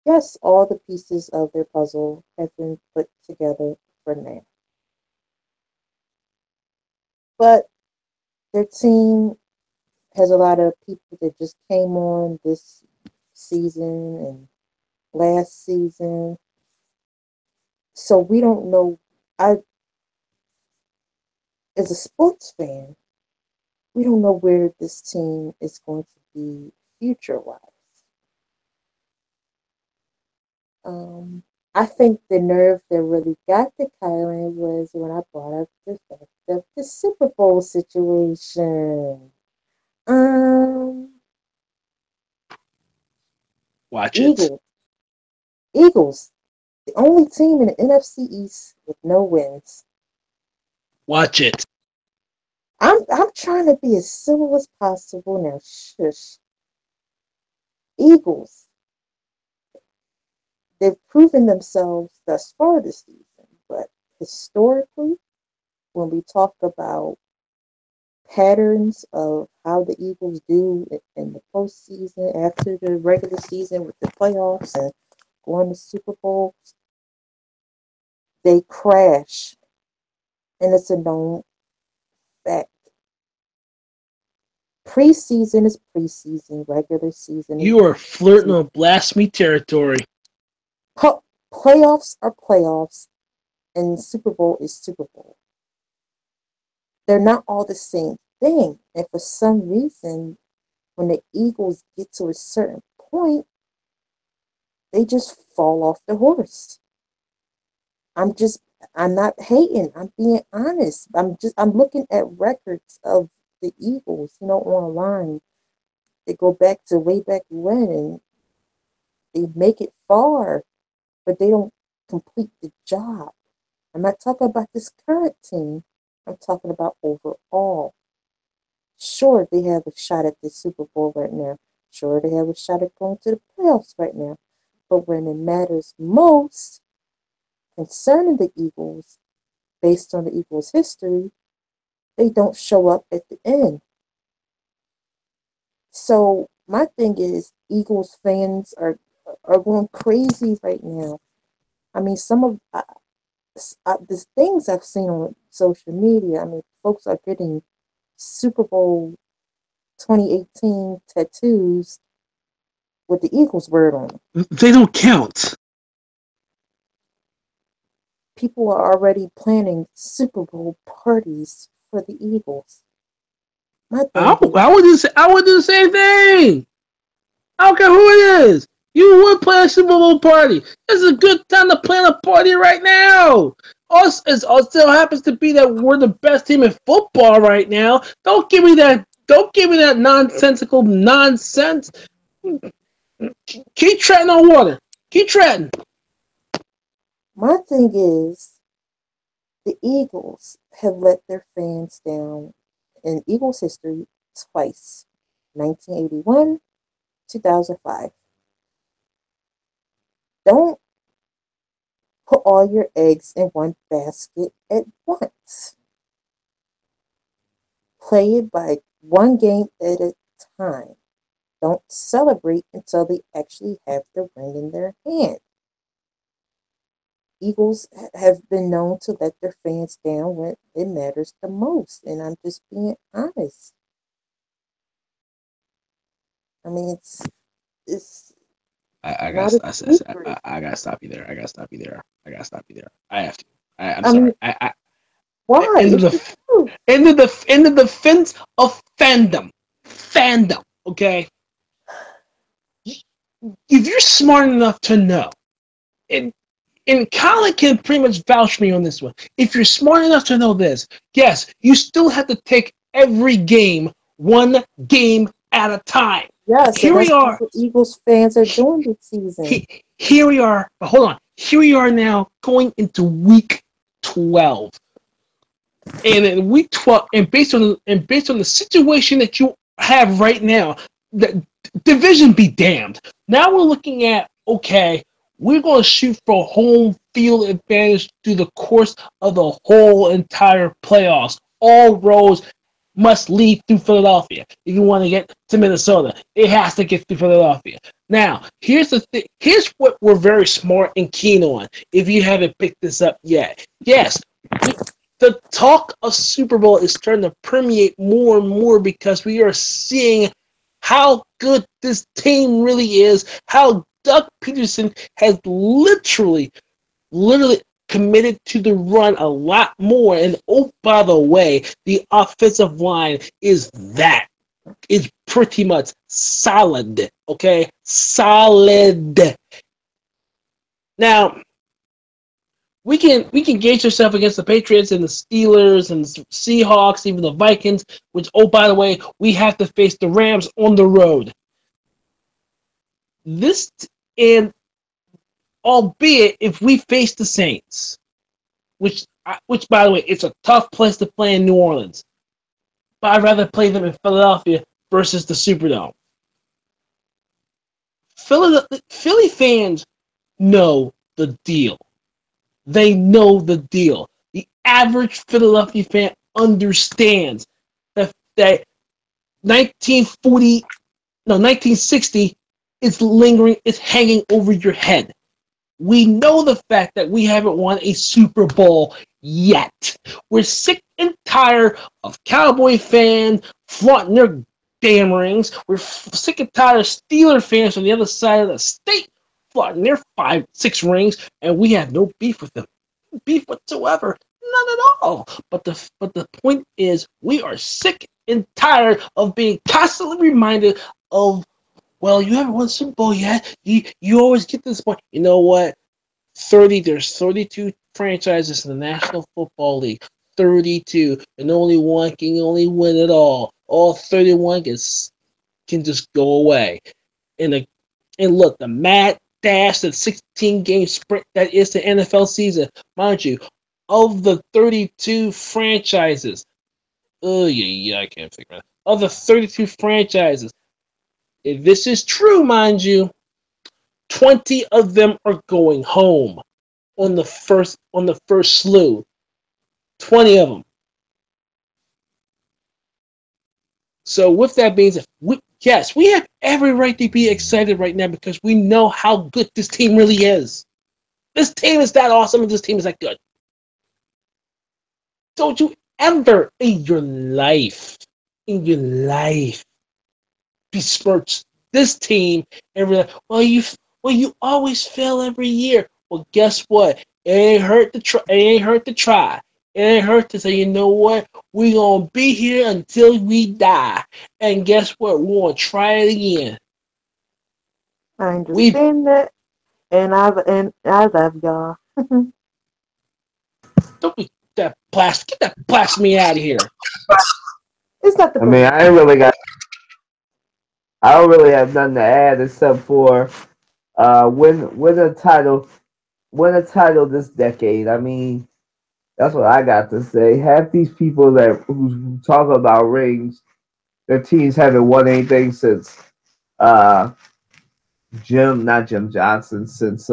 Yes, all the pieces of their puzzle have been put together for now. But their team has a lot of people that just came on this season and last season. So we don't know. As a sports fan, we don't know where this team is going to be future-wise. I think the nerve that really got to Kylan was when I brought up the fact of the Super Bowl situation. Watch Eagles. it. Eagles, the only team in the NFC East with no wins. Watch it. I'm trying to be as civil as possible now. Shush. Eagles, they've proven themselves thus far this season, but historically, when we talk about patterns of how the Eagles do in the postseason, after the regular season with the playoffs and going to Super Bowls, they crash, and it's a known fact. Preseason is preseason, regular season is You are flirting season. on blasphemy territory. Playoffs are playoffs, and Super Bowl is Super Bowl. They're not all the same thing, and for some reason, when the Eagles get to a certain point, they just fall off the horse. I'm just, I'm not hating. I'm being honest. I'm looking at records of the Eagles, online. They go back to way back when, and they make it far, but they don't complete the job. I'm not talking about this current team. I'm talking about overall. Sure, they have a shot at the Super Bowl right now. Sure, they have a shot at going to the playoffs right now. But when it matters most concerning the Eagles, based on the Eagles' history, they don't show up at the end. So my thing is, Eagles fans are going crazy right now. I mean, some of the things I've seen on social media. I mean, folks are getting Super Bowl 2018 tattoos with the Eagles word on them. They don't count. People are already planning Super Bowl parties for the Eagles. My thing is, I would do the same thing. I don't care who it is. You would plan a Super Bowl party. This is a good time to plan a party right now. Us, it still happens to be that we're the best team in football right now. Don't give me that. Don't give me that nonsensical nonsense. Keep treading on water. Keep treading. my thing is, the Eagles have let their fans down in Eagles history twice, 1981, 2005. Don't put all your eggs in one basket at once. Play it by one game at a time. Don't celebrate until they actually have the ring in their hand. Eagles have been known to let their fans down when it matters the most, and I'm just being honest. I mean, it's I not got a secret. I gotta stop you there. I gotta stop you there. I gotta stop you there. I have to. I'm I sorry. mean, why? End of It's the the truth. end of the defense of fandom. Fandom. Okay. If you're smart enough to know, and Colin can pretty much vouch for me on this one. If you're smart enough to know this, yes, you still have to take every game one game at a time. Yes, and Here we that's are. what Eagles fans are doing this season. Here we are. But hold on. Here we are now going into week 12. And in week 12, and based on the situation that you have right now, the division be damned. Now we're looking at, okay, we're going to shoot for home field advantage through the course of the whole entire playoffs. All roads must lead through Philadelphia. If you want to get to Minnesota, it has to get through Philadelphia. Now, here's the thing. Here's what we're very smart and keen on. If you haven't picked this up yet, yes, the talk of Super Bowl is starting to permeate more and more because we are seeing how good this team really is, how Doug Peterson has literally committed to the run a lot more. And oh, by the way, the offensive line is pretty much solid. Okay, solid. Now we can gauge ourselves against the Patriots and the Steelers and the Seahawks, even the Vikings. Which, oh, by the way, we have to face the Rams on the road. This and albeit if we face the Saints, which by the way, it's a tough place to play in New Orleans. But I'd rather play them in Philadelphia versus the Superdome. Philly fans know the deal. They know the deal. The average Philadelphia fan understands that 1960 is lingering, is hanging over your head. We know the fact that we haven't won a Super Bowl yet. We're sick and tired of Cowboy fans flaunting their damn rings. We're sick and tired of Steeler fans on the other side of the state flaunting their 5-6 rings, and we have no beef with them. No beef whatsoever. None at all. But the point is, we are sick and tired of being constantly reminded of, well, you haven't won Super Bowl yet. You always get this point. You know what? There's 32 franchises in the National Football League. 32, and only one can only win it all. All 31 can just go away. And look, the mad dash, the 16-game sprint that is the NFL season, mind you, of the 32 franchises. Oh yeah, I can't figure it out. Of the 32 franchises, if this is true, mind you, 20 of them are going home on the first slew. 20 of them. So with that being said, we have every right to be excited right now because we know how good this team really is. This team is that awesome and this team is that good. Don't you ever in your life besmirch this team and be like, well, you always fail every year. Well, guess what? It ain't hurt to try. It ain't hurt to try. It ain't hurt to say, you know what? We're gonna be here until we die. And guess what? We're gonna try it again. I understand that, and I love y'all. Don't be that blast. Get that blasphemy out of here. It's not the. I mean, I don't really have nothing to add except for win a title this decade. I mean, that's what I got to say. Half these people who talk about rings, their teams haven't won anything since not Jim Johnson, since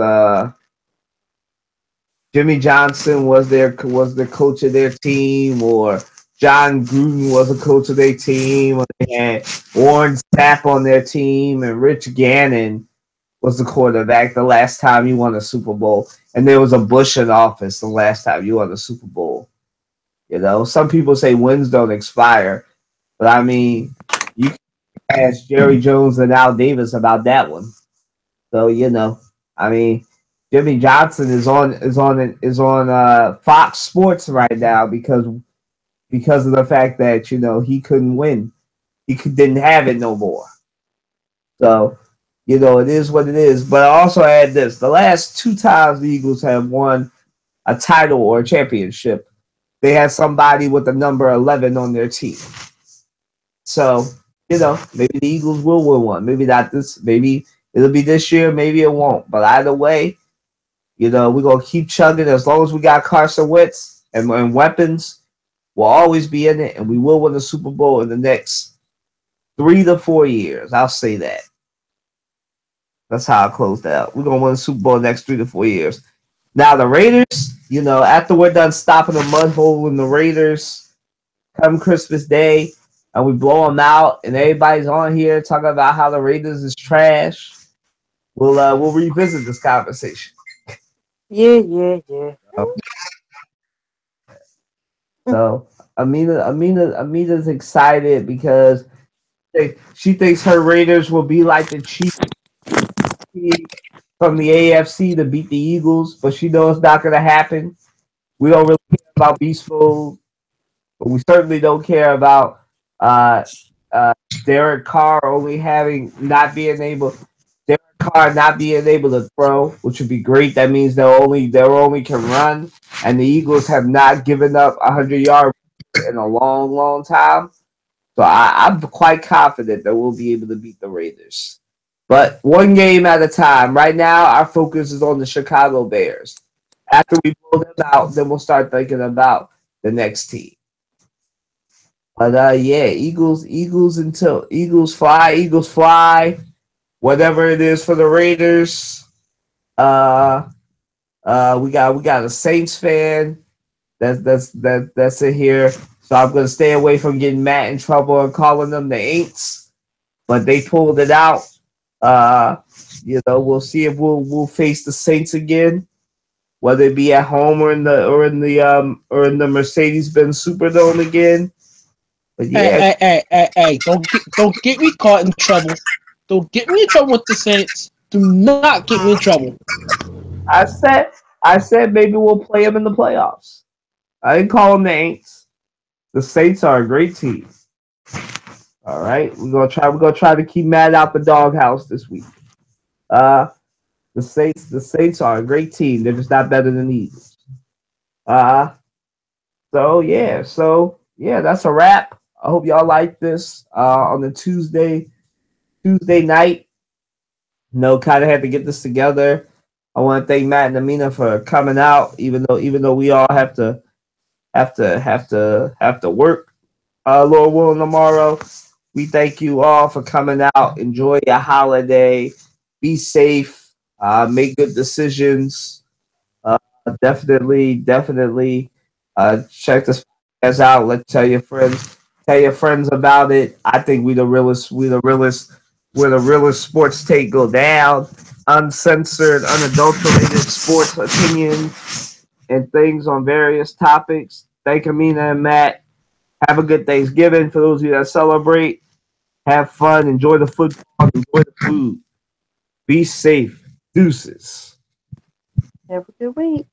Jimmy Johnson was the coach of their team, or John Gruden was a coach of their team, or they had Warren Sapp on their team, and Rich Gannon was the quarterback the last time you won a Super Bowl, and there was a Bush in office the last time you won a Super Bowl. You know, some people say wins don't expire, but I mean, you can ask Jerry Jones and Al Davis about that one. So you know, I mean, Jimmy Johnson is on Fox Sports right now because of the fact that he couldn't win, didn't have it no more. So it is what it is. But I also add this: the last 2 times the Eagles have won a title or a championship, they had somebody with the number 11 on their team. So maybe the Eagles will win one. Maybe not this. Maybe it'll be this year. Maybe it won't. But either way. We're going to keep chugging as long as we got Carson Wentz and weapons. We'll always be in it, and we will win the Super Bowl in the next 3 to 4 years. I'll say that. That's how I closed out. We're going to win the Super Bowl in the next 3 to 4 years. Now, the Raiders, after we're done stopping the mud hole in the Raiders come Christmas Day, and we blow them out, and everybody's on here talking about how the Raiders is trash, we'll revisit this conversation. Yeah. So Amina's excited because she thinks her Raiders will be like the Chiefs from the AFC to beat the Eagles, but she knows it's not going to happen. We don't really care about Beast Mode, but we certainly don't care about Derek Carr not being able to throw, which would be great. That means they only can run, and the Eagles have not given up 100-yard in a long, long time. So I'm quite confident that we'll be able to beat the Raiders. But one game at a time. Right now, our focus is on the Chicago Bears. After we blow them out, then we'll start thinking about the next team. But Eagles fly. whatever it is for the Raiders. We got a Saints fan that's in here. So I'm gonna stay away from getting Matt in trouble and calling them the Aints. But they pulled it out. We'll see if we'll face the Saints again, whether it be at home or in the Mercedes-Benz Superdome again. But yeah, Hey! Don't get me caught in trouble. Don't get me in trouble with the Saints. Do not get me in trouble. I said maybe we'll play them in the playoffs. I didn't call them the Aints. The Saints are a great team. All right, we're gonna try to keep Matt out the doghouse this week. The Saints are a great team. They're just not better than the Eagles. So yeah, that's a wrap. I hope y'all like this on the Tuesday night. Kind of had to get this together. I want to thank Matt and Amina for coming out, even though we all have to work. Lord willing, tomorrow. We thank you all for coming out. Enjoy your holiday. Be safe. Make good decisions. Definitely. Check this podcast out. Tell your friends about it. I think we're the realest sports take go down. Uncensored, unadulterated sports opinions and things on various topics. Thank Amina and Matt. Have a good Thanksgiving for those of you that celebrate. Have fun. Enjoy the football. Enjoy the food. Be safe. Deuces. Have a good week.